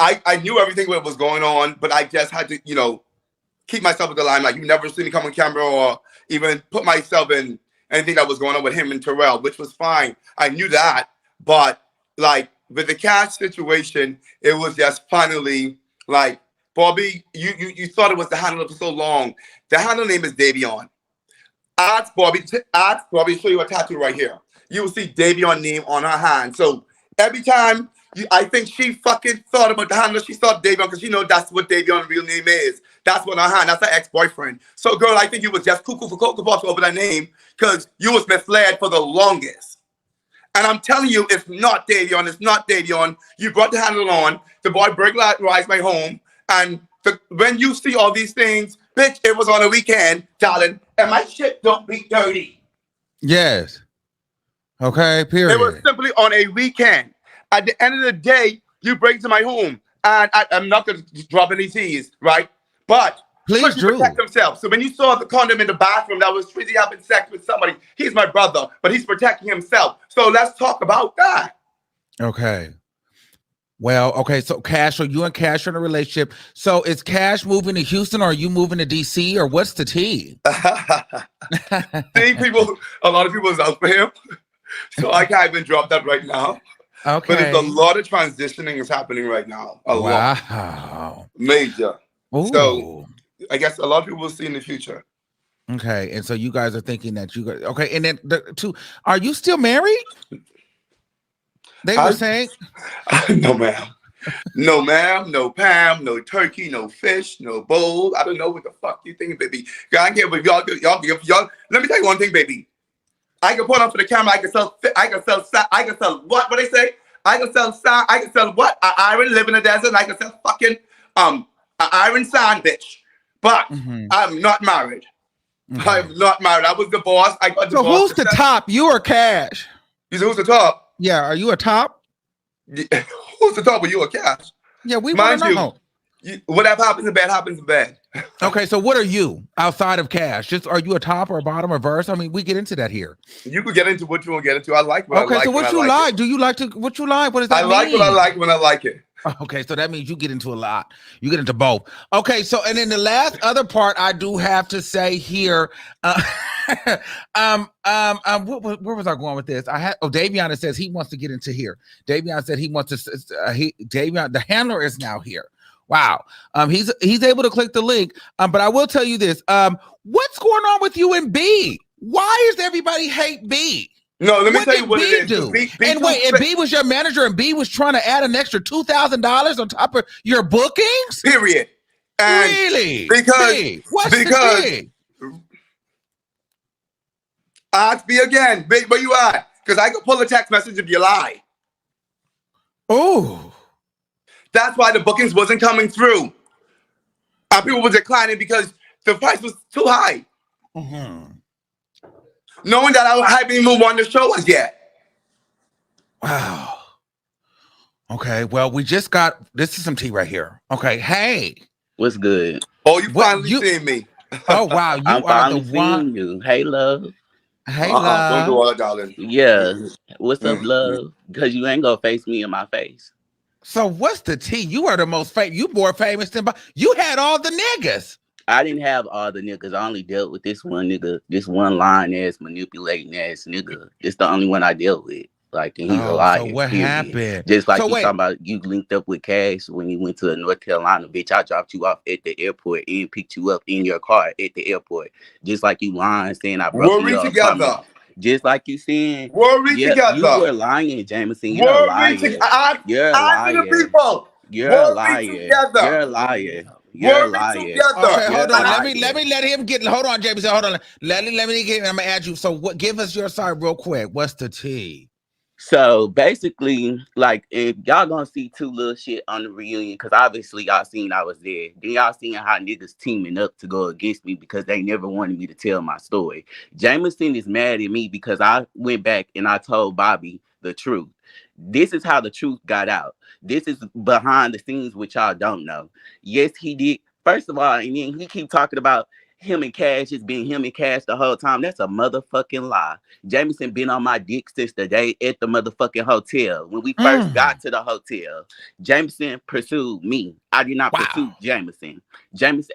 I knew everything what was going on, but I just had to, you know, keep myself at the line. Like you never see me come on camera or even put myself in anything that was going on with him and Terrell, which was fine. I knew that, but like with the Cash situation, it was just finally like, Bobby, you thought it was the handler for so long. The handler name is Davion. Ask Bobby to show you a tattoo right here. You will see Davion name on her hand. So every time I think she fucking thought about the handler, she thought Davion because she know that's what Davion's real name is. That's what her hand. That's her ex-boyfriend. So girl, I think you was just cuckoo for Cocoa Puffs over that name because you was misled for the longest. And I'm telling you, it's not Davion. It's not Davion. You brought the handle on. The boy burglarized my home. And when you see all these things, bitch, it was on a weekend, darling. And my shit don't be dirty. Yes. Okay, period. It was simply on a weekend. At the end of the day, you break into my home. And I'm not going to drop any T's, right? But please protect himself. So when you saw the condom in the bathroom that was freely having sex with somebody, he's my brother, but he's protecting himself. So let's talk about that. Okay. Well, okay. So Cash, so you and Cash are in a relationship. So is Cash moving to Houston or are you moving to DC or what's the tea? See, a lot of people is out for him. So I can't even drop that right now. Okay. But there's a lot of transitioning is happening right now. A lot. Wow. Major. Ooh. So I guess a lot of people will see in the future. Okay, and so you guys are thinking that you guys okay, and then are you still married? They were saying no, ma'am. No, ma'am, no Pam, no turkey, no fish, no bowl. I don't know what the fuck you think, baby. I can't, but y'all. Let me tell you one thing, baby. I can put on for the camera. I can sell what? What they say? I can sell what? An iron, live in the desert. And I can sell fucking an iron sand, bitch. But I'm not married. I'm not married. I was divorced. I got divorced. So who's the top? You or Cash? You said who's the top? Yeah, are you a top? Who's the top? Are you a Cash? Yeah, we want to know. Whatever happens in bed happens in bed. Okay, so what are you outside of Cash? Just are you a top or a bottom or verse? I mean, we get into that here. You could get into what you want to get into. I like what I like. Okay, so what you like? Do you like to what you like? What does that mean? I like what I like when I like it. Okay, so that means you get into a lot. You get into both. Okay, so and then the last other part I do have to say here, where was I going with this? Davion says he wants to get into here. Davion said he wants to. Davion, the handler is now here. Wow. He's able to click the link. But I will tell you this. What's going on with you and B? Why does everybody hate B? No, let me tell you what it is. B and B was your manager, and B was trying to add an extra $2,000 on top of your bookings. Period. And really? Because ask me again, B, where you at? Because I can pull a text message if you lie. Oh, that's why the bookings wasn't coming through. People were declining because the price was too high. Knowing that I haven't even won the show as yet. Wow. Okay, well, we just got this is some tea right here. Okay, hey, what's good? Oh, you finally seen me. Oh wow, you I'm are the finally one. seeing you. Hey, love. Hey, love. Don't do all that, darling. Yeah. What's up, love? Because you ain't gonna face me in my face. So what's the tea? You are the most famous. You more famous than you had all the niggas. I didn't have all the niggas. I only dealt with this one nigga, this one lying ass, manipulating ass nigga. It's the only one I dealt with. Like, and he's a liar. So what happened? Just like you talking about, you linked up with Cash when you went to North Carolina, bitch. I dropped you off at the airport and picked you up in your car at the airport. Just like you lying, saying I broke you up. Together. Just like you saying, together. You were lying, Jameson. You're a liar. You're a liar. You're a liar. You're a liar. You're a liar. Okay, hold on. Let me let him get. Hold on, Jameson. Hold on. Let me get. I'm gonna add you. So, what? Give us your side real quick. What's the tea? So basically, like, if y'all gonna see two little shit on the reunion, because obviously y'all seen I was there. Then y'all seen how niggas teaming up to go against me because they never wanted me to tell my story. Jameson is mad at me because I went back and I told Bobby the truth. This is how the truth got out. This is behind the scenes, which y'all don't know. Yes, he did. First of all, and then he keep talking about him and Cash. It's been him and Cash the whole time. That's a motherfucking lie. Jameson been on my dick since the day at the motherfucking hotel. When we first got to the hotel, Jameson pursued me. I did not pursue Jameson.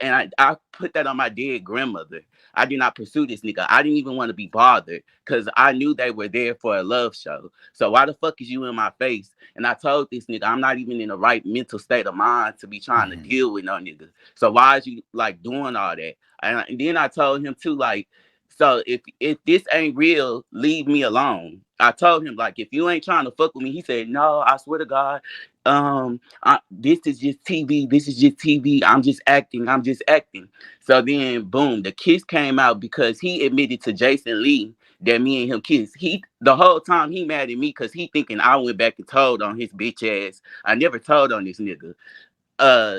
And I put that on my dead grandmother. I did not pursue this nigga. I didn't even want to be bothered because I knew they were there for a love show. So why the fuck is you in my face? And I told this nigga, I'm not even in the right mental state of mind to be trying to deal with no nigga. So why is you like doing all that? And then I told him too, like, so if this ain't real, leave me alone. I told him, like, if you ain't trying to fuck with me, he said, no, I swear to God, this is just TV. This is just TV. I'm just acting. So then, boom, the kiss came out because he admitted to Jason Lee that me and him kissed. The whole time he mad at me because he thinking I went back and told on his bitch ass. I never told on this nigga.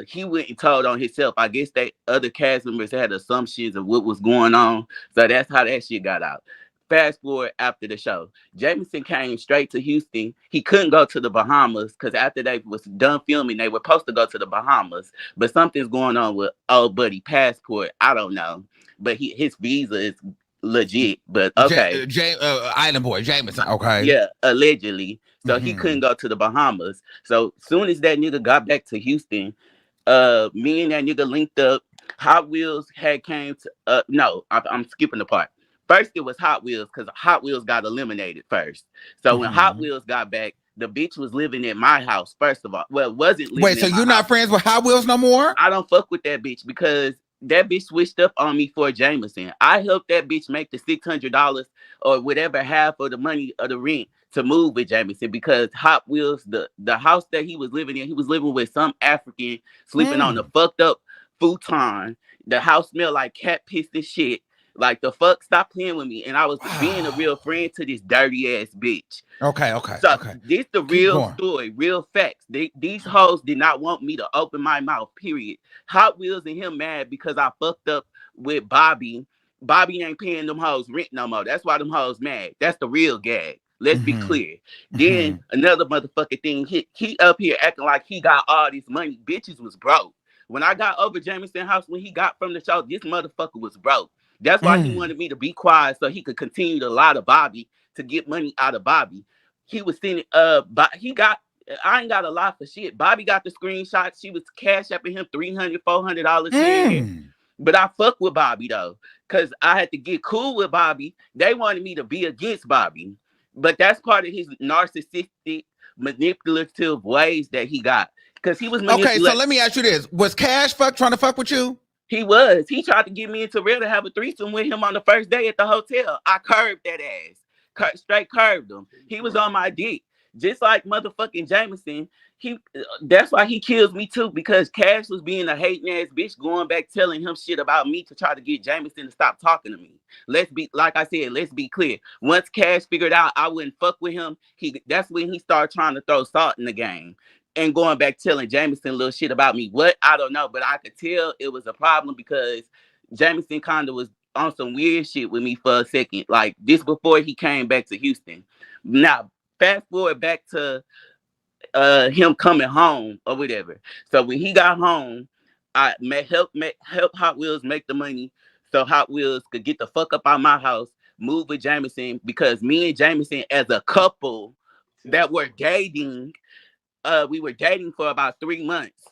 He went and told on himself. I guess they other cast members had assumptions of what was going on. So that's how that shit got out. Fast forward after the show, Jameson came straight to Houston. He couldn't go to the Bahamas because after they was done filming, they were supposed to go to the Bahamas. But something's going on with old buddy passport. I don't know. But his visa is legit. But okay. Island boy, Jameson. Okay. Yeah, allegedly. So he couldn't go to the Bahamas. So soon as that nigga got back to Houston, me and that nigga linked up. Hot Wheels had came to no, I'm skipping the part. First it was Hot Wheels because Hot Wheels got eliminated first. So when Hot Wheels got back, The bitch was living in my house, first of all. Well, wasn't living Wait, so in my you're not friends with Hot Wheels no more? I don't fuck with that bitch because that bitch switched up on me for Jameson. I helped that bitch make the $600 or whatever half of the money of the rent to move with Jameson because Hot Wheels, the house that he was living in, he was living with some African sleeping on the fucked up futon. The house smelled like cat piss and shit. Like the fuck, stop playing with me. And I was being a real friend to this dirty ass bitch. Okay. So this the real story, real facts. These hoes did not want me to open my mouth, period. Hot Wheels and him mad because I fucked up with Bobby. Bobby ain't paying them hoes rent no more. That's why them hoes mad. That's the real gag. Let's be clear. Then another motherfucking thing, he up here acting like he got all this money. Bitches was broke. When I got over Jameson house, when he got from the show, this motherfucker was broke. That's why he wanted me to be quiet so he could continue to lie to Bobby to get money out of Bobby. He was sending but I ain't got a lot for shit. Bobby got the screenshots. She was cash apping him $300, $400. But I fuck with Bobby though, because I had to get cool with Bobby. They wanted me to be against Bobby. But that's part of his narcissistic, manipulative ways that he got. Because he was okay, so let me ask you this. Was Cash trying to fuck with you? He was. He tried to get me into real to have a threesome with him on the first day at the hotel. I curved that ass. Straight curved him. He was on my dick. Just like motherfucking Jameson. That's why he kills me too, because Cash was being a hating ass bitch going back telling him shit about me to try to get Jameson to stop talking to me. Let's be clear. Once Cash figured out I wouldn't fuck with him, that's when he started trying to throw salt in the game and going back telling Jameson little shit about me. What? I don't know, but I could tell it was a problem because Jameson kind of was on some weird shit with me for a second. Like this before he came back to Houston. Now, fast forward back to him coming home or whatever. So when he got home, I helped Hot Wheels make the money so Hot Wheels could get the fuck up out of my house, move with Jameson, because me and Jameson as a couple that were dating, we were dating for about 3 months.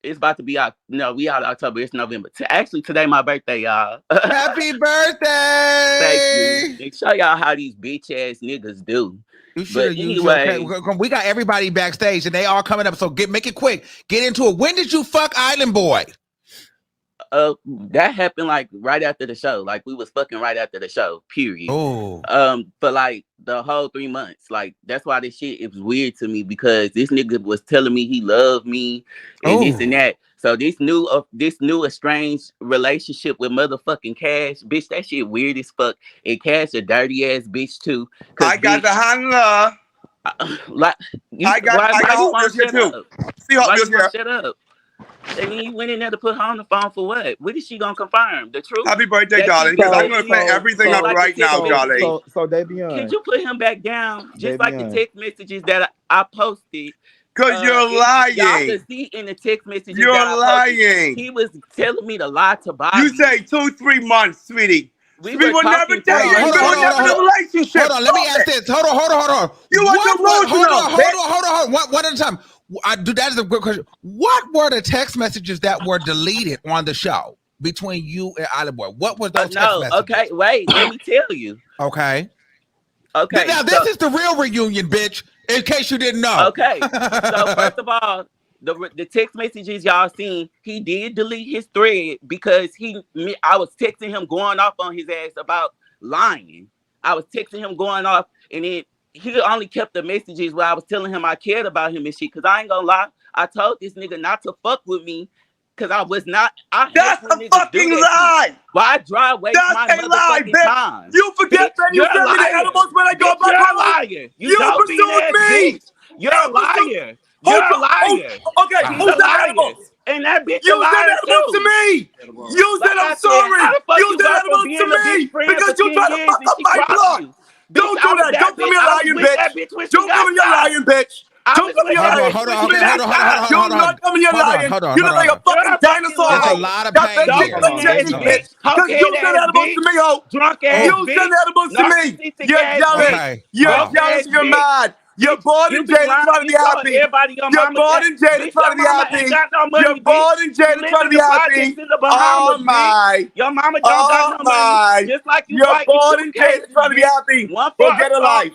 It's about to be out. No, we out October. It's November. Actually, today my birthday, y'all. Happy birthday! Thank you. Show y'all how these bitch ass niggas do. You should anyway. We got everybody backstage and they all coming up. So make it quick. Get into it. When did you fuck Island Boy? That happened like right after the show. Like we was fucking right after the show. Period. Oh. For like the whole 3 months. Like that's why this shit is weird to me because this nigga was telling me he loved me and this and that. So this new estranged relationship with motherfucking Cash, bitch, that shit weird as fuck. And Cash a dirty ass bitch too. I got the handler. I got Hot Wheels here too. See Hot Wheels here. Shut up. And then you went in there to put her on the phone for what? What is she gonna confirm? The truth? Happy birthday, darling. Because I'm gonna play everything up right now, darling. So Davion, can you put him back down? Just like the text messages that I posted. Because you're lying. Y'all can see in the text messages. You're lying. He was telling me to lie to Bobby. You say 2-3 months, sweetie. We will never tell you. We will never have a relationship. Hold on, let me ask this. Hold on. You are delusional. Hold on. One at a time. That is a good question. What were the text messages that were deleted on the show between you and Island Boy? What was those text messages? Okay, wait. Let me tell you. Okay. Now this is the real reunion, bitch. In case you didn't know. Okay. So first of all, the text messages y'all seen, he did delete his thread because I was texting him going off on his ass about lying. I was texting him going off, and then he only kept the messages where I was telling him I cared about him and shit. Cause I ain't gonna lie, I told this nigga not to fuck with me. Cause I was not. That's a fucking lie. Why I waste my motherfucking time? You forget that you sent me the animals when I go back home. You're a liar. You pursued me. You're a liar. You're a liar. Okay, who's the animals? And that bitch you sent animals to me. You said I'm sorry. You sent animals to me because you tried to fuck up my blood. Don't do that. Don't come here lying, bitch. Don't come here lying, bitch. Don't come here lying. Hold on. Don't not come here lying. You look like a fucking dinosaur. There's a lot of pain here. Bitch. Because you sent animals to me, ho. Drunk ass you sent animals to me. You're jealous. You're jealous. You're mad. You're bored and jaded trying to be happy. You're bored and jaded trying to be happy. You're bored and jaded trying to be happy. Oh my. Your mama don't got no money. Just like you. You're bored and jaded trying to be happy. Go get a life.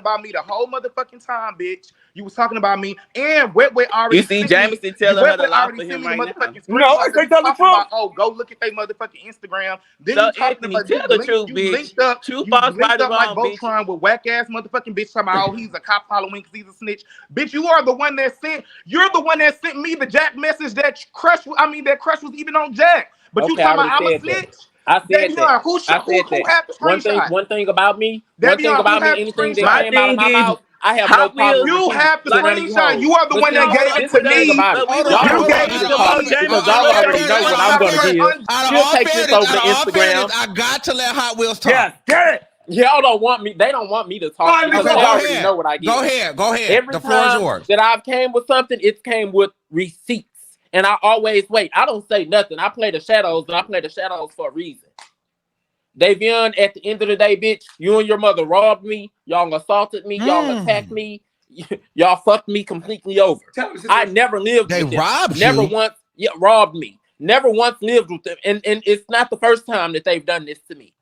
about me the whole motherfucking time, bitch. You was talking about me, and Wet already. You see Jameson telling her to lie for him right now. No, I can't tell the truth. Oh, go look at their motherfucking Instagram. Then so you talking Anthony, about tell the truth, bitch. Linked up, True, you false, linked right, or up Mike wrong, bitch. Botron with whack ass motherfucking bitch talking about, oh, he's a cop Halloween because he's a snitch. Bitch, you are the one that sent. You're the one that sent me the Jack message that Crush was even on Jack. But you talking about I'm a snitch. I said that. Who had the screenshot? One thing about me, anything that came out of my mouth, I have no problem. You have the screenshot. You are the one that gave it to me. You gave it to me because y'all already know what I'm gonna give. She'll take this over to Instagram. I got to let Hot Wheels talk. Yes, get it. Y'all don't want me. They don't want me to talk because they already know what I give. Go ahead. Every the floor is time yours. that I've came with something, it came with receipts. And I always wait. I don't say nothing. I play the shadows, and I play the shadows for a reason. Davion, at the end of the day, bitch, you and your mother robbed me. Y'all assaulted me. Y'all attacked me. Y'all fucked me completely over. I never lived with them. They robbed you? Never once. Yeah, robbed me. Never once lived with them. And it's not the first time that they've done this to me.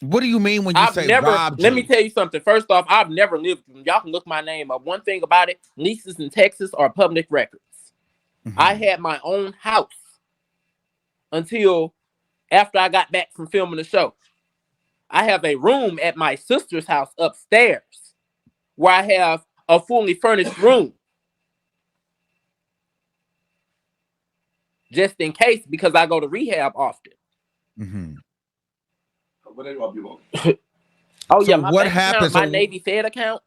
What do you mean when you say robbed? Let me tell you something. First off, I've never lived with them. Y'all can look my name up. One thing about it, leases in Texas are public records. I had my own house until after I got back from filming the show. I have a room at my sister's house upstairs where I have a fully furnished room. Just in case, because I go to rehab often. Oh, yeah. What happens? My Navy Fed account.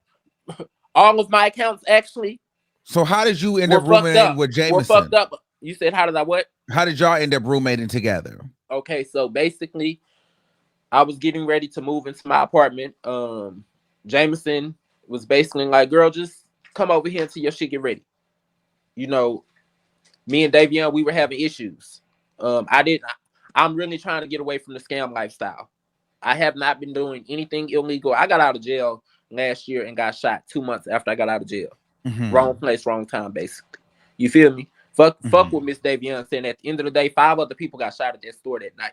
All of my accounts, actually. So how did you end up roommating with Jameson? We're fucked up. You said, how did I what? How did y'all end up roommating together? Okay, so basically, I was getting ready to move into my apartment. Jameson was basically like, girl, just come over here until your shit get ready. You know, me and Davion, we were having issues. I'm really trying to get away from the scam lifestyle. I have not been doing anything illegal. I got out of jail last year and got shot 2 months after I got out of jail. Wrong place, wrong time, basically. You feel me? Fuck what Miss Davion saying. At the end of the day, 5 other people got shot at that store that night.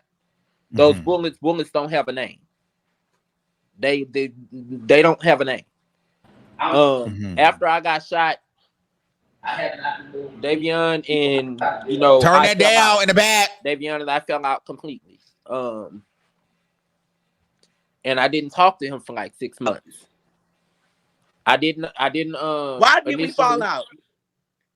Those bullets don't have a name. They don't have a name. After I got shot, Davion and turn that down in the back. Davion and I fell out completely. And I didn't talk to him for like 6 months. I didn't. Why did we fall out?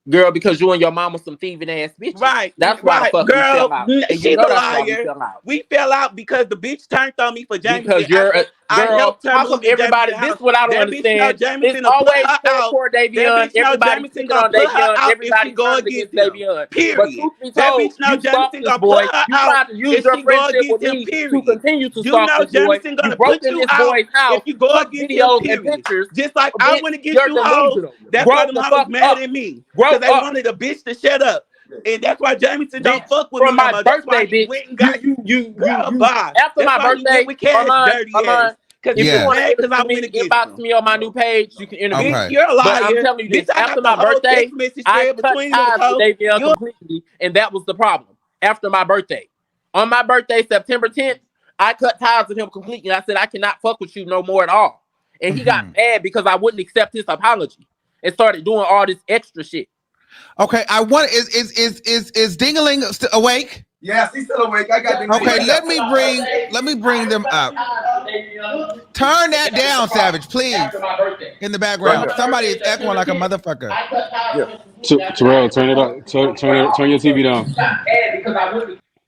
Girl, because you and your mama some thieving ass bitches. Right. That's why the fuck girl, we fell out. She's a liar. We fell out because the bitch turned on me for Jameson. Because you're a girl. How come everybody? This is what I don't understand. It's always for Davion. Everybody thinking on Davion. Everybody trying to get Davion. Period. But truth be told, you stalked this boy. You tried to use your friendship with me to continue to stalk this boy. You broke in this boy's house. If you go against videos and pictures, just like I want to get you hoes. That's why the mama's mad at me. Because they wanted a bitch to shut up. And that's why Jameson don't fuck with me no more. That's why he went and got you after my birthday, we can't dirty ass. Because if you want to inbox me on my new page, you can interview me. You're a liar. But I'm telling you this, after my birthday, I cut ties with Davion completely, and that was the problem. After my birthday. On my birthday, September 10th, I cut ties with him completely. I said, I cannot fuck with you no more at all. And he got mad because I wouldn't accept his apology and started doing all this extra shit. Okay, I want is Dingaling awake? Yes, he's still awake. I got Dingaling. Okay, let me bring them up. Turn that down, Savage, please. In the background, somebody is echoing like a motherfucker. Terrell, turn it up. Turn your TV down.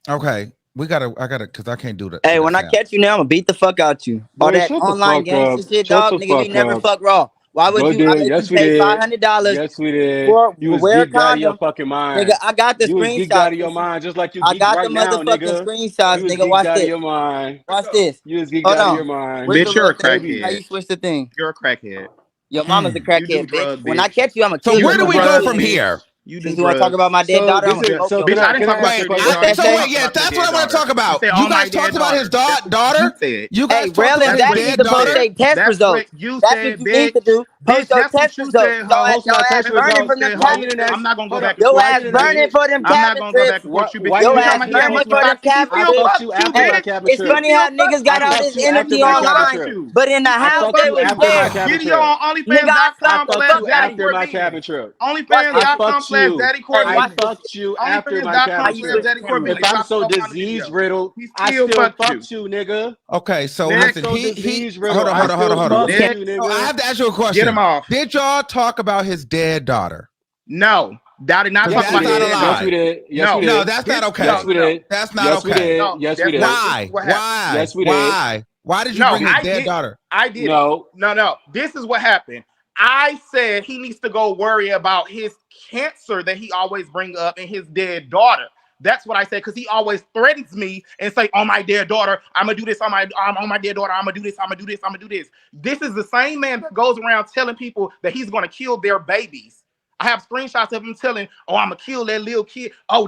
Okay, I gotta, cause I can't do that. Hey, when I catch you now, I'm gonna beat the fuck out you. All that online gangster shit, dog. Nigga, we never fuck raw. Why would you? Yes, we did. $500. Yes, we did. You was geeked out of your fucking mind. Nigga, I got the screenshots. You was geeked out of your mind, just like you geeked right now, nigga. I got the motherfucking screenshots, nigga. Watch this. You was geeked out of your mind. Watch this. You was geeked out of your mind. Bitch, you're a crackhead. How you switch the thing? You're a crackhead. Your mama's a crackhead, bitch. When I catch you, I'm gonna kill you. So where do we go from here? You want to talk about my dead daughter? Bitch, I didn't talk about your dead daughter. Yeah, that's what I want to talk about. You guys talked about his daughter? You guys talked about his dead daughter? That needs to post their test results. That's what you need to do. Post Bitch, your that's what text you results. said, ho. Post my That's test Your ass burning what you results. from them said, Why ho. you cabin didn't trips. ask? I'm not gonna go Hold back up. and Your forth Why you ass with you, didn't ask? burning bitch. for them I'm not cabin gonna go back trips. and forth with you, bitch. Why you Your You didn't talking ask ass about me he to burning post ain't for my? them fuck you? He cabin I still trips. fucked fucked you you, after And my bitch. cabin it's trip. funny He how still niggas fucked got I you. all fucked this you after energy He my still cabin online, fucked trip. you. but in the I house fucked they you was after my there. cabin Video trip. on Nigga, I sucked I the fucked OnlyFans.com/Daddy you fuck out of after you. my Corbin. cabin trip. Watch this I shit. fucked you. OnlyFans.com/Daddy Hey, I watch Corbin. this shit. fucked you after my How cabin you trip. switch the OnlyFans.com/Daddy camera Corbin. If on? And I'm drop it so low on the disease video. riddled, He I still still fucked you. fucked you, nigga. Okay, so I'm listen, Next. so he disease hold riddled. on, I hold on, hold on, still hold on. fucked Yeah. you, So I nigga. have to ask you a Get him question. off. Did y'all talk about his dead daughter? No, I did not Because talk Yes, we about that's his not a did. dead Yes, we daughter. lie. did. Yes, we No, No, did. that's this not Yes, okay. we no. did. That's not Yes, we okay. did. No, Yes, we that's did. not. This is Why? what happened. Why? Yes, we did. Why? Why did you No, bring his I dead did. daughter? I did it. No. No. This is what happened. I said he needs to go worry about his cancer that he always bring up and his dead daughter. That's what I said because he always threatens me and say, "On my dead daughter, I'm gonna do this. On my dead daughter, I'm gonna do this. I'm gonna do this. I'm gonna do this." This is the same man that goes around telling people that he's gonna kill their babies. I have screenshots of him telling, "Oh, I'm gonna kill that little kid. Oh,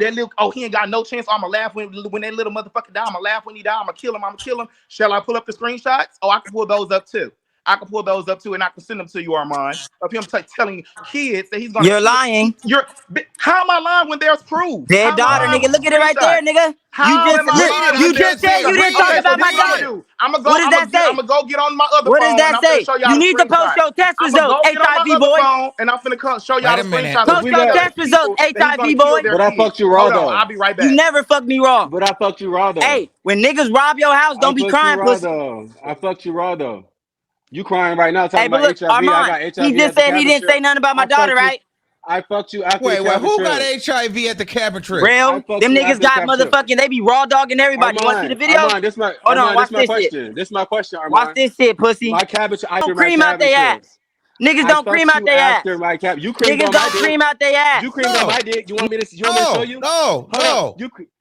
he ain't got no chance. I'm gonna laugh when that little motherfucker die. I'm gonna laugh when he die. I'm gonna kill him. I'm gonna kill him." Shall I pull up the screenshots? Oh, I can pull those up too. I can pull those up too, and I can send them to you, Armon, of him telling kids that he's gonna You're kill. lying. How am I lying when there's proof? Dead How am I daughter, lying nigga. with Look at it right there, screenshots? nigga. You How just am I look. Read it. lying I You with just can't said see you it. didn't Read talk Okay, it. so about this my is what I'm Read gonna it. daughter. do. I'm gonna What go. does that say? I'm gonna go get on my other What does phone, and that I'm gonna say? show y'all You the need to post screenshots. your test I'm gonna results, go get on my HIV other boy. phone, and I'm finna show y'all Wait the a minute. screenshots Cause of Post we him your got. telling test results, people that he's gonna HIV kill boy. their But I kids. fucked you raw Hold on, I'll though. be right You back. never fucked me raw. But I fucked you raw though. Hey, when niggas rob your house, I don't be fucked you crying, raw pussy. though. I fucked you raw though. You crying right now Hey, talking but about look, HIV. I Armand, got he HIV just at the said he cabin didn't say trip. nothing about my I daughter, fucked you. right? I fucked you after the Wait, cabin who got trip. HIV at the cabin trip? I Real? fucked Them you niggas after the got cabin trip. motherfucking, they be raw dogging everybody. You want to see the video? Armand, Hold on, This watch my this shit. question. This my question, Watch Armand. this shit, pussy. My cabin after Don't my cream out cabin their trip. ass. Niggas I don't cream fucked out you their ass. after my cabin. You creamed Niggas on my don't dick. cream out their You ass. creamed on my No. dick. You want me to show No. you? No. Hold up. No.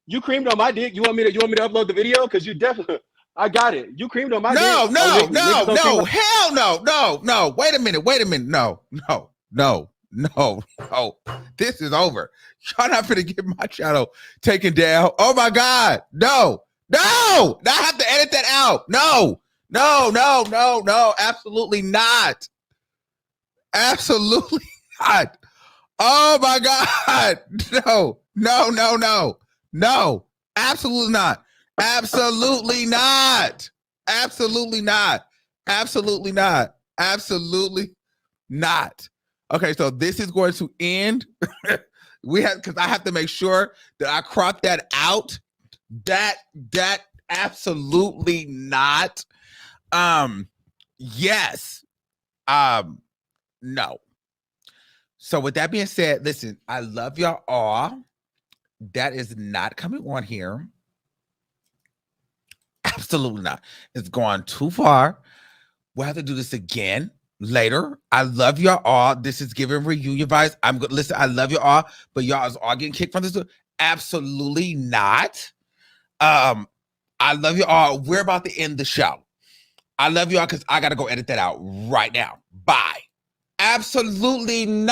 You creamed on my dick. You want me to upload the video? Cause you definitely I got it. You creamed on my dick. No. Oh, No. niggas No. don't cream No. on. Hell no. No. No. Wait a minute. Wait a minute. No. No. No. No. No. This is over. Y'all not finna get my channel taken down. Oh my God. No. No. I have to edit that out. No. No. No. No. No. Absolutely not. Absolutely not. Oh my God. No. No. No. No. No. Absolutely not. Absolutely not. Absolutely not. Absolutely not. Absolutely not. Okay, so this is going to end. We have because I have to make sure that I crop that out. That absolutely not. Yes. No. So with that being said, listen, I love y'all all. That is not coming on here. Absolutely not. It's gone too far. We'll have to do this again later. I love y'all all. This is giving reunion vibes. I'm good. Listen, I love you all, but y'all is all getting kicked from this. Absolutely not. I love you all. We're about to end the show. I love you all because I gotta go edit that out right now. Bye. Absolutely not.